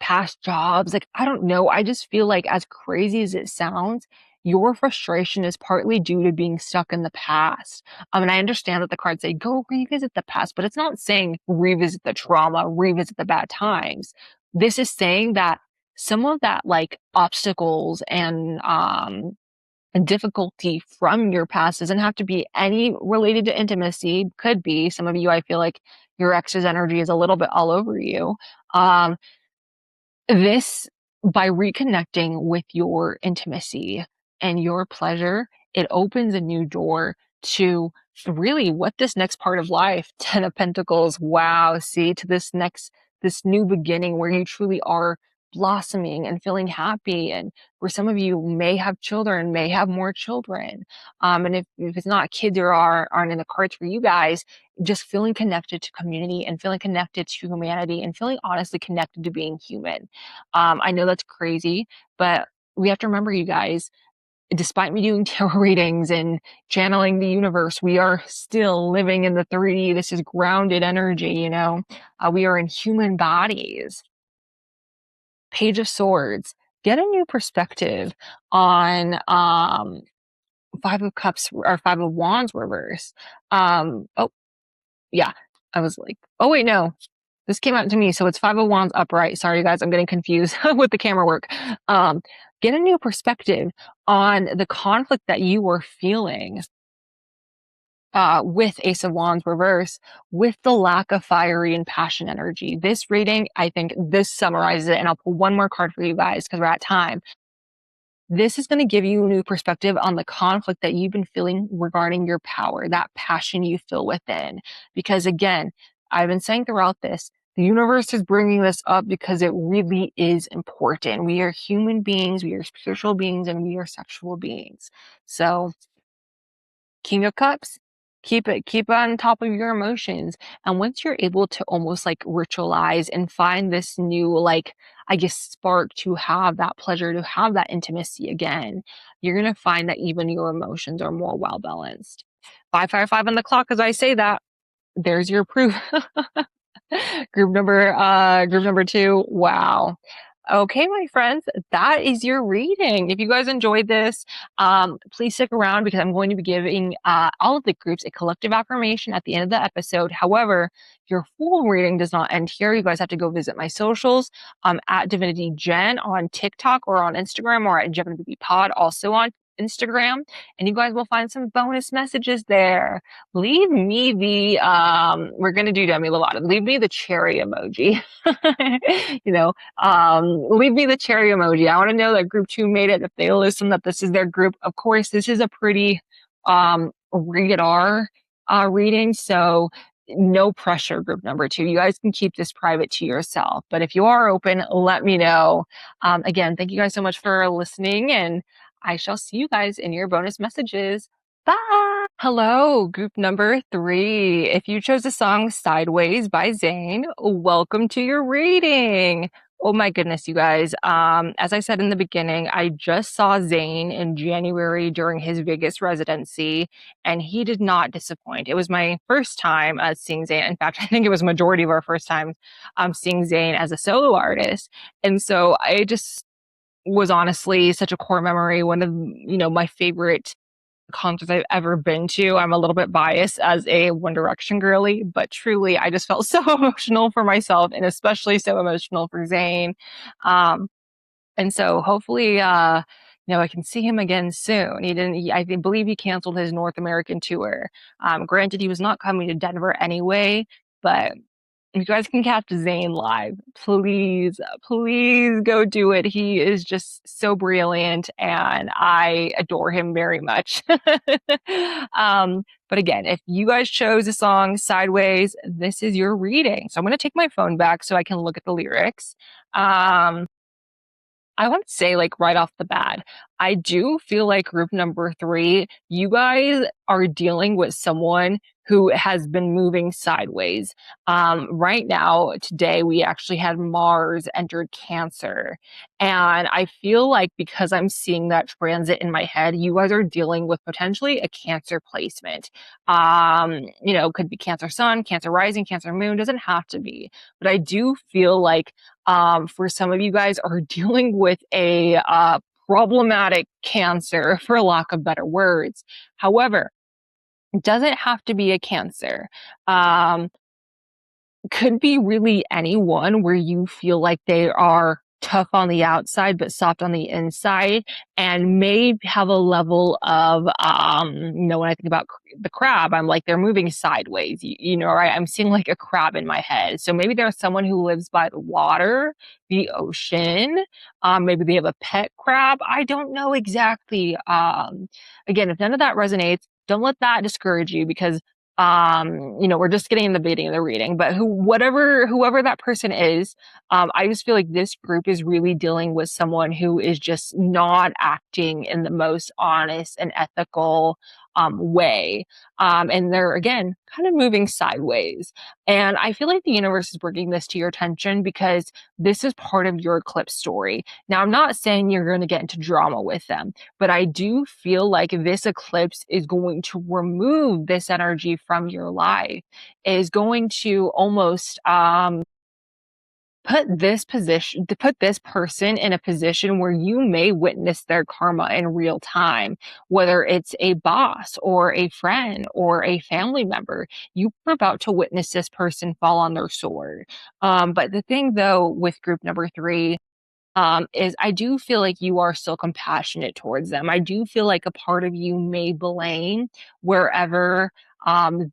past jobs, like, I don't know. I just feel like, as crazy as it sounds, your frustration is partly due to being stuck in the past. And I understand that the cards say go revisit the past, but it's not saying revisit the trauma, revisit the bad times. This is saying that some of that like obstacles and difficulty from your past doesn't have to be any related to intimacy. Could be. Some of you, I feel like your ex's energy is a little bit all over you. This, by reconnecting with your intimacy and your pleasure, it opens a new door to really what this next part of life, Ten of Pentacles, wow, see, to this new beginning where you truly are blossoming and feeling happy. And where some of you may have children, may have more children. And if it's not kids or aren't in the cards for you guys, just feeling connected to community and feeling connected to humanity and feeling honestly connected to being human. I know that's crazy, but we have to remember, you guys, despite me doing tarot readings and channeling the universe, we are still living in the 3D. This is grounded energy, we are in human bodies. Page of Swords. Get a new perspective on Five of Cups or Five of Wands reverse. Oh, yeah. I was like, oh wait, no. This came out to me, so it's Five of Wands upright. Sorry, you guys, I'm getting confused with the camera work. Get a new perspective on the conflict that you were feeling with Ace of Wands reverse, with the lack of fiery and passion energy. This reading, I think this summarizes it, and I'll pull one more card for you guys because we're at time. This is going to give you a new perspective on the conflict that you've been feeling regarding your power, that passion you feel within. Because again, I've been saying throughout this, the universe is bringing this up because it really is important. We are human beings, we are spiritual beings, and we are sexual beings. So, King of Cups, keep on top of your emotions. And once you're able to almost like ritualize and find this new, like, I guess, spark to have that pleasure, to have that intimacy again, you're going to find that even your emotions are more well balanced. 555 on the clock as I say that. There's your proof. Group number 2. Wow. Okay, my friends, that is your reading. If you guys enjoyed this, please stick around because I'm going to be giving all of the groups a collective affirmation at the end of the episode. However, your full reading does not end here. You guys have to go visit my socials at Divinity Jen on TikTok or on Instagram, or at Gemini Pod also on Instagram, and you guys will find some bonus messages there. Leave me the we're gonna do Demi Lovato. Leave me the cherry emoji. Leave me the cherry emoji. I want to know that group 2 made it, if they listen, that this is their group. Of course, this is a pretty rated R reading, so no pressure, group number 2. You guys can keep this private to yourself. But if you are open, let me know. Again, thank you guys so much for listening, and I shall see you guys in your bonus messages. Bye. Hello, group number 3. If you chose the song Sideways by ZAYN, welcome to your reading. Oh my goodness, you guys. As I said in the beginning, I just saw ZAYN in January during his Vegas residency, and he did not disappoint. It was my first time seeing ZAYN. In fact, I think it was a majority of our first time seeing ZAYN as a solo artist. And so I just was honestly such a core memory, one of, my favorite concerts I've ever been to. I'm a little bit biased as a One Direction girly, but truly I just felt so emotional for myself, and especially so emotional for ZAYN. And so hopefully, I can see him again soon. I believe he canceled his North American tour. Granted, he was not coming to Denver anyway, but if you guys can catch ZAYN live, please, please go do it. He is just so brilliant, and I adore him very much. But again, if you guys chose the song Sideways, this is your reading. So I'm going to take my phone back so I can look at the lyrics. I want to say, right off the bat, I do feel like group number 3, you guys are dealing with someone who has been moving sideways. Right now, today, we actually had Mars entered Cancer. And I feel like because I'm seeing that transit in my head, you guys are dealing with potentially a Cancer placement. Could be Cancer Sun, Cancer Rising, Cancer Moon, doesn't have to be. But I do feel like for some of you guys are dealing with a problematic Cancer, for lack of better words. However, it doesn't have to be a Cancer. Could be really anyone where you feel like they are tough on the outside but soft on the inside, and may have a level of when I think about the crab, I'm like, they're moving sideways, right? I'm seeing like a crab in my head. So maybe there's someone who lives by the water, the ocean, maybe they have a pet crab. I don't know exactly. Again, if none of that resonates, don't let that discourage you, because we're just getting in the beginning of the reading, but whoever that person is, I just feel like this group is really dealing with someone who is just not acting in the most honest and ethical way. And they're, again, kind of moving sideways. And I feel like the universe is bringing this to your attention because this is part of your eclipse story. Now, I'm not saying you're going to get into drama with them, but I do feel like this eclipse is going to remove this energy from your life, is going to almost put this person in a position where you may witness their karma in real time, whether it's a boss or a friend or a family member. You're about to witness this person fall on their sword. But the thing, though, with group number 3, is I do feel like you are still compassionate towards them. I do feel like a part of you may blame wherever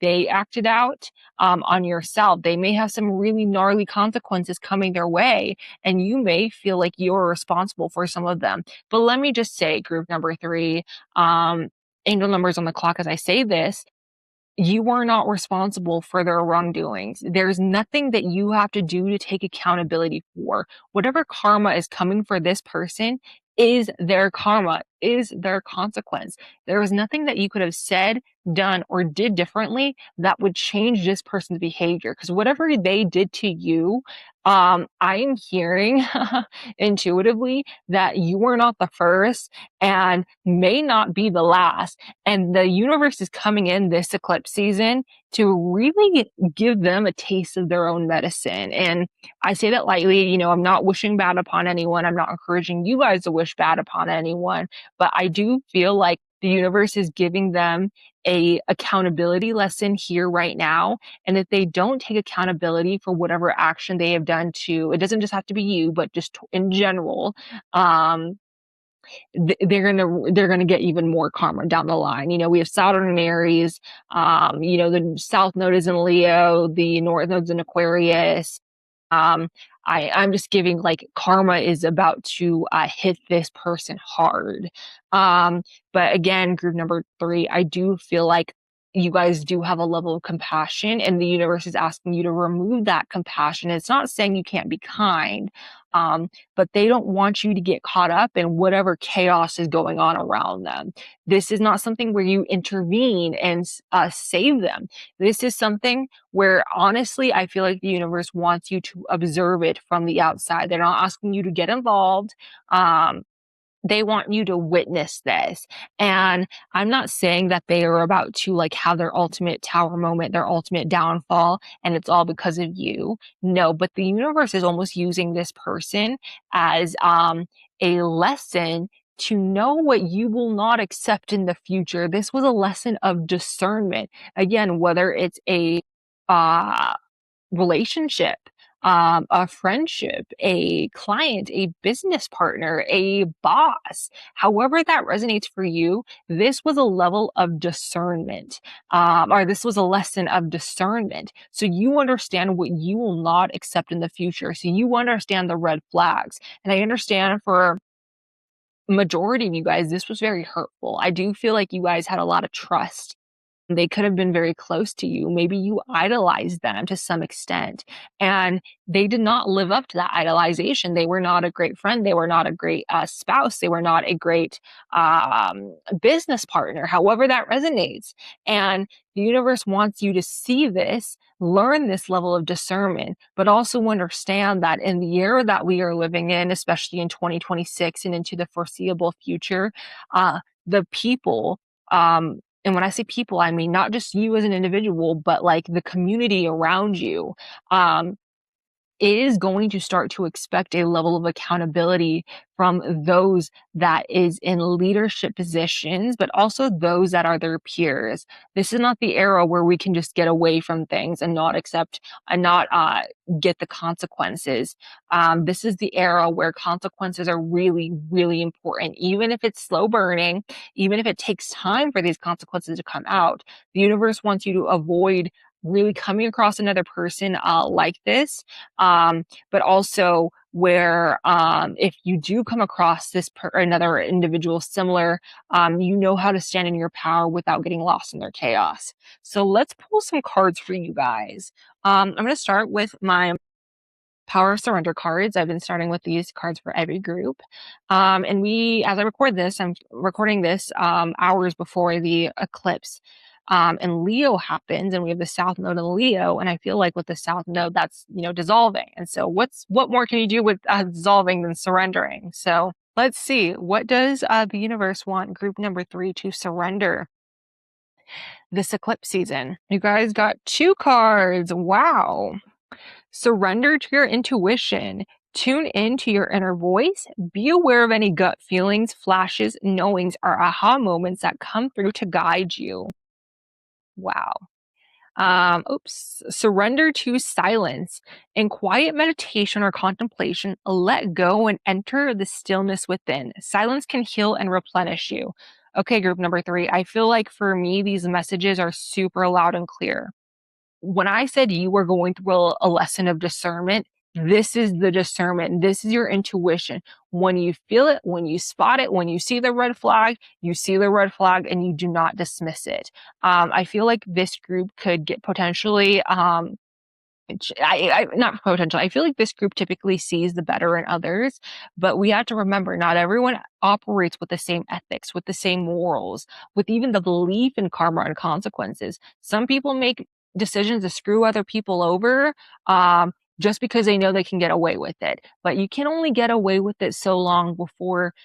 they acted out on yourself. They may have some really gnarly consequences coming their way, and you may feel like you're responsible for some of them. But let me just say, group number 3, angel numbers on the clock as I say this, you are not responsible for their wrongdoings. There's nothing that you have to do to take accountability for. Whatever karma is coming for this person is their karma, is their consequence. There is nothing that you could have said, done, or did differently that would change this person's behavior. Because whatever they did to you, I am hearing intuitively that you were not the first and may not be the last. And the universe is coming in this eclipse season to really give them a taste of their own medicine. And I say that lightly, I'm not wishing bad upon anyone. I'm not encouraging you guys to wish bad upon anyone, but I do feel like the universe is giving them a accountability lesson here right now. And if they don't take accountability for whatever action they have done to, it doesn't just have to be you, but just in general, they're gonna get even more karma down the line. We have Saturn and Aries. The South Node is in Leo. The North Node's in Aquarius. I'm just giving like karma is about to hit this person hard. But again, group number 3, I do feel like you guys do have a level of compassion, and the universe is asking you to remove that compassion. It's not saying you can't be kind, but they don't want you to get caught up in whatever chaos is going on around them. This is not something where you intervene and save them. This is something where, honestly, I feel like the universe wants you to observe it from the outside. They're not asking you to get involved. They want you to witness this. And I'm not saying that they are about to like have their ultimate tower moment, their ultimate downfall, and it's all because of you. No, but the universe is almost using this person as a lesson to know what you will not accept in the future. This was a lesson of discernment. Again, whether it's a relationship, a friendship, a client, a business partner, a boss, however that resonates for you, this was a level of discernment, or this was a lesson of discernment. So you understand what you will not accept in the future. So you understand the red flags. And I understand for majority of you guys, this was very hurtful. I do feel like you guys had a lot of trust. They could have been very close to you. Maybe you idolized them to some extent, and they did not live up to that idolization. They were not a great friend. They were not a great spouse. They were not a great business partner, however that resonates. And the universe wants you to see this, learn this level of discernment, but also understand that in the era that we are living in, especially in 2026 and into the foreseeable future, the people, and when I say people, I mean not just you as an individual, but like the community around you, is going to start to expect a level of accountability from those that is in leadership positions, but also those that are their peers. This is not the era where we can just get away from things and not accept and not get the consequences. This is the era where consequences are really, really important. Even if it's slow burning, even if it takes time for these consequences to come out, the universe wants you to avoid really coming across another person like this, but also where if you do come across another individual similar, you know how to stand in your power without getting lost in their chaos. So let's pull some cards for you guys. I'm going to start with my Power of Surrender cards. I've been starting with these cards for every group. And as I record this, I'm recording this hours before the eclipse. And Leo happens, and we have the South Node in Leo. And I feel like with the South Node, that's, dissolving. And so what more can you do with dissolving than surrendering? So let's see. What does the universe want group number 3 to surrender this eclipse season? You guys got 2 cards. Wow. Surrender to your intuition. Tune into your inner voice. Be aware of any gut feelings, flashes, knowings, or aha moments that come through to guide you. Wow. Surrender to silence. In quiet meditation or contemplation, let go and enter the stillness within. Silence can heal and replenish you. Okay, group number 3. I feel like for me, these messages are super loud and clear. When I said you were going through a lesson of discernment, this is the discernment. This is your intuition. When you feel it, when you spot it, when you see the red flag, you see the red flag and you do not dismiss it. I feel like this group could get potentially, not potential. I feel like this group typically sees the better in others, but we have to remember not everyone operates with the same ethics, with the same morals, with even the belief in karma and consequences. Some people make decisions to screw other people over, just because they know they can get away with it. But you can only get away with it so long before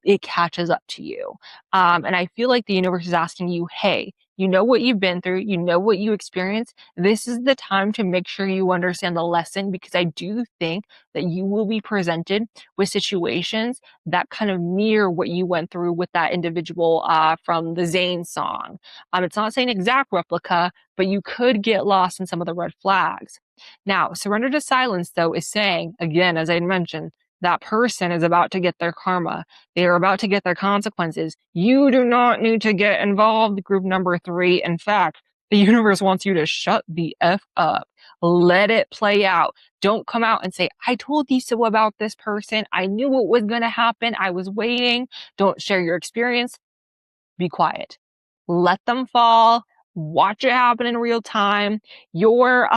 it catches up to you. And I feel like the universe is asking you, hey, you know what you've been through, you know what you experienced. This is the time to make sure you understand the lesson, because I do think that you will be presented with situations that kind of mirror what you went through with that individual from the ZAYN song. It's not saying exact replica, but you could get lost in some of the red flags. Now, surrender to silence, though, is saying, again, as I mentioned, that person is about to get their karma. They are about to get their consequences. You do not need to get involved, group number 3. In fact, the universe wants you to shut the F up. Let it play out. Don't come out and say, I told you so about this person. I knew what was going to happen. I was waiting. Don't share your experience. Be quiet. Let them fall. watch it happen in real time. Your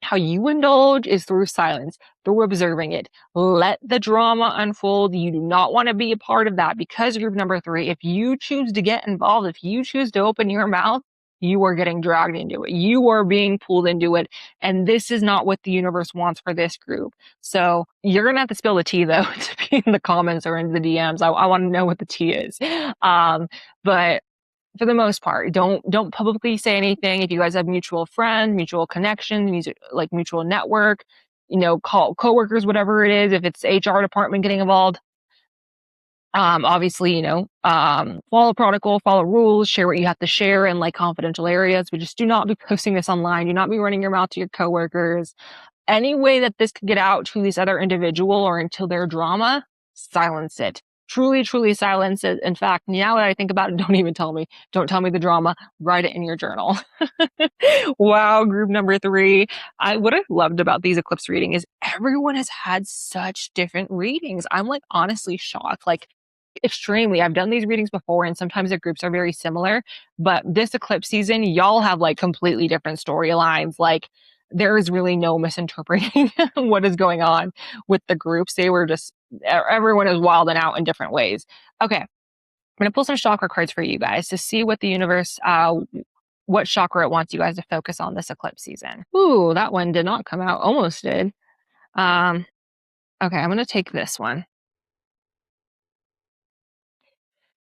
how you indulge is through silence, through observing it. Let the drama unfold. You do not want to be a part of that, because group number 3, if you choose to get involved, if you choose to open your mouth, you are getting dragged into it. You are being pulled into it. And this is not what the universe wants for this group. So you're going to have to spill the tea, though, to be in the comments or in the DMs. I want to know what the tea is. But for the most part, don't publicly say anything. If you guys have mutual friends, mutual connections, like mutual network, call coworkers, whatever it is. If it's HR department getting involved, obviously, follow protocol, follow rules, share what you have to share in like confidential areas, but just do not be posting this online. Do not be running your mouth to your coworkers. Any way that this could get out to this other individual or into their drama, silence it. Truly, truly silence it. In fact, now that I think about it, don't even tell me. Don't tell me the drama. Write it in your journal. Wow, group number 3. What I've loved about these eclipse reading is everyone has had such different readings. I'm like honestly shocked. Like extremely. I've done these readings before and sometimes the groups are very similar, but this eclipse season, y'all have like completely different storylines. Like there is really no misinterpreting what is going on with the groups. Everyone is wilding out in different ways. Okay. I'm going to pull some chakra cards for you guys to see what the universe, what chakra it wants you guys to focus on this eclipse season. Ooh, that one did not come out. Almost did. Okay. I'm going to take this one.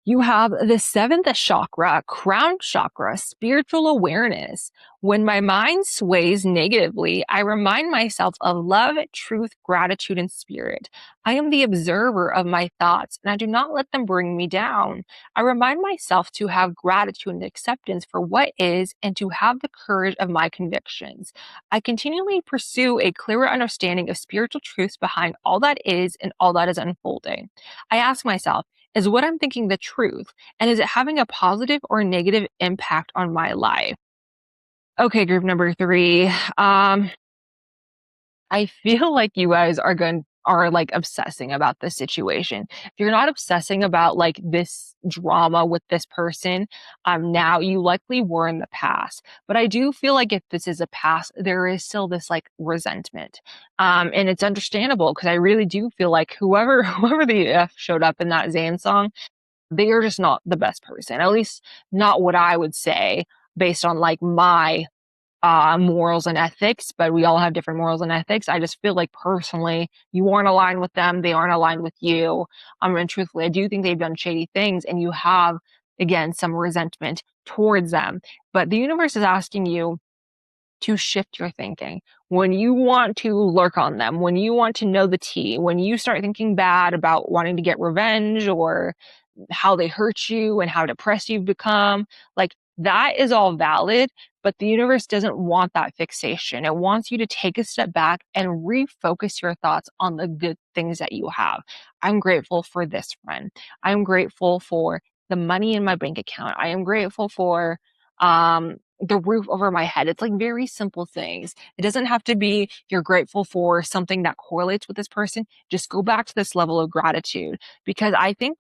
You have the 7th chakra, crown chakra, spiritual awareness. When my mind sways negatively, I remind myself of love, truth, gratitude, and spirit. I am the observer of my thoughts, and I do not let them bring me down. I remind myself to have gratitude and acceptance for what is and to have the courage of my convictions. I continually pursue a clearer understanding of spiritual truths behind all that is and all that is unfolding. I ask myself, is what I'm thinking the truth? And is it having a positive or negative impact on my life? Okay, group number 3. I feel like you guys are like obsessing about this situation. If you're not obsessing about like this drama with this person, now you likely were in the past. But I do feel like if this is a past, there is still this like resentment. And it's understandable because I really do feel like whoever the F showed up in that ZAYN song, they are just not the best person. At least not what I would say based on like my morals and ethics, but we all have different morals and ethics. I just feel like personally, you aren't aligned with them. They aren't aligned with you. And truthfully, I do think they've done shady things and you have, again, some resentment towards them. But the universe is asking you to shift your thinking. When you want to lurk on them, when you want to know the tea, when you start thinking bad about wanting to get revenge or how they hurt you and how depressed you've become, like that is all valid, but the universe doesn't want that fixation. It wants you to take a step back and refocus your thoughts on the good things that you have. I'm grateful for this friend. I'm grateful for the money in my bank account. I am grateful for the roof over my head. It's like very simple things. It doesn't have to be you're grateful for something that correlates with this person. Just go back to this level of gratitude, because I think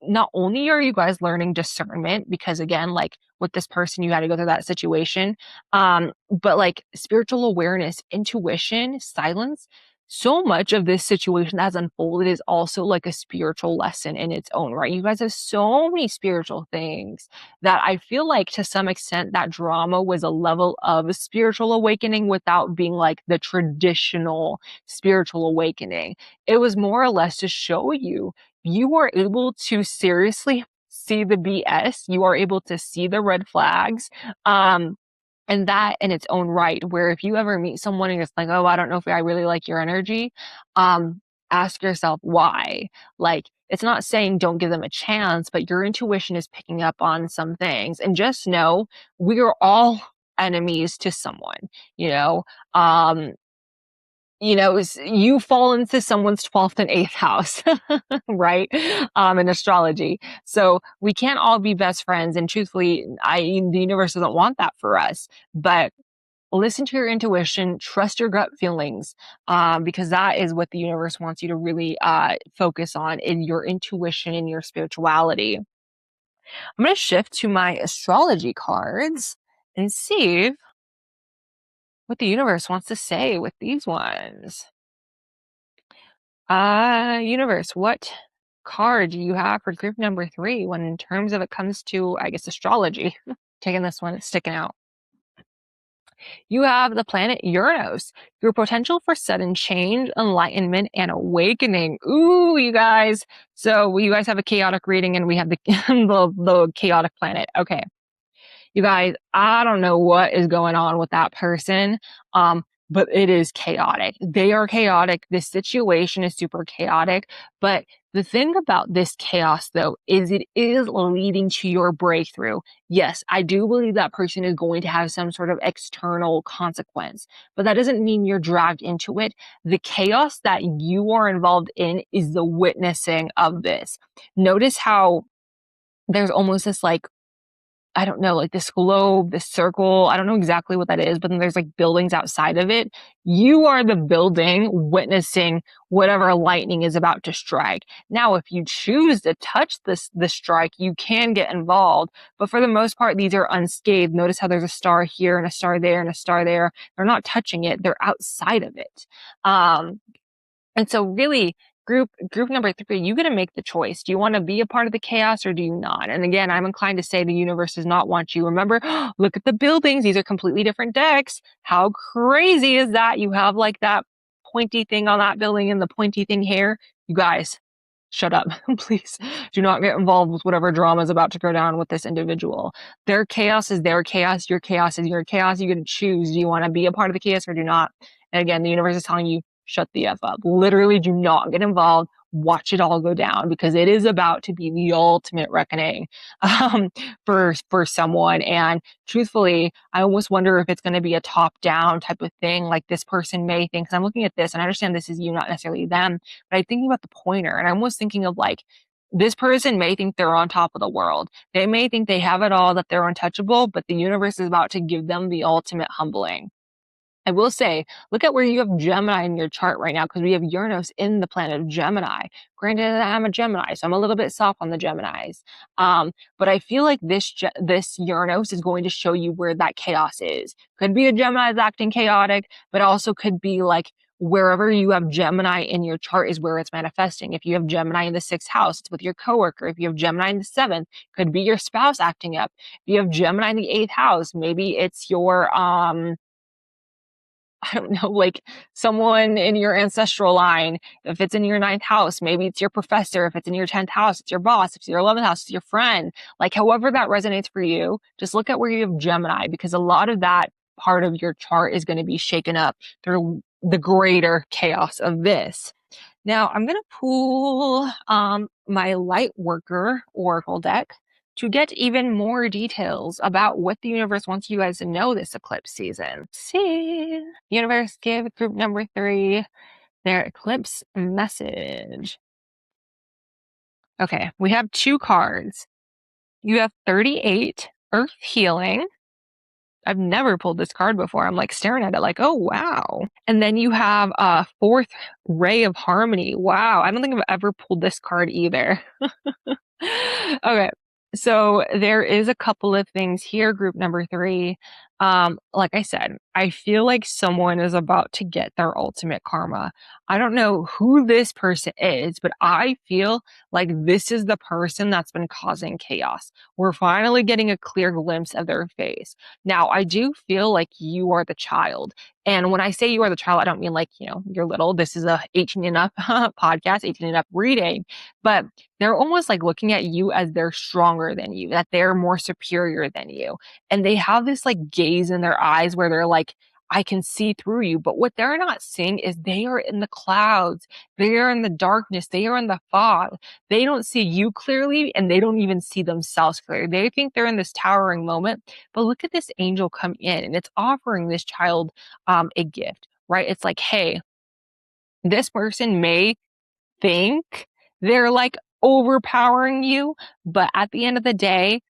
not only are you guys learning discernment, because again, like with this person, you had to go through that situation, but like spiritual awareness, intuition, silence. So much of this situation that's unfolded is also like a spiritual lesson in its own right. You guys have so many spiritual things that I feel like to some extent that drama was a level of spiritual awakening without being like the traditional spiritual awakening. It was more or less to show you are able to seriously see the BS. You are able to see the red flags. And that in its own right, where if you ever meet someone and it's like, oh, I don't know if I really like your energy, ask yourself why. Like, it's not saying don't give them a chance, but your intuition is picking up on some things. And just know we are all enemies to someone, you know? You fall into someone's 12th and 8th house, right? In astrology. So we can't all be best friends. And truthfully, the universe doesn't want that for us, but listen to your intuition, trust your gut feelings, because that is what the universe wants you to really, focus on in your intuition and your spirituality. I'm going to shift to my astrology cards and see what the universe wants to say with these ones. Universe, what card do you have for group number 3 when in terms of it comes to, I guess, astrology? Taking this one, it's sticking out. You have the planet Uranus, your potential for sudden change, enlightenment, and awakening. Ooh, you guys. So you guys have a chaotic reading and we have the, the chaotic planet. Okay. You guys, I don't know what is going on with that person. But it is chaotic. They are chaotic. This situation is super chaotic. But the thing about this chaos, though, is it is leading to your breakthrough. Yes, I do believe that person is going to have some sort of external consequence, but that doesn't mean you're dragged into it. The chaos that you are involved in is the witnessing of this. Notice how there's almost this like, I don't know, like this globe, this circle. I don't know exactly what that is, but then there's like buildings outside of it. You are the building witnessing whatever lightning is about to strike. Now, if you choose to touch the strike, you can get involved. But for the most part, these are unscathed. Notice how there's a star here and a star there and a star there. They're not touching it. They're outside of it. And so really, group number 3, you get to make the choice. Do you want to be a part of the chaos or do you not? And again, I'm inclined to say the universe does not want you. Remember, look at the buildings. These are completely different decks. How crazy is that? You have like that pointy thing on that building and the pointy thing here. You guys, shut up. Please do not get involved with whatever drama is about to go down with this individual. Their chaos is their chaos. Your chaos is your chaos. You get to choose. Do you want to be a part of the chaos or do not? And again, the universe is telling you, shut the F up. Literally do not get involved. Watch it all go down because it is about to be the ultimate reckoning for someone. And truthfully, I almost wonder if it's going to be a top down type of thing. Like this person may think, because I'm looking at this and I understand this is you, not necessarily them, but I'm thinking about the pointer and I'm almost thinking of like, this person may think they're on top of the world. They may think they have it all, that they're untouchable, but the universe is about to give them the ultimate humbling. I will say, look at where you have Gemini in your chart right now, because we have Uranus in the planet of Gemini. Granted, I'm a Gemini, so I'm a little bit soft on the Geminis. But I feel like this Uranus is going to show you where that chaos is. Could be a Gemini that's acting chaotic, but also could be like wherever you have Gemini in your chart is where it's manifesting. If you have Gemini in the 6th house, it's with your coworker. If you have Gemini in the 7th, could be your spouse acting up. If you have Gemini in the 8th house, maybe it's your I don't know, like someone in your ancestral line. If it's in your 9th house, maybe it's your professor. If it's in your 10th house, it's your boss. If it's your 11th house, it's your friend. Like however that resonates for you, just look at where you have Gemini because a lot of that part of your chart is going to be shaken up through the greater chaos of this. Now I'm going to pull my Light Worker Oracle deck to get even more details about what the universe wants you guys to know this eclipse season. See, universe, give group number 3 their eclipse message. Okay, we have 2 cards. You have 38, Earth Healing. I've never pulled this card before. I'm like staring at it like, oh, wow. And then you have a 4th, Ray of Harmony. Wow, I don't think I've ever pulled this card either. Okay. So there is a couple of things here, group number 3. Like I said, I feel like someone is about to get their ultimate karma. I don't know who this person is, but I feel like this is the person that's been causing chaos. We're finally getting a clear glimpse of their face. Now, I do feel like you are the child. And when I say you are the child, I don't mean like, you're little. This is a 18 and up podcast, 18 and up reading, but they're almost like looking at you as they're stronger than you, that they're more superior than you. And they have this like gaze in their eyes where they're like, I can see through you. But what they're not seeing is they are in the clouds. They are in the darkness. They are in the fog. They don't see you clearly and they don't even see themselves clearly. They think they're in this towering moment. But look at this angel come in and it's offering this child a gift, right? It's like, hey, this person may think they're like overpowering you, but at the end of the day,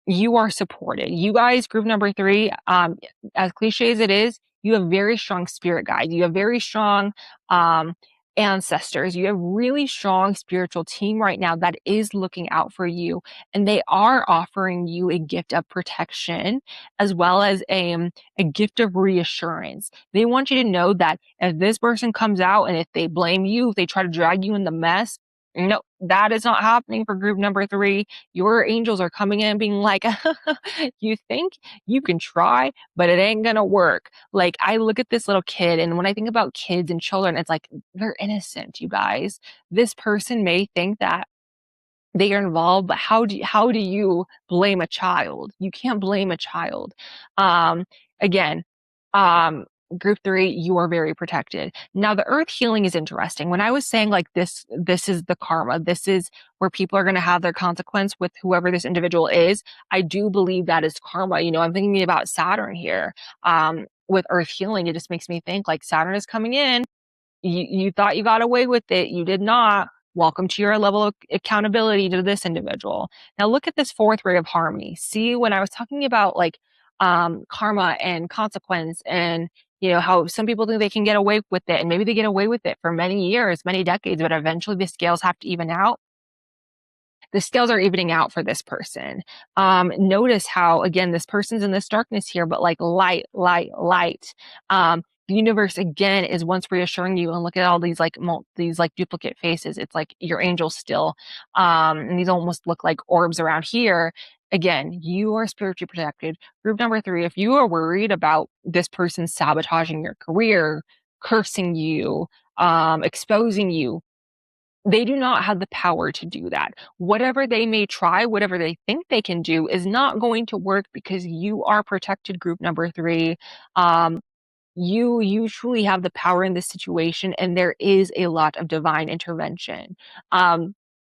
you are supported. You guys, group number 3, as cliche as it is, you have very strong spirit guides. You have very strong ancestors. You have really strong spiritual team right now that is looking out for you, and they are offering you a gift of protection as well as a gift of reassurance. They want you to know that if this person comes out and if they blame you, if they try to drag you in the mess, no, that is not happening for group number 3. Your angels are coming in being like, you think you can try, but it ain't gonna work. Like, I look at this little kid, and when I think about kids and children, it's like, they're innocent, you guys. This person may think that they are involved, but how do you blame a child? You can't blame a child. Um, again, um, group 3, you are very protected. Now, the earth healing is interesting. When I was saying like this is the karma, this is where people are going to have their consequence with whoever this individual is. I do believe that is karma. You know, I'm thinking about Saturn here. With earth healing, it just makes me think like Saturn is coming in. You thought you got away with it. You did not. Welcome to your level of accountability to this individual. Now look at this 4th ray of harmony. See, when I was talking about like karma and consequence and how some people think they can get away with it, and maybe they get away with it for many years, many decades, but eventually the scales have to even out. The scales are evening out for this person. Notice how, again, this person's in this darkness here, but like light, light, light. The universe again is once reassuring you, and look at all these these duplicate faces. It's like your angels still, and these almost look like orbs around here. Again, you are spiritually protected. Group number 3, if you are worried about this person sabotaging your career, cursing you, exposing you, they do not have the power to do that. Whatever they may try, whatever they think they can do is not going to work because you are protected, group number 3. You truly have the power in this situation, and there is a lot of divine intervention.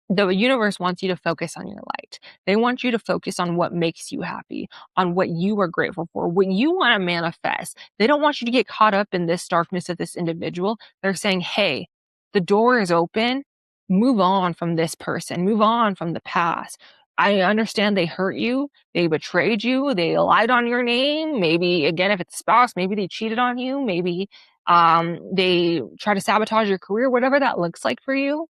The universe wants you to focus on your light. They want you to focus on what makes you happy, on what you are grateful for, what you want to manifest. They don't want you to get caught up in this darkness of this individual. They're saying, hey, the door is open. Move on from this person. Move on from the past. I understand they hurt you. They betrayed you. They lied on your name. Maybe, again, if it's a spouse, maybe they cheated on you. Maybe they try to sabotage your career. Whatever that looks like for you,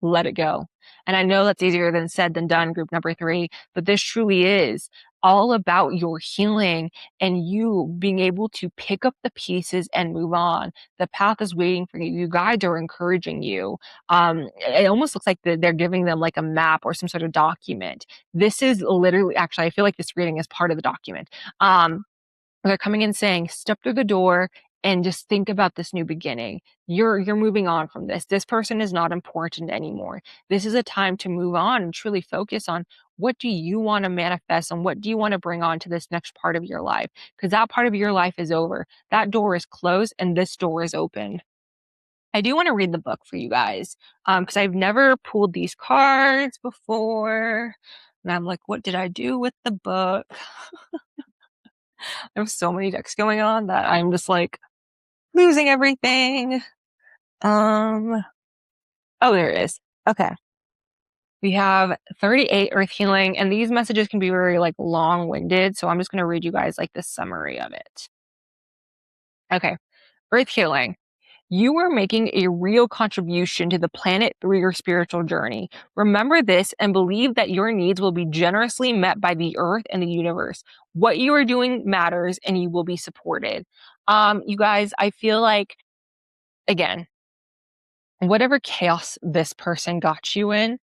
let it go. And I know that's easier than said than done, group number 3, but this truly is all about your healing and you being able to pick up the pieces and move on. The path is waiting for you. You guides are encouraging you. It almost looks like they're giving them like a map or some sort of document. This is literally, actually, I feel like this reading is part of the document. They're coming in saying, step through the door and just think about this new beginning. You're moving on from this. This person is not important anymore. This is a time to move on and truly focus on what do you want to manifest and what do you want to bring on to this next part of your life? Because that part of your life is over. That door is closed and this door is open. I do want to read the book for you guys because I've never pulled these cards before. And I'm like, what did I do with the book? There's so many decks going on that I'm just like losing everything. Oh, there it is. Okay. We have 38 Earth Healing, and these messages can be very like long-winded, so I'm just going to read you guys like the summary of it. Okay. Earth Healing. You are making a real contribution to the planet through your spiritual journey. Remember this and believe that your needs will be generously met by the earth and the universe. What you are doing matters and you will be supported. You guys, I feel like, again, whatever chaos this person got you in,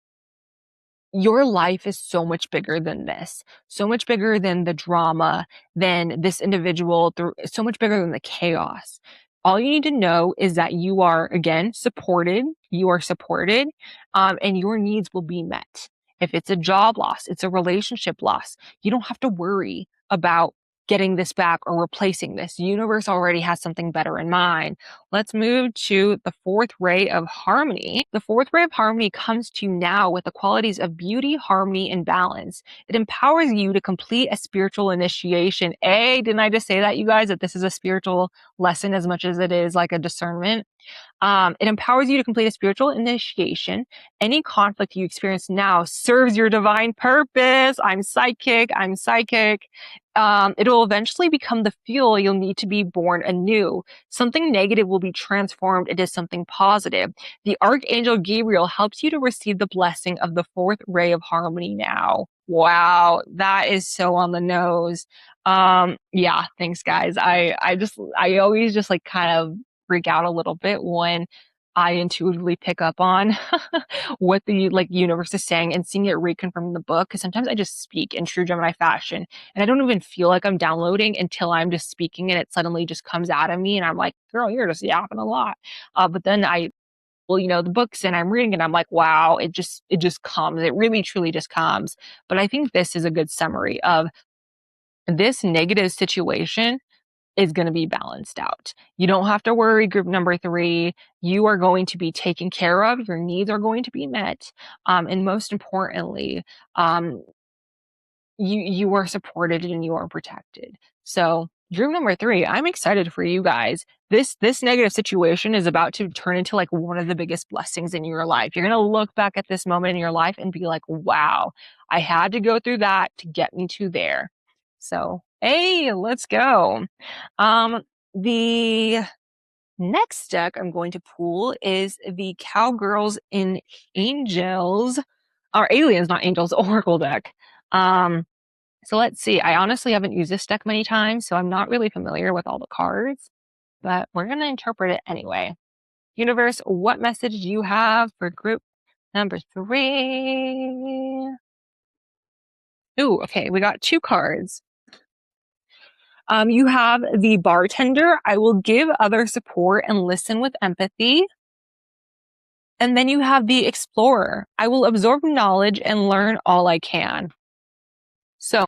your life is so much bigger than this, so much bigger than the drama, than this individual, so much bigger than the chaos. All you need to know is that you are, again, supported. You are supported, and your needs will be met. If it's a job loss, it's a relationship loss, you don't have to worry about getting this back or replacing this. The universe already has something better in mind. Let's move to the 4th ray of harmony. The 4th ray of harmony comes to you now with the qualities of beauty, harmony, and balance. It empowers you to complete a spiritual initiation. Didn't I just say that, you guys, that this is a spiritual lesson as much as it is like a discernment? It empowers you to complete a spiritual initiation. Any conflict you experience now serves your divine purpose. I'm psychic. It will eventually become the fuel you'll need to be born anew. Something negative will be transformed into something positive. The Archangel Gabriel helps you to receive the blessing of the fourth ray of harmony now. Wow, that is so on the nose. Yeah, thanks guys. I always just like kind of freak out a little bit when I intuitively pick up on what the like universe is saying and seeing it reconfirmed in the book. Because sometimes I just speak in true Gemini fashion and I don't even feel like I'm downloading until I'm just speaking and it suddenly just comes out of me and I'm like, girl, you're just yapping a lot. But then the books and I'm reading it, I'm like, wow, it just comes. It really truly just comes. But I think this is a good summary of this negative situation is going to be balanced out. You don't have to worry, group number 3. You are going to be taken care of. Your needs are going to be met. And most importantly, you are supported and you are protected. So group number 3, I'm excited for you guys. This negative situation is about to turn into like one of the biggest blessings in your life. You're going to look back at this moment in your life and be like, wow, I had to go through that to get me to there. So, hey, let's go. The next deck I'm going to pull is the Cowgirls in Angels, or Aliens, not Angels, Oracle deck. So let's see. I honestly haven't used this deck many times, so I'm not really familiar with all the cards, but we're going to interpret it anyway. Universe, what message do you have for group number 3? Ooh, okay. We got 2 cards. You have the Bartender. I will give other support and listen with empathy. And then you have the Explorer. I will absorb knowledge and learn all I can. So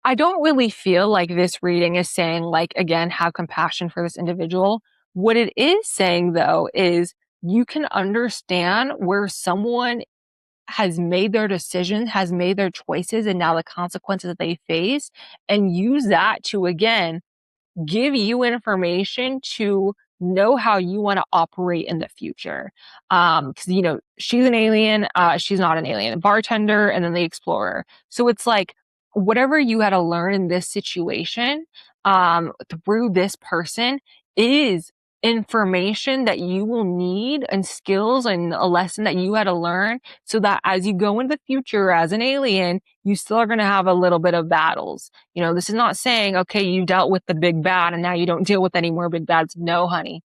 I don't really feel like this reading is saying, like, again, have compassion for this individual. What it is saying, though, is you can understand where someone has made their decision, has made their choices, and now the consequences that they face, and use that to, again, give you information to know how you want to operate in the future. Because, she's an alien, she's not an alien, bartender, and then the explorer. So it's like, whatever you had to learn in this situation, through this person is information that you will need and skills and a lesson that you had to learn so that as you go into the future as an alien, you still are going to have a little bit of battles. This is not saying, okay, you dealt with the big bad and now you don't deal with any more big bads. No, honey.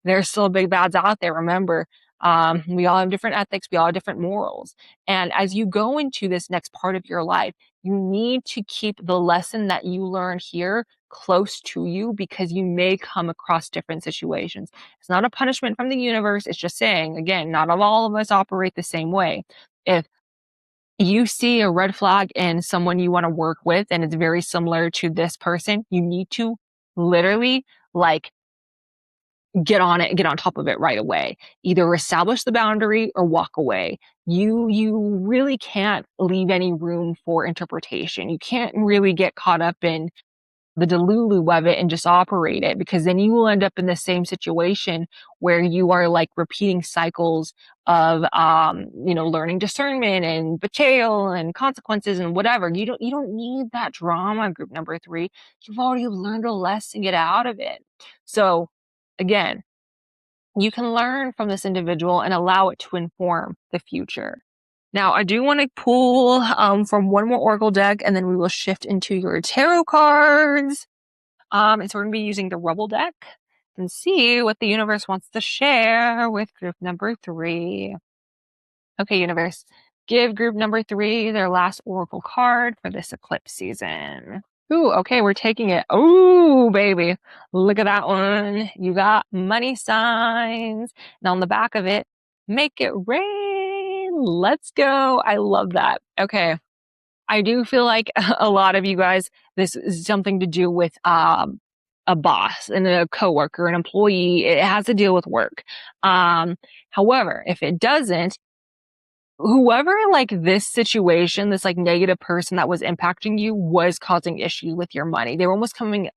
There's still big bads out there. Remember, we all have different ethics. We all have different morals. And as you go into this next part of your life, you need to keep the lesson that you learn here close to you because you may come across different situations. It's not a punishment from the universe. It's just saying, again, not all of us operate the same way. If you see a red flag in someone you want to work with and it's very similar to this person, you need to literally get on it and get on top of it right away. Either establish the boundary or walk away. You really can't leave any room for interpretation. You can't really get caught up in the delulu of it and just operate it, because then you will end up in the same situation where you are like repeating cycles of learning discernment and betrayal and consequences and whatever. You don't need that drama, group number 3. You've already learned a lesson, get out of it. So again, you can learn from this individual and allow it to inform the future. Now, I do want to pull from one more Oracle deck, and then we will shift into your tarot cards. And so we're going to be using the Rebel deck and see what the universe wants to share with group number 3. Okay, universe, give group number 3 their last Oracle card for this eclipse season. Ooh, okay, we're taking it. Ooh, baby. Look at that one. You got money signs. And on the back of it, make it rain. Let's go. I love that. Okay. I do feel like a lot of you guys, this is something to do with a boss and a coworker, an employee. It has to deal with work. However, if it doesn't, whoever like this situation, this like negative person that was impacting you was causing issue with your money. They were almost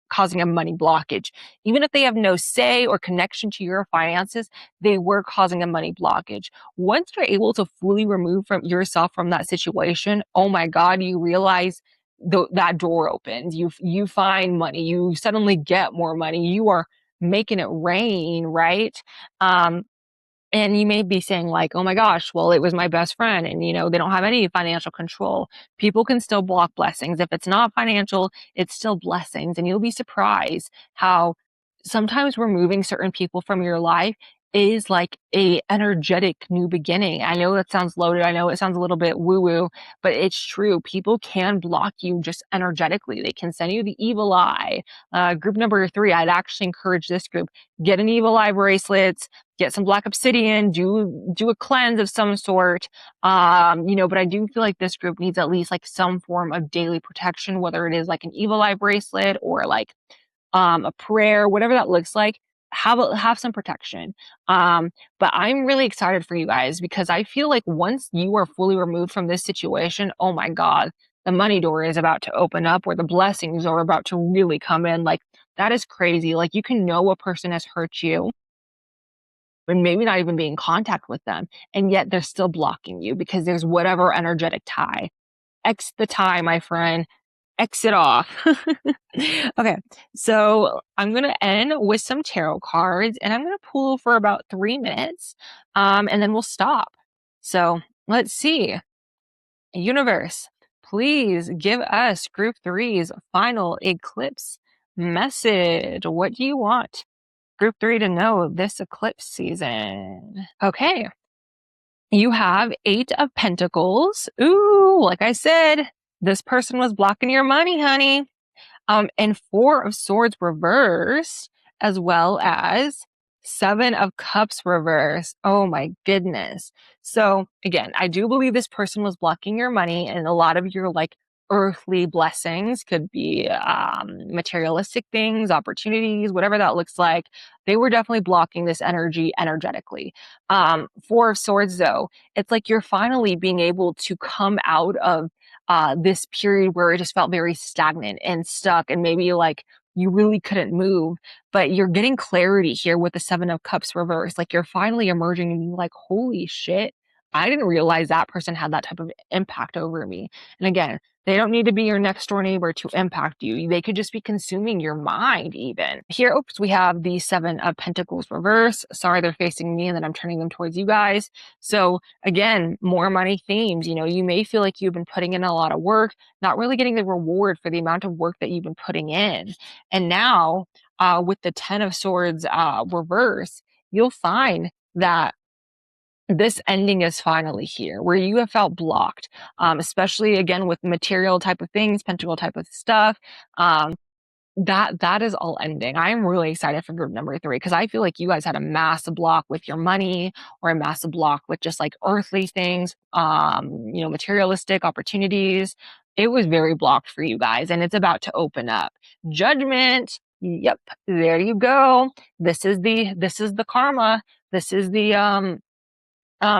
causing a money blockage. Even if they have no say or connection to your finances, they were causing a money blockage. Once you're able to fully remove from yourself from that situation, oh my God, you realize that door opens. You find money. You suddenly get more money. You are making it rain, right? And you may be saying like, oh my gosh, well, it was my best friend and, they don't have any financial control. People can still block blessings. If it's not financial, it's still blessings. And you'll be surprised how sometimes removing certain people from your life is like a energetic new beginning. I know that sounds loaded. I know it sounds a little bit woo woo, but it's true. People can block you just energetically. They can send you the evil eye. Group number 3, I'd actually encourage this group, get an evil eye bracelets, get some black obsidian, do a cleanse of some sort. But I do feel like this group needs at least like some form of daily protection, whether it is like an evil eye bracelet or like a prayer, whatever that looks like. Have some protection. But I'm really excited for you guys because I feel like once you are fully removed from this situation, oh my God, the money door is about to open up or the blessings are about to really come in. Like that is crazy. Like you can know a person has hurt you and maybe not even be in contact with them. And yet they're still blocking you because there's whatever energetic tie. X the tie, my friend. X it off. Okay. So I'm going to end with some tarot cards and I'm going to pull for about 3 minutes. And then we'll stop. So let's see. Universe, please give us group 3's final eclipse message. What do you want group 3 to know this eclipse season? Okay. You have 8 of Pentacles. Ooh, like I said, this person was blocking your money, honey. And 4 of Swords reversed, as well as 7 of Cups reversed. Oh my goodness. So again, I do believe this person was blocking your money and a lot of your like earthly blessings could be materialistic things, opportunities, whatever that looks like. They were definitely blocking this energy energetically. 4 of Swords though, it's like you're finally being able to come out of this period where it just felt very stagnant and stuck and maybe like you really couldn't move, but you're getting clarity here with the 7 of Cups reverse. Like you're finally emerging and being like, holy shit, I didn't realize that person had that type of impact over me. And again, they don't need to be your next door neighbor to impact you. They could just be consuming your mind even. Here, oops, we have the 7 of Pentacles reverse. Sorry, they're facing me and then I'm turning them towards you guys. So again, more money themes. You may feel like you've been putting in a lot of work, not really getting the reward for the amount of work that you've been putting in. And now, with the 10 of Swords reverse, you'll find that this ending is finally here where you have felt blocked, especially again with material type of things, pentacle type of stuff. That is all ending. I'm really excited for group number 3 because I feel like you guys had a massive block with your money or a massive block with just like earthly things, materialistic opportunities. It was very blocked for you guys and it's about to open up. Judgment. Yep. There you go. This is the karma. This is the,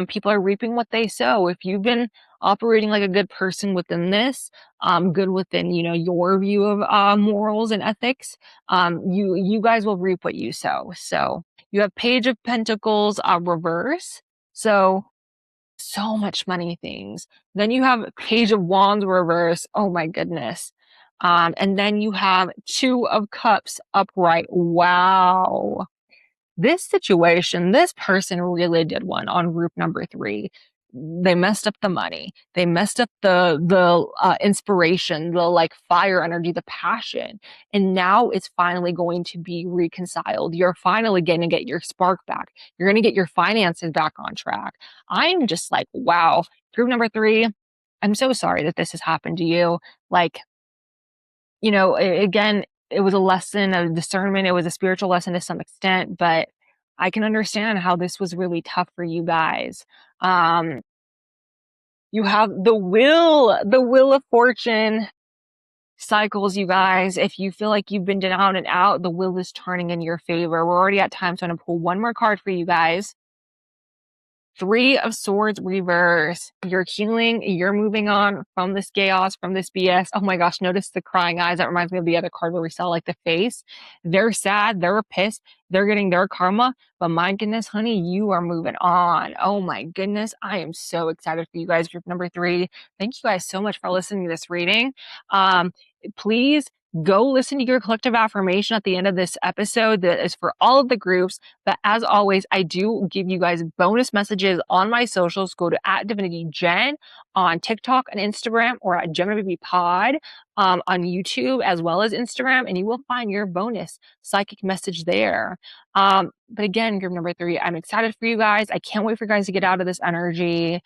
people are reaping what they sow. If you've been operating like a good person within this, good within, your view of morals and ethics, you guys will reap what you sow. So you have Page of Pentacles reverse. So much money things. Then you have Page of Wands reverse. Oh my goodness. And then you have 2 of Cups upright. Wow. This situation, this person really did one on group number 3. They messed up the money. They messed up the inspiration, the like fire energy, the passion. And now it's finally going to be reconciled. You're finally going to get your spark back. You're going to get your finances back on track. I'm just like, wow. Group number 3, I'm so sorry that this has happened to you. Like, again, it was a lesson of discernment. It was a spiritual lesson to some extent, but I can understand how this was really tough for you guys. You have the wheel of fortune cycles, you guys. If you feel like you've been down and out, the wheel is turning in your favor. We're already at time, so I'm going to pull one more card for you guys. Three of Swords reverse. You're healing. You're moving on from this chaos, from this BS. Oh my gosh, notice the crying eyes. That reminds me of the other card where we saw like the face. They're sad. They're pissed. They're getting their karma. But my goodness, honey, you are moving on. Oh my goodness. I am so excited for you guys. Group number 3. Thank you guys so much for listening to this reading. Please go listen to your collective affirmation at the end of this episode that is for all of the groups. But as always, I do give you guys bonus messages on my socials. Go to @DivinityGen on TikTok and Instagram, or at Gemini Baby Pod on YouTube as well as Instagram, and you will find your bonus psychic message there. But again, group number 3, I'm excited for you guys. I can't wait for you guys to get out of this energy.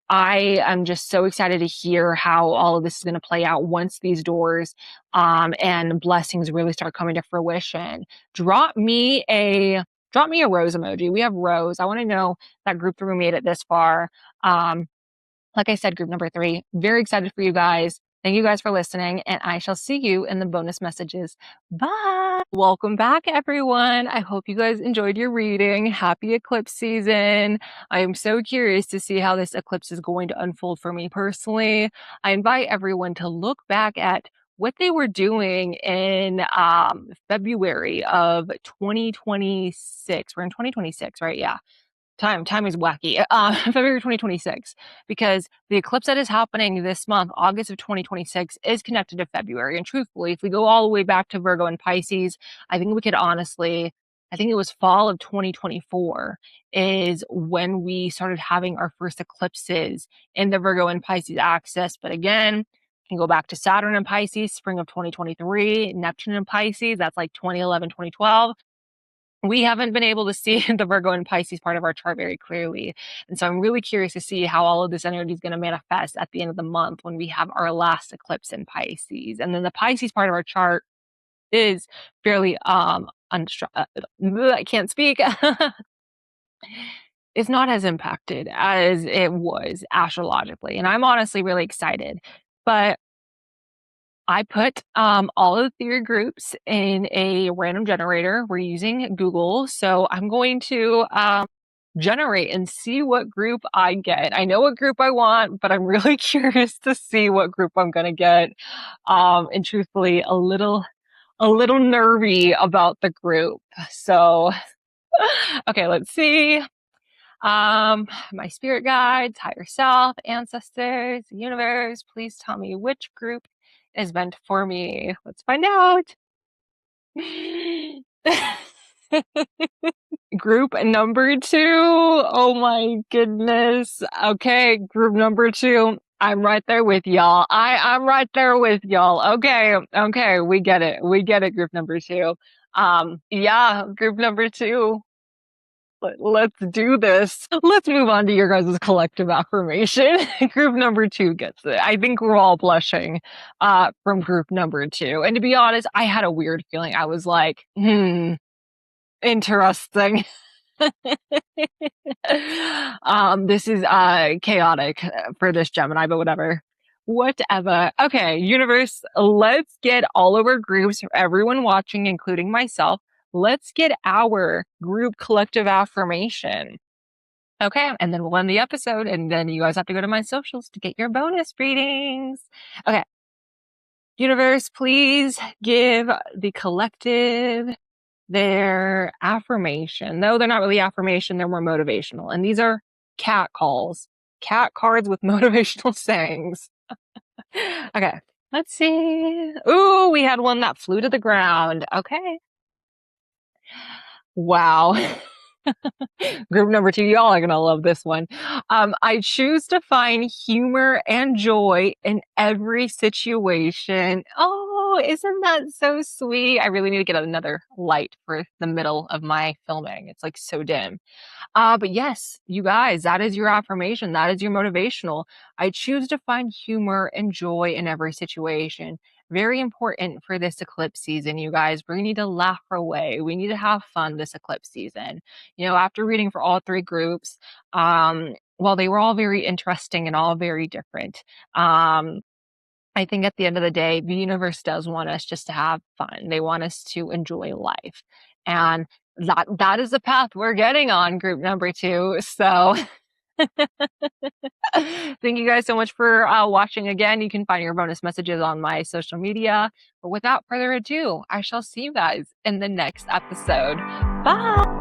I am just so excited to hear how all of this is going to play out once these doors and blessings really start coming to fruition. Drop me a rose emoji. We have rose. I want to know that group 3 made it this far. Like I said, group number 3, very excited for you guys. Thank you guys for listening, and I shall see you in the bonus messages. Bye. Welcome back, everyone. I hope you guys enjoyed your reading. Happy eclipse season. I am so curious to see how this eclipse is going to unfold for me personally. I invite everyone to look back at what they were doing in February of 2026. We're in 2026, right? Yeah. Time is wacky. February 2026, because the eclipse that is happening this month, August of 2026, is connected to February. And truthfully, if we go all the way back to Virgo and Pisces, I think it was fall of 2024 is when we started having our first eclipses in the Virgo and Pisces axis. But again, can go back to Saturn and Pisces, spring of 2023, Neptune and Pisces, that's like 2011, 2012. We haven't been able to see the Virgo and Pisces part of our chart very clearly. And so I'm really curious to see how all of this energy is going to manifest at the end of the month when we have our last eclipse in Pisces. And then the Pisces part of our chart is fairly, I can't speak. It's not as impacted as it was astrologically. And I'm honestly really excited. But I put all of the theory groups in a random generator. We're using Google. So I'm going to generate and see what group I get. I know what group I want, but I'm really curious to see what group I'm going to get. And truthfully, a little nervy about the group. So, okay, let's see. My spirit guides, higher self, ancestors, universe, please tell me which group is meant for me. Let's find out. Group number 2. Oh my goodness. Okay, group number 2. I'm right there with y'all. I'm right there with y'all. Okay, we get it. Group number 2. Yeah, group number 2. Let's do this. Let's move on to your guys' collective affirmation. Group number 2 gets it. I think we're all blushing from group number 2. And to be honest, I had a weird feeling. I was like, interesting. This is chaotic for this Gemini, but whatever. Whatever. Okay, universe, let's get all of our groups, everyone watching, including myself. Let's get our group collective affirmation. Okay, and then we'll end the episode, and then you guys have to go to my socials to get your bonus readings. Okay. Universe, please give the collective their affirmation. No, they're not really affirmation, they're more motivational. And these are cat calls, cat cards with motivational sayings. Okay, let's see. Ooh, we had one that flew to the ground. Okay. Wow. Group number 2, y'all are gonna love this one. I choose to find humor and joy in every situation. Oh, isn't that so sweet? I really need to get another light for the middle of my filming. It's like so dim. But yes, you guys, that is your affirmation. That is your motivational. I choose to find humor and joy in every situation. Very important for this eclipse season, you guys. We need to laugh our way. We need to have fun this eclipse season. You know, after reading for all 3 groups, while they were all very interesting and all very different, I think at the end of the day, the universe does want us just to have fun. They want us to enjoy life. And that is the path we're getting on, group number 2. So thank you guys so much for watching again. You can find your bonus messages on my social media. But without further ado, I shall see you guys in the next episode. Bye.